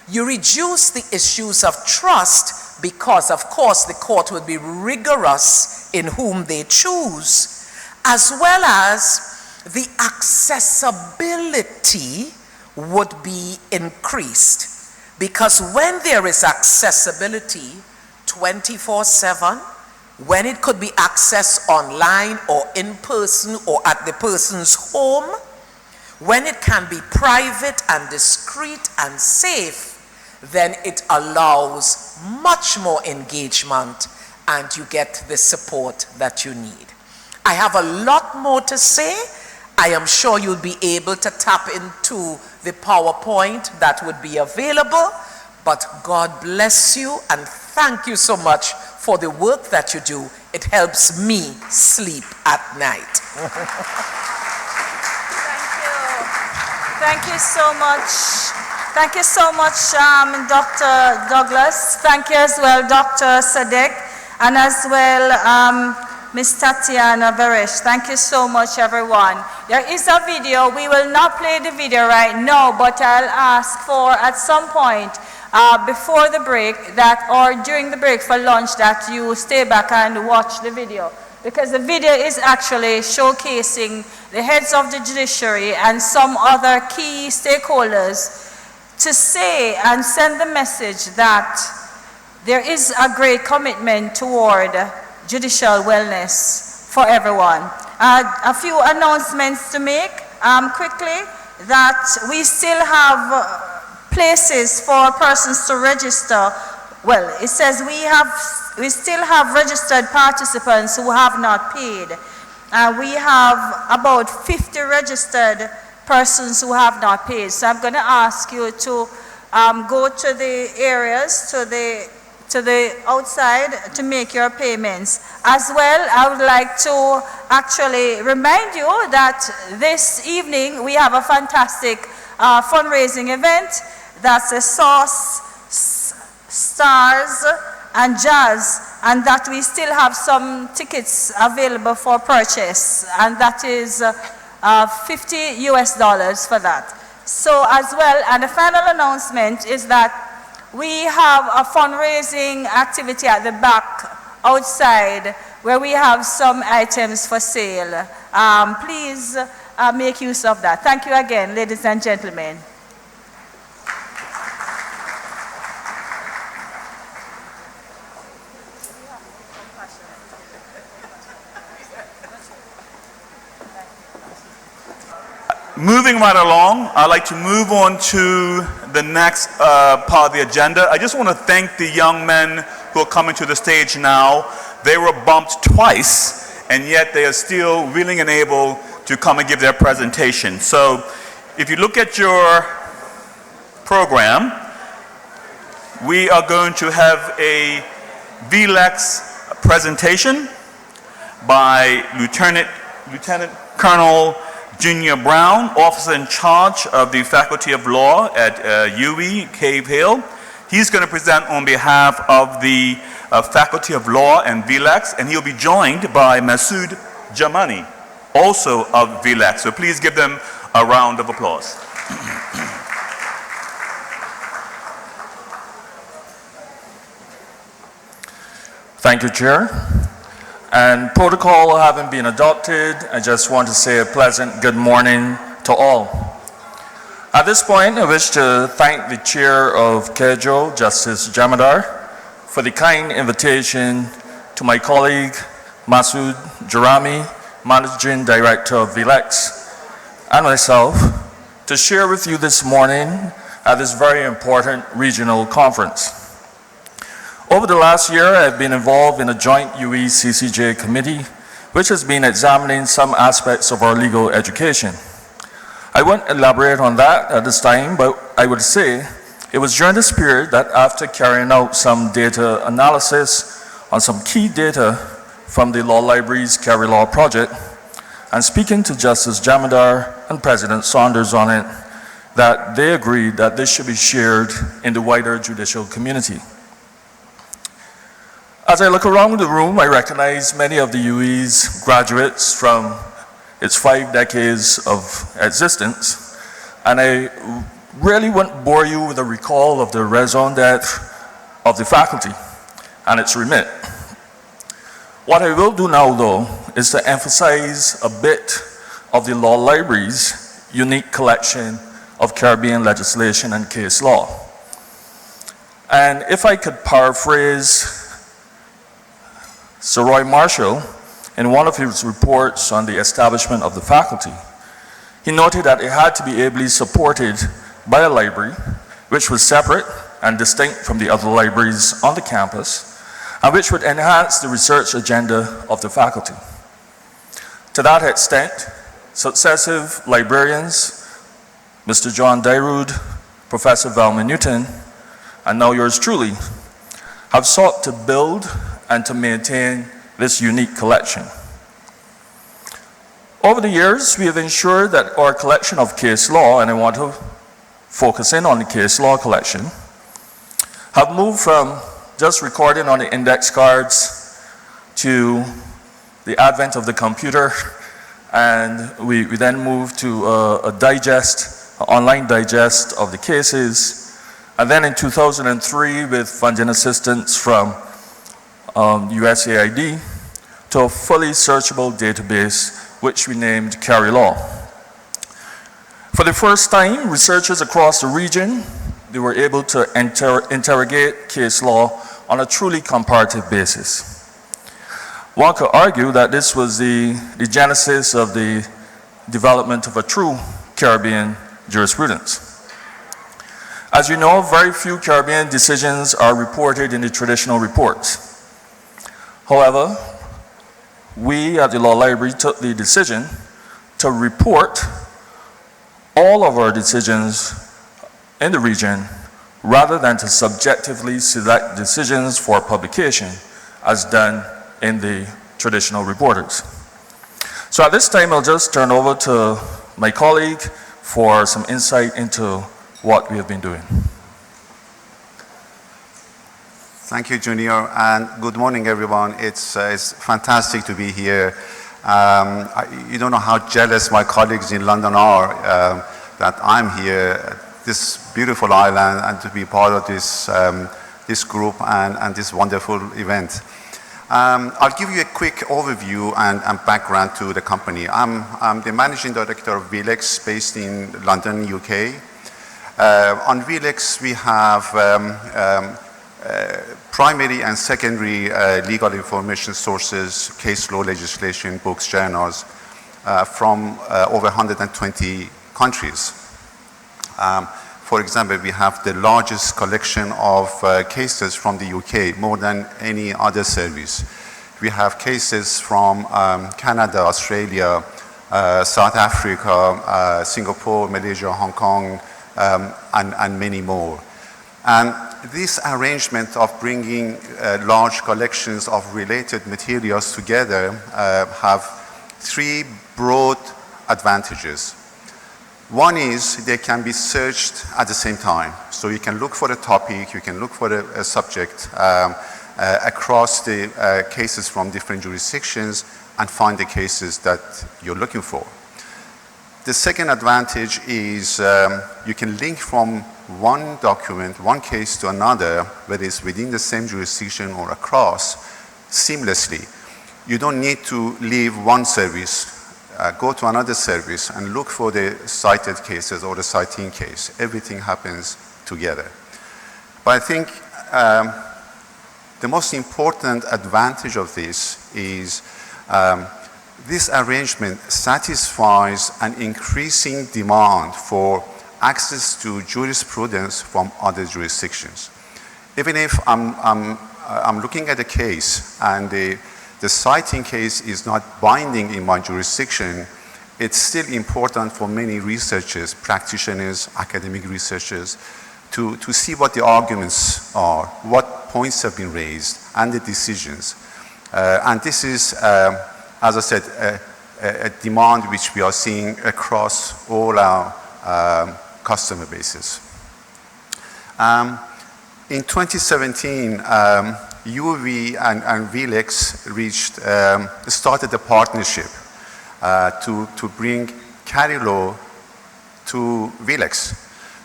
You reduce the issues of trust, because of course the court would be rigorous in whom they choose, as well as the accessibility would be increased. Because when there is accessibility 24/7, when it could be accessed online or in person or at the person's home, when it can be private and discreet and safe, then it allows much more engagement and you get the support that you need. I have a lot more to say. I am sure you'll be able to tap into the PowerPoint that would be available, but God bless you and thank you so much for the work that you do. It helps me sleep at night. Thank you so much. Thank you so much, Dr. Douglas. Thank you as well, Dr. Sadek, and as well, Ms. Tatiana Beresh. Thank you so much, everyone. There is a video. We will not play the video right now, but I'll ask for at some point before the break that, or during the break for lunch, that you stay back and watch the video. Because the video is actually showcasing the heads of the judiciary and some other key stakeholders to say and send the message that there is a great commitment toward judicial wellness for everyone. A few announcements to make quickly, that we still have places for persons to register. Well, it says we still have registered participants who have not paid. We have about 50 registered persons who have not paid. So I'm going to ask you to go to the areas, to the outside to make your payments. As well, I would like to actually remind you that this evening we have a fantastic fundraising event. That's a Sauce, Stars and Jazz, and that we still have some tickets available for purchase, and that is $50 US for that. So as well, and the final announcement is that we have a fundraising activity at the back outside where we have some items for sale. Please make use of that. Thank you again, ladies and gentlemen. moving right along, I'd like to move on to the next part of the agenda. I just want to thank the young men who are coming to the stage now. They were bumped twice, and yet they are still willing and able to come and give their presentation. So if you look at your program, we are going to have a VLEX presentation by Lieutenant Colonel Junior Brown, officer in charge of the Faculty of Law at UWI, Cave Hill. He's going to present on behalf of the Faculty of Law and VLEX, and he'll be joined by Masood Jamani, also of VLEX. So please give them a round of applause. Thank you, Chair. And protocol having been adopted, I just want to say a pleasant good morning to all. At this point, I wish to thank the Chair of CAJO, Justice Jamadar, for the kind invitation to my colleague, Masood Jarami, Managing Director of VLEX, and myself, to share with you this morning at this very important regional conference. Over the last year, I've been involved in a joint UE-CCJ committee, which has been examining some aspects of our legal education. I won't elaborate on that at this time, but I would say it was during this period that after carrying out some data analysis on some key data from the Law Library's Carry Law project, and speaking to Justice Jamadar and President Saunders on it, that they agreed that this should be shared in the wider judicial community. As I look around the room, I recognize many of the UE's graduates from its 5 decades of existence, and I really won't bore you with a recall of the raison d'etre of the faculty and its remit. What I will do now, though, is to emphasize a bit of the Law Library's unique collection of Caribbean legislation and case law. And if I could paraphrase Sir Roy Marshall, in one of his reports on the establishment of the faculty, he noted that it had to be ably supported by a library which was separate and distinct from the other libraries on the campus, and which would enhance the research agenda of the faculty. To that extent, successive librarians, Mr. John Dairud, Professor Velma Newton, and now yours truly, have sought to build and to maintain this unique collection. Over the years, we have ensured that our collection of case law, and I want to focus in on the case law collection, have moved from just recording on the index cards to the advent of the computer, and we then moved to a digest, an online digest of the cases, and then in 2003, with funding assistance from USAID, to a fully searchable database which we named Carry Law. For the first time, researchers across the region, they were able to interrogate case law on a truly comparative basis. One could argue that this was the genesis of the development of a true Caribbean jurisprudence. As you know, very few Caribbean decisions are reported in the traditional reports. However, we at the Law Library took the decision to report all of our decisions in the region rather than to subjectively select decisions for publication as done in the traditional reporters. So at this time, I'll just turn over to my colleague for some insight into what we have been doing. Thank you, Junior, and good morning, everyone. It's fantastic to be here. You don't know how jealous my colleagues in London are that I'm here at this beautiful island and to be part of this group and this wonderful event. I'll give you a quick overview and background to the company. I'm the managing director of VLEX based in London, UK. On VLEX, we have primary and secondary legal information sources, case law legislation, books, journals from over 120 countries. For example, we have the largest collection of cases from the UK, more than any other service. We have cases from Canada, Australia, South Africa, Singapore, Malaysia, Hong Kong, and many more. And this arrangement of bringing large collections of related materials together have three broad advantages. One is they can be searched at the same time. So you can look for a topic, you can look for a subject across the cases from different jurisdictions and find the cases that you're looking for. The second advantage is you can link from one document, one case to another, whether it's within the same jurisdiction or across, seamlessly. You don't need to leave one service, go to another service and look for the cited cases or the citing case. Everything happens together. But I think the most important advantage of this is this arrangement satisfies an increasing demand for access to jurisprudence from other jurisdictions. Even if I'm looking at a case and the citing case is not binding in my jurisdiction, it's still important for many researchers, practitioners, academic researchers, to see what the arguments are, what points have been raised, and the decisions. And this is, as I said, a demand which we are seeing across all our customer bases. In 2017, UV and VLEX started a partnership to bring CAJO to VLEX.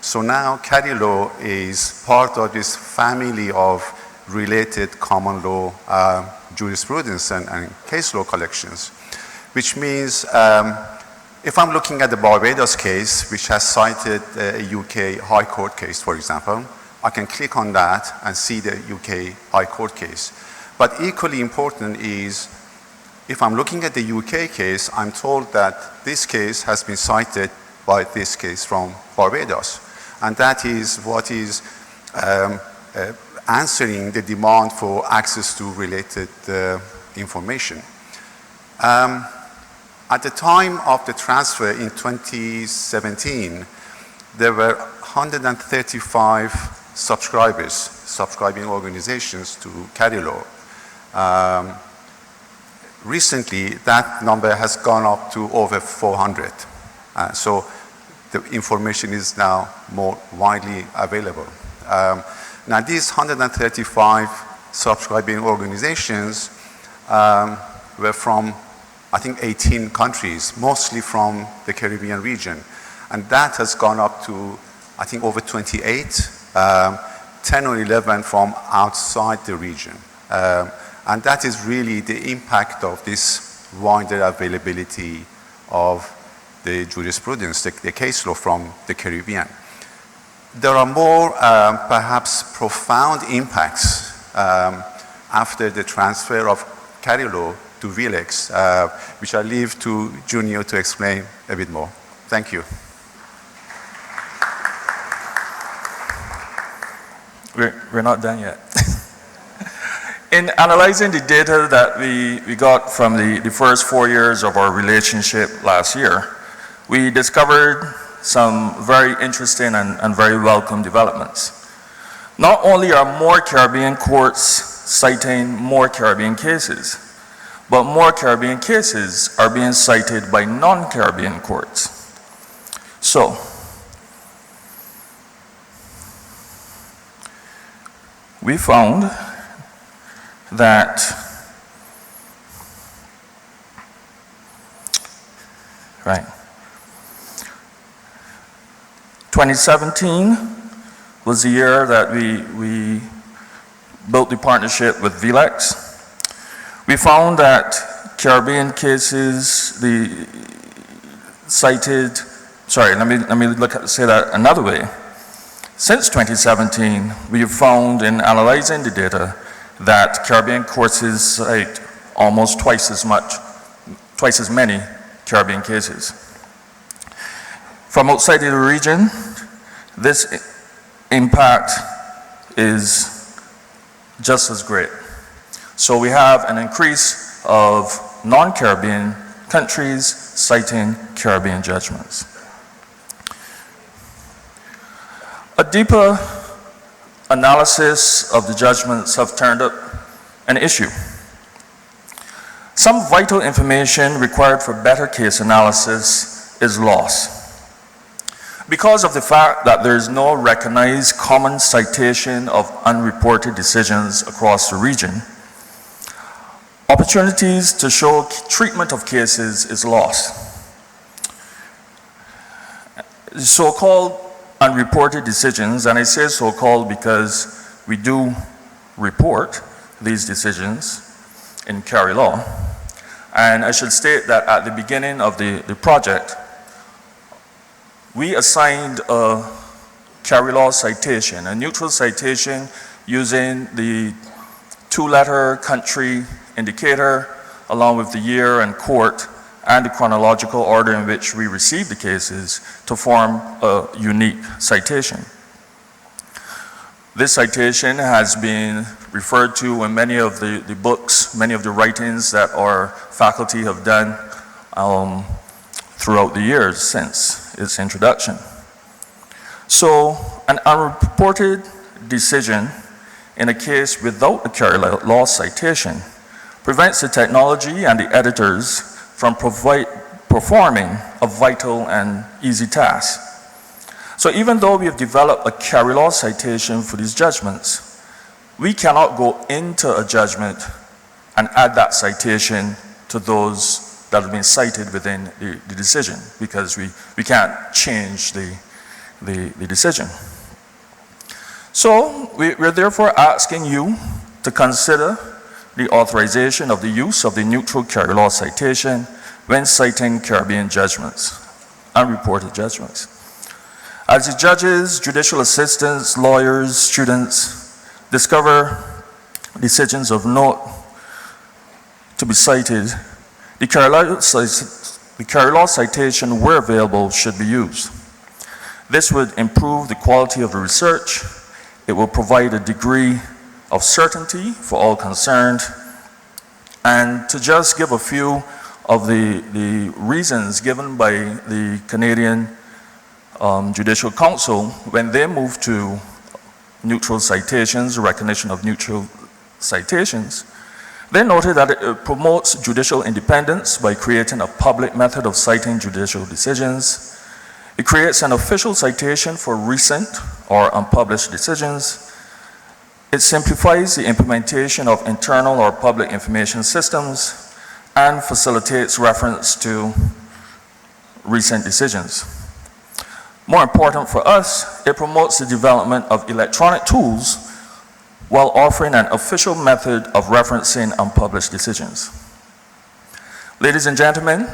So now CAJO is part of this family of related common law jurisprudence and case law collections, which means if I'm looking at the Barbados case, which has cited a UK High Court case, for example, I can click on that and see the UK High Court case. But equally important is, if I'm looking at the UK case, I'm told that this case has been cited by this case from Barbados. And that is what is answering the demand for access to related information. At the time of the transfer in 2017, there were 135 subscribing organizations to CAJO. Recently, that number has gone up to over 400. So the information is now more widely available. Now, these 135 subscribing organizations were from, I think, 18 countries, mostly from the Caribbean region. And that has gone up to, I think, over 28, 10 or 11 from outside the region. And that is really the impact of this wider availability of the jurisprudence, the case law from the Caribbean. There are more, perhaps, profound impacts after the transfer of CAJO to VLEX, which I leave to Junior to explain a bit more. Thank you. We're not done yet. In analyzing the data that we got from the first 4 years of our relationship last year, we discovered some very interesting and very welcome developments. Not only are more Caribbean courts citing more Caribbean cases, but more Caribbean cases are being cited by non-Caribbean courts. So, we found that right. 2017 was the year that we built the partnership with VLEX. We found that Caribbean cases, the cited, sorry, let me say that another way. Since 2017, we've found in analyzing the data that Caribbean courts cite almost twice as many Caribbean cases. From outside the region, this impact is just as great. So we have an increase of non-Caribbean countries citing Caribbean judgments. A deeper analysis of the judgments have turned up an issue. Some vital information required for better case analysis is lost because of the fact that there is no recognized common citation of unreported decisions across the region. Opportunities to show treatment of cases is lost. So-called unreported decisions, and I say so-called because we do report these decisions in carry law. And I should state that at the beginning of the project, we assigned a carry law citation, a neutral citation using the two-letter country indicator along with the year and court and the chronological order in which we received the cases to form a unique citation. This citation has been referred to in many of the books, many of the writings that our faculty have done throughout the years since its introduction. So an unreported decision in a case without a carry law citation prevents the technology and the editors from performing a vital and easy task. So even though we have developed a carry law citation for these judgments, we cannot go into a judgment and add that citation to those that have been cited within the decision because we can't change the decision. So we're therefore asking you to consider the authorization of the use of the neutral carry law citation when citing Caribbean judgments, unreported judgments. As the judges, judicial assistants, lawyers, students discover decisions of note to be cited, the carry law citation, where available, should be used. This would improve the quality of the research. It will provide a degree of certainty for all concerned. And to just give a few of the reasons given by the Canadian Judicial Council when they moved to neutral citations, recognition of neutral citations, they noted that it promotes judicial independence by creating a public method of citing judicial decisions. It creates an official citation for recent or unpublished decisions. It simplifies the implementation of internal or public information systems and facilitates reference to recent decisions. More important for us, it promotes the development of electronic tools while offering an official method of referencing unpublished decisions. Ladies and gentlemen,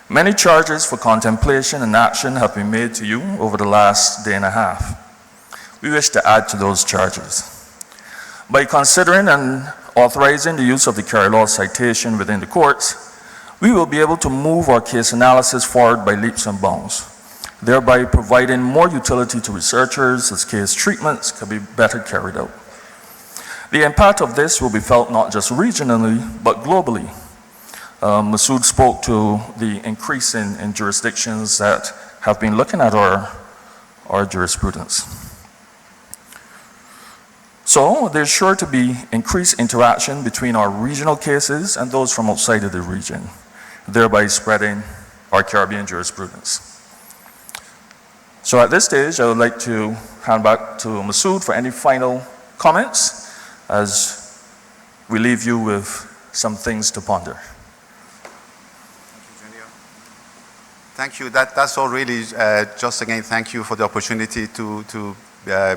many charges for contemplation and action have been made to you over the last day and a half. We wish to add to those charges. By considering and authorizing the use of the carry law citation within the courts, we will be able to move our case analysis forward by leaps and bounds, thereby providing more utility to researchers as case treatments can be better carried out. The impact of this will be felt not just regionally, but globally. Masood spoke to the increase in jurisdictions that have been looking at our jurisprudence. So there's sure to be increased interaction between our regional cases and those from outside of the region, thereby spreading our Caribbean jurisprudence. So at this stage, I would like to hand back to Masood for any final comments as we leave you with some things to ponder. Thank you. That's all really. Just again, thank you for the opportunity to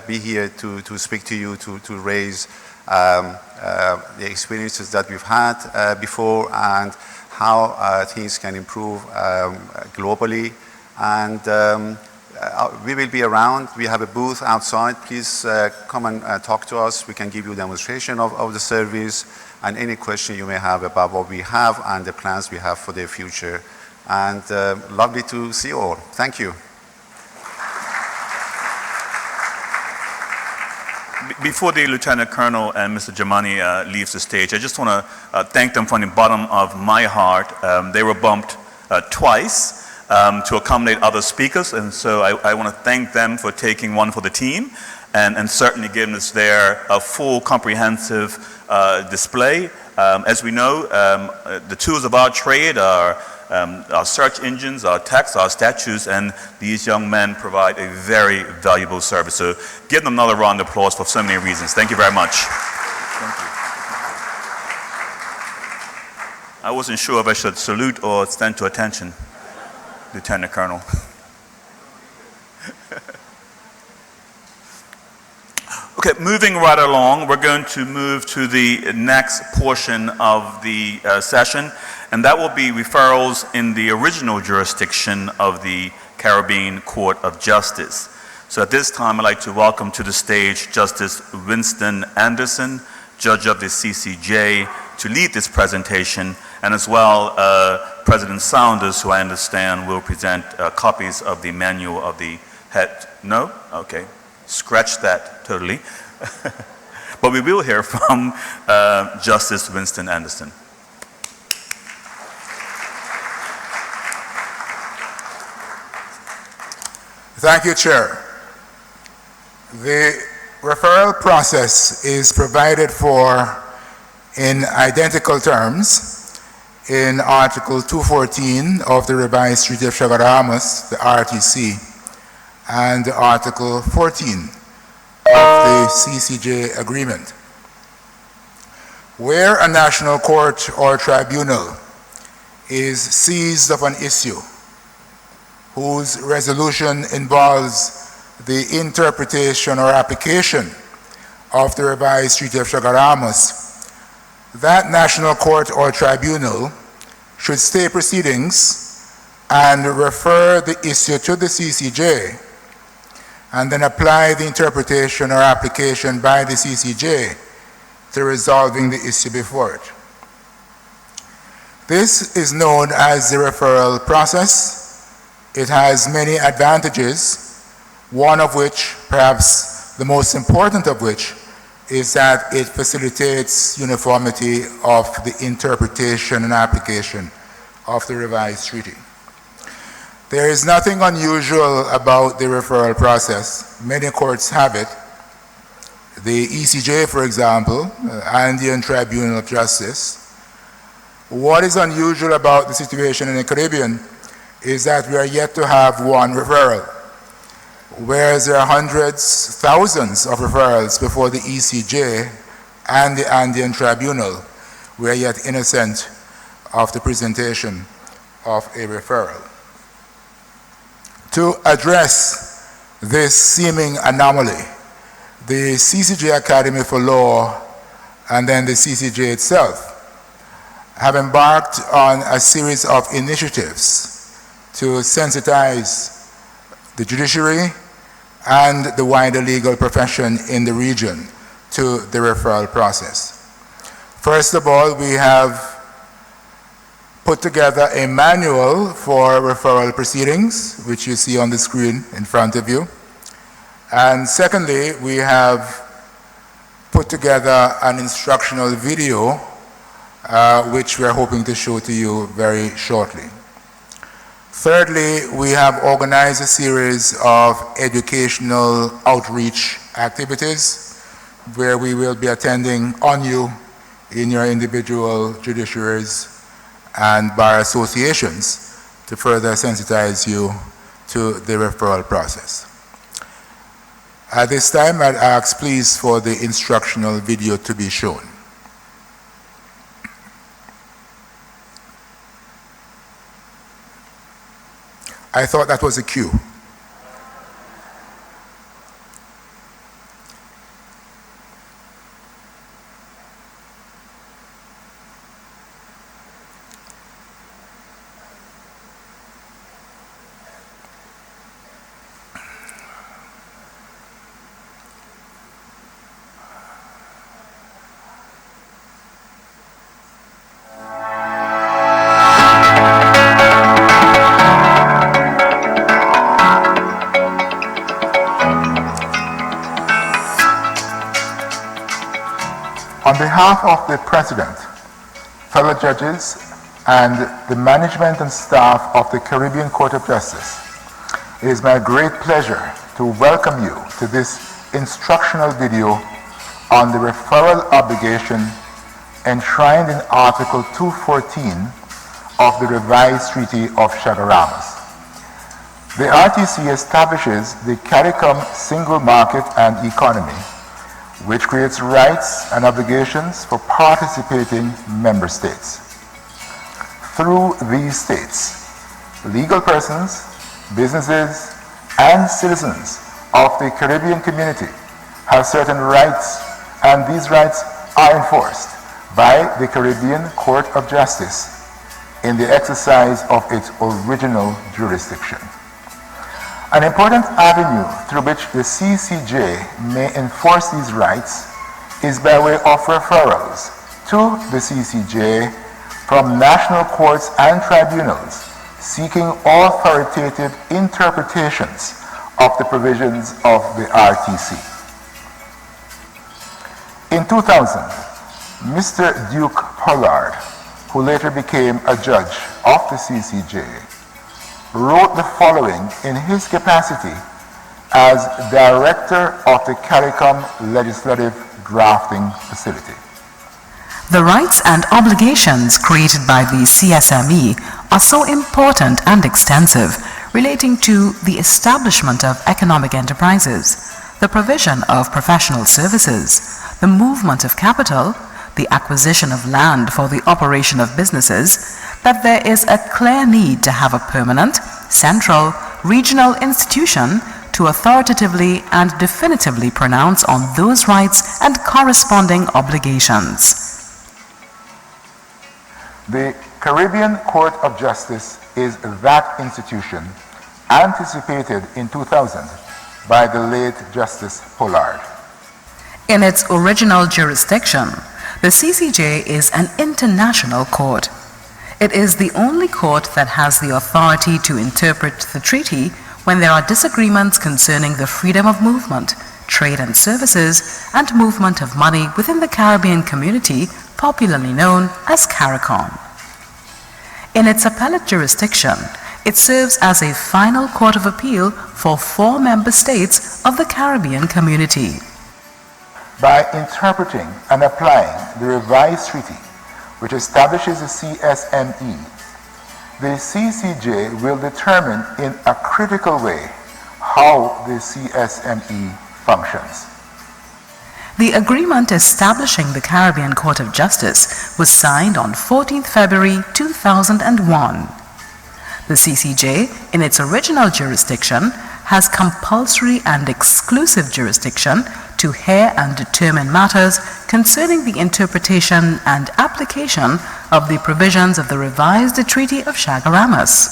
be here to speak to you, to raise the experiences that we've had before and how things can improve globally. And we will be around. We have a booth outside. Please come and talk to us. We can give you a demonstration of the service and any question you may have about what we have and the plans we have for the future. And lovely to see you all. Thank you. before the Lieutenant Colonel and Mr. Jamani leaves the stage, I just want to thank them from the bottom of my heart. They were bumped twice to accommodate other speakers, and so I want to thank them for taking one for the team and certainly giving us their full comprehensive display. As we know, the tools of our trade are our search engines, our text, our statues, and these young men provide a very valuable service. So give them another round of applause for so many reasons. Thank you very much. Thank you. I wasn't sure if I should salute or stand to attention, Lieutenant Colonel. Okay, moving right along, we're going to move to the next portion of the session, and that will be referrals in the original jurisdiction of the Caribbean Court of Justice. So at this time, I'd like to welcome to the stage Justice Winston Anderson, Judge of the CCJ, to lead this presentation, and as well President Saunders, who I understand will present copies of the manual of the head. No? Okay. Scratch that totally. But we will hear from Justice Winston Anderson. Thank you, Chair. The referral process is provided for in identical terms in Article 214 of the Revised Treaty of Chaguaramas, the RTC, and Article 14 of the CCJ agreement. Where a national court or tribunal is seized of an issue whose resolution involves the interpretation or application of the Revised Treaty of Chaguaramas, that national court or tribunal should stay proceedings and refer the issue to the CCJ, and then apply the interpretation or application by the CCJ to resolving the issue before it. This is known as the referral process. It has many advantages, one of which, perhaps the most important of which, is that it facilitates uniformity of the interpretation and application of the revised treaty. There is nothing unusual about the referral process. Many courts have it. The ECJ, for example, Andean Tribunal of Justice. What is unusual about the situation in the Caribbean is that we are yet to have one referral, whereas there are hundreds, thousands of referrals before the ECJ and the Andean Tribunal. We are yet innocent of the presentation of a referral. To address this seeming anomaly, the CCJ Academy for Law and then the CCJ itself have embarked on a series of initiatives to sensitize the judiciary and the wider legal profession in the region to the referral process. First of all, we have put together a manual for referral proceedings, which you see on the screen in front of you. And secondly, we have put together an instructional video, which we're hoping to show to you very shortly. Thirdly, we have organized a series of educational outreach activities where we will be attending on you in your individual judiciaries and bar associations to further sensitize you to the referral process. At this time, I'd ask please for the instructional video to be shown. I thought that was a cue. behalf of the President, fellow judges, and the management and staff of the Caribbean Court of Justice, it is my great pleasure to welcome you to this instructional video on the referral obligation enshrined in Article 214 of the revised Treaty of Chaguaramas. The RTC establishes the CARICOM single market and economy, which creates rights and obligations for participating member states. Through these states, legal persons, businesses, and citizens of the Caribbean community have certain rights, and these rights are enforced by the Caribbean Court of Justice in the exercise of its original jurisdiction. An important avenue through which the CCJ may enforce these rights is by way of referrals to the CCJ from national courts and tribunals seeking authoritative interpretations of the provisions of the RTC. In 2000, Mr. Duke Pollard, who later became a judge of the CCJ, wrote the following in his capacity as Director of the CARICOM Legislative Drafting Facility. The rights and obligations created by the CSME are so important and extensive, relating to the establishment of economic enterprises, the provision of professional services, the movement of capital, the acquisition of land for the operation of businesses, that there is a clear need to have a permanent, central, regional institution to authoritatively and definitively pronounce on those rights and corresponding obligations. The Caribbean Court of Justice is that institution, anticipated in 2000 by the late Justice Pollard. In its original jurisdiction, the CCJ is an international court. It is the only court that has the authority to interpret the treaty when there are disagreements concerning the freedom of movement, trade and services, and movement of money within the Caribbean community, popularly known as CARICOM. In its appellate jurisdiction, it serves as a final court of appeal for 4 member states of the Caribbean community. By interpreting and applying the revised treaty, which establishes the CSME, the CCJ will determine in a critical way how the CSME functions. The agreement establishing the Caribbean Court of Justice was signed on 14th February 2001. The CCJ, in its original jurisdiction, has compulsory and exclusive jurisdiction to hear and determine matters concerning the interpretation and application of the provisions of the revised Treaty of Chaguaramas.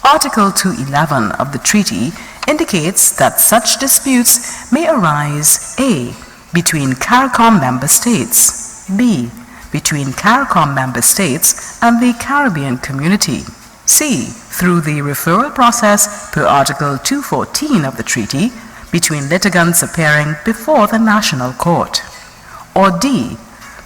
Article 211 of the treaty indicates that such disputes may arise a. between CARICOM member states, b. between CARICOM member states and the Caribbean community, c. through the referral process per Article 214 of the treaty between litigants appearing before the national court, or d.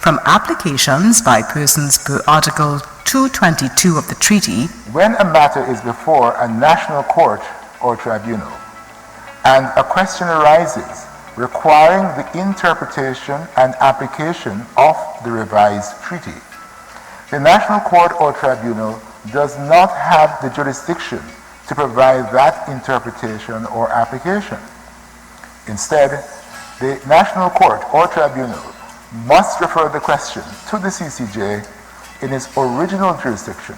from applications by persons per Article 222 of the treaty when a matter is before a national court or tribunal and a question arises requiring the interpretation and application of the revised treaty. The national court or tribunal does not have the jurisdiction to provide that interpretation or application. Instead, the national court or tribunal must refer the question to the CCJ in its original jurisdiction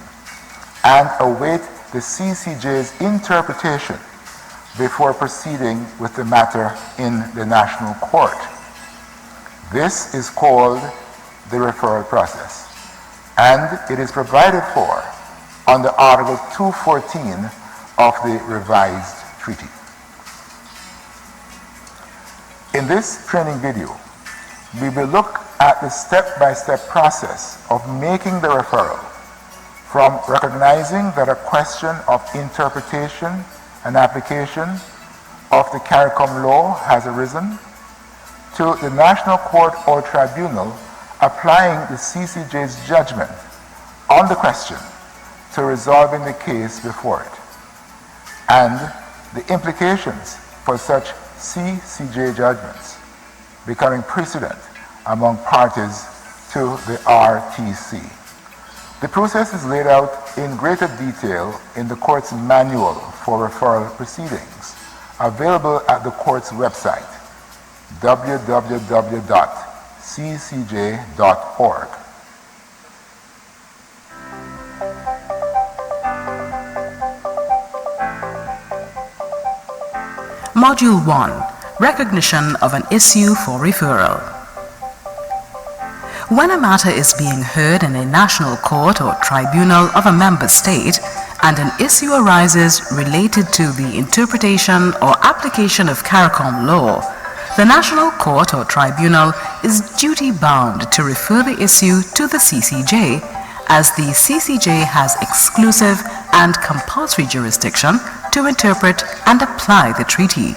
and await the CCJ's interpretation before proceeding with the matter in the national court. This is called the referral process, and it is provided for under Article 214 of the revised treaty. In this training video, we will look at the step-by-step process of making the referral, from recognizing that a question of interpretation and application of the CARICOM law has arisen, to the national court or tribunal applying the CCJ's judgment on the question to resolving the case before it, and the implications for such CCJ judgments becoming precedent among parties to the RTC. The process is laid out in greater detail in the court's manual for referral proceedings, available at the court's website, www.ccj.org. Module 1. Recognition of an issue for referral. When a matter is being heard in a national court or tribunal of a member state, and an issue arises related to the interpretation or application of CARICOM law, the national court or tribunal is duty-bound to refer the issue to the CCJ, as the CCJ has exclusive and compulsory jurisdiction to interpret and apply the treaty.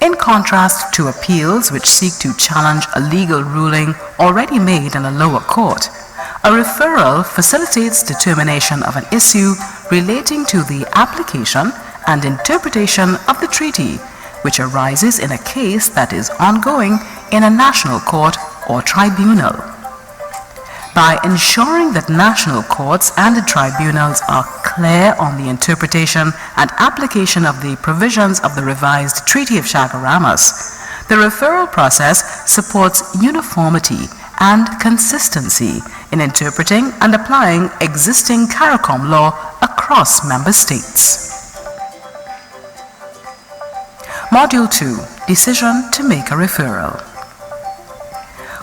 In contrast to appeals which seek to challenge a legal ruling already made in a lower court, a referral facilitates determination of an issue relating to the application and interpretation of the treaty, which arises in a case that is ongoing in a national court or tribunal. By ensuring that national courts and tribunals are clear on the interpretation and application of the provisions of the revised Treaty of Chaguaramas, the referral process supports uniformity and consistency in interpreting and applying existing CARICOM law across member states. Module 2. Decision to make a referral.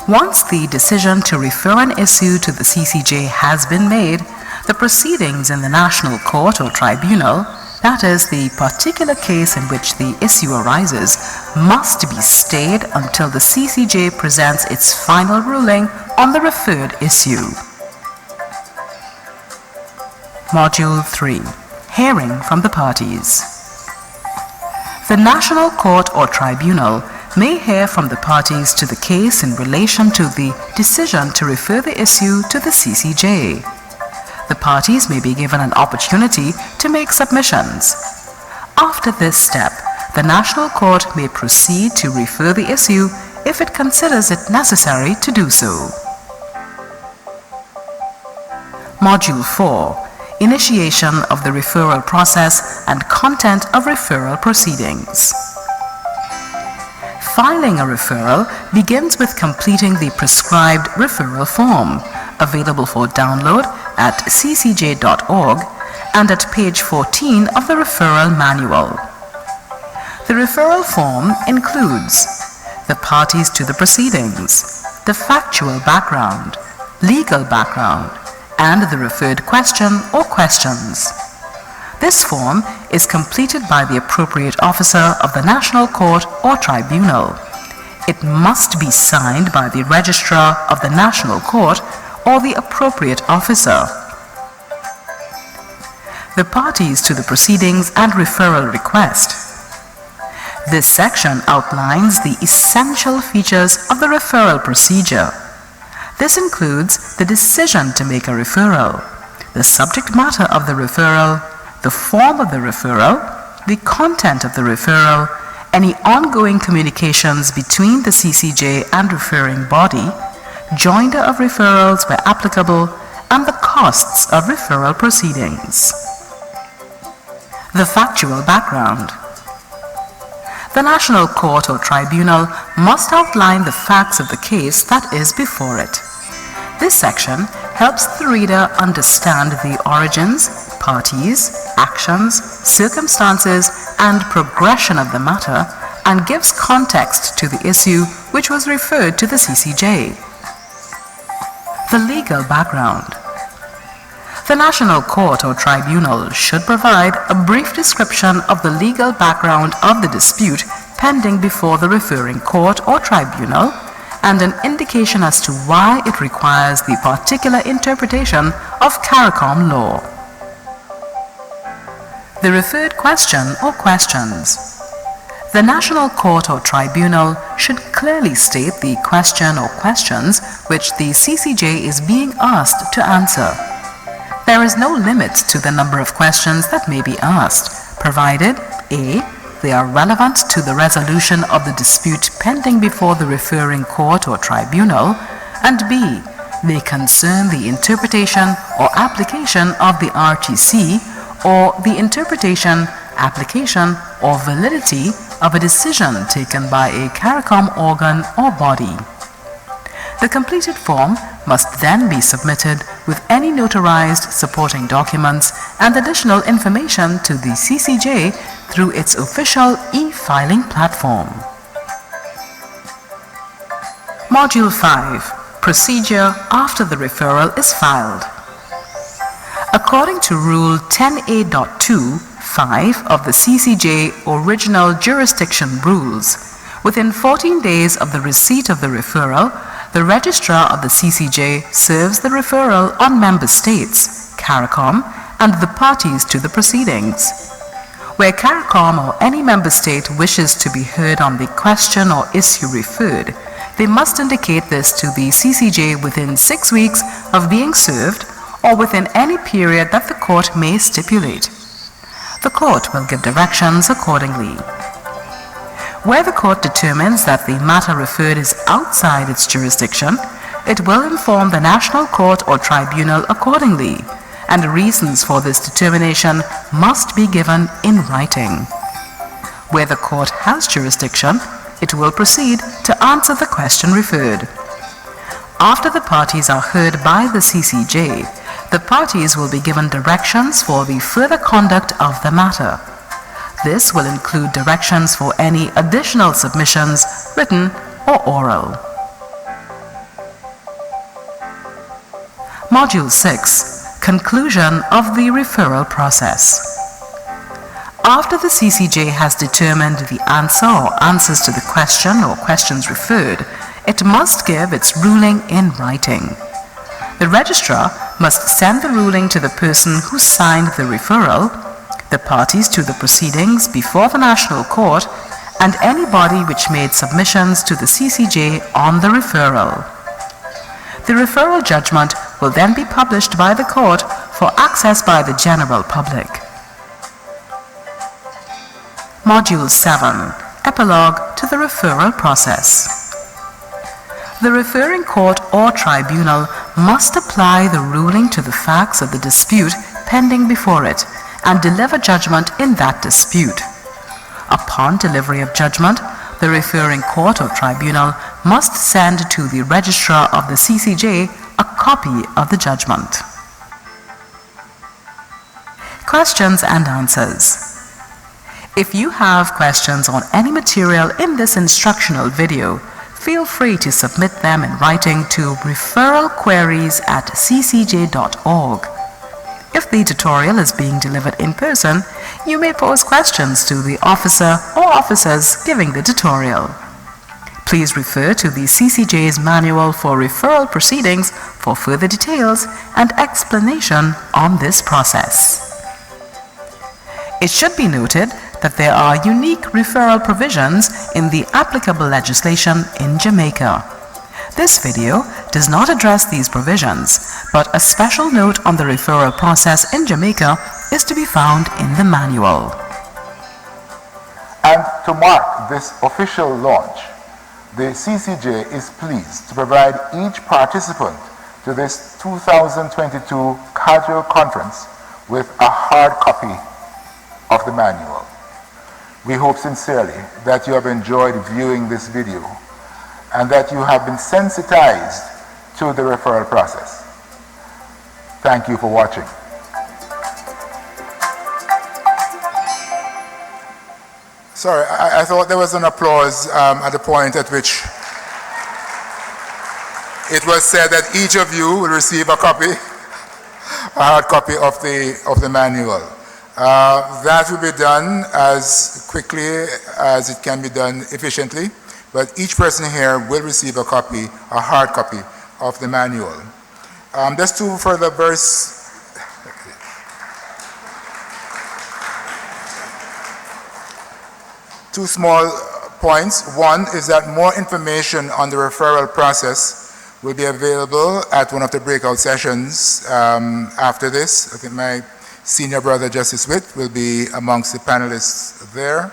Once the decision to refer an issue to the CCJ has been made, the proceedings in the national court or tribunal, that is, the particular case in which the issue arises, must be stayed until the CCJ presents its final ruling on the referred issue. Module 3. Hearing from the parties. The national court or tribunal may hear from the parties to the case in relation to the decision to refer the issue to the CCJ. The parties may be given an opportunity to make submissions. After this step, the national court may proceed to refer the issue if it considers it necessary to do so. Module 4. Initiation of the referral process and content of referral proceedings. Filing a referral begins with completing the prescribed referral form, available for download at ccj.org and at page 14 of the referral manual. The referral form includes the parties to the proceedings, the factual background, legal background, and the referred question or questions. This form is completed by the appropriate officer of the national court or tribunal. It must be signed by the registrar of the national court or the appropriate officer. The parties to the proceedings and referral request. This section outlines the essential features of the referral procedure. This includes the decision to make a referral, the subject matter of the referral, the form of the referral, the content of the referral, any ongoing communications between the CCJ and referring body, joinder of referrals where applicable, and the costs of referral proceedings. The factual background. The national court or tribunal must outline the facts of the case that is before it. This section helps the reader understand the origins, parties, actions, circumstances, and progression of the matter, and gives context to the issue which was referred to the CCJ. The legal background. The national court or tribunal should provide a brief description of the legal background of the dispute pending before the referring court or tribunal, and an indication as to why it requires the particular interpretation of CARICOM law. The referred question or questions. the National Court or Tribunal should clearly state the question or questions which the CCJ is being asked to answer. There is no limit to the number of questions that may be asked, provided A. They are relevant to the resolution of the dispute pending before the referring court or tribunal, and B. They concern the interpretation or application of the RTC or the interpretation, application, or validity of a decision taken by a CARICOM organ or body. The completed form must then be submitted with any notarized supporting documents and additional information to the CCJ through its official e-filing platform. Module 5. Procedure after the referral is filed. According to Rule 10A.2, 5 of the CCJ Original Jurisdiction Rules, within 14 days of the receipt of the referral, the Registrar of the CCJ serves the referral on Member States, CARICOM, and the parties to the proceedings. Where CARICOM or any Member State wishes to be heard on the question or issue referred, they must indicate this to the CCJ within 6 weeks of being served or within any period that the court may stipulate. The court will give directions accordingly. Where the court determines that the matter referred is outside its jurisdiction, it will inform the National Court or Tribunal accordingly, and reasons for this determination must be given in writing. Where the court has jurisdiction, it will proceed to answer the question referred. After the parties are heard by the CCJ, the parties will be given directions for the further conduct of the matter. This will include directions for any additional submissions, written or oral. Module 6. Conclusion of the referral process. After the CCJ has determined the answer or answers to the question or questions referred, it must give its ruling in writing. The registrar must send the ruling to the person who signed the referral, the parties to the proceedings before the National Court, and any body which made submissions to the CCJ on the referral. The referral judgment will then be published by the court for access by the general public. Module 7. Epilogue to the referral process. The referring court or tribunal must apply the ruling to the facts of the dispute pending before it and deliver judgment in that dispute. Upon delivery of judgment, the referring court or tribunal must send to the registrar of the CCJ a copy of the judgment. Questions and answers. If you have questions on any material in this instructional video, feel free to submit them in writing to referralqueries@ccj.org. If the tutorial is being delivered in person, you may pose questions to the officer or officers giving the tutorial. Please refer to the CCJ's Manual for Referral Proceedings for further details and explanation on this process. It should be noted that there are unique referral provisions in the applicable legislation in Jamaica. This video does not address these provisions, but a special note on the referral process in Jamaica is to be found in the manual. And to mark this official launch, the CCJ is pleased to provide each participant to this 2022 CAJO conference with a hard copy of the manual. We hope sincerely that you have enjoyed viewing this video and that you have been sensitized to the referral process. Thank you for watching. Sorry, I thought there was an applause at the point at which it was said that each of you will receive a copy, a hard copy of the manual. That will be done as quickly as it can be done efficiently, but each person here will receive a copy, a hard copy of the manual. Just to further verse. Two small points. One is that more information on the referral process will be available at one of the breakout sessions after this. I think my senior brother, Justice Witt, will be amongst the panelists there.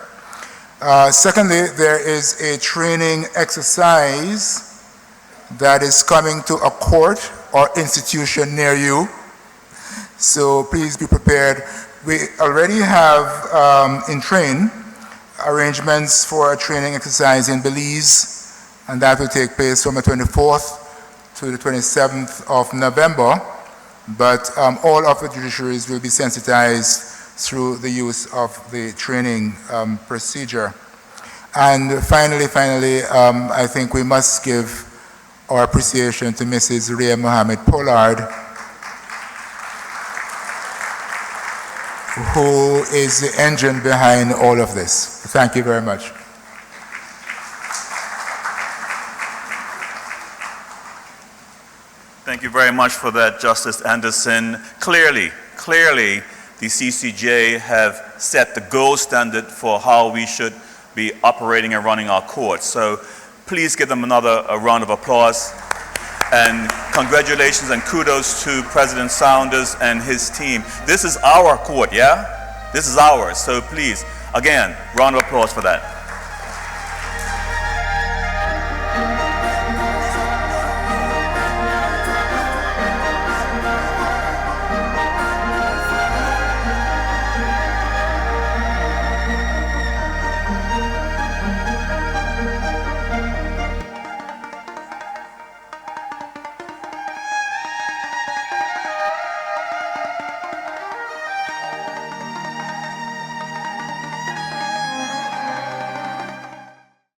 Secondly, there is a training exercise that is coming to a court or institution near you. So please be prepared. We already have in train arrangements for a training exercise in Belize, and that will take place from the 24th to the 27th of November. But all of the judiciaries will be sensitized through the use of the training procedure. And finally, I think we must give our appreciation to Mrs. Ria Mohammed Pollard, who is the engine behind all of this. Thank you very much. Thank you very much for that, Justice Anderson. Clearly, the CCJ have set the gold standard for how we should be operating and running our courts. So please give them another round of applause. And congratulations and kudos to President Saunders and his team. This is our court, yeah? This is ours. So please, again, round of applause for that.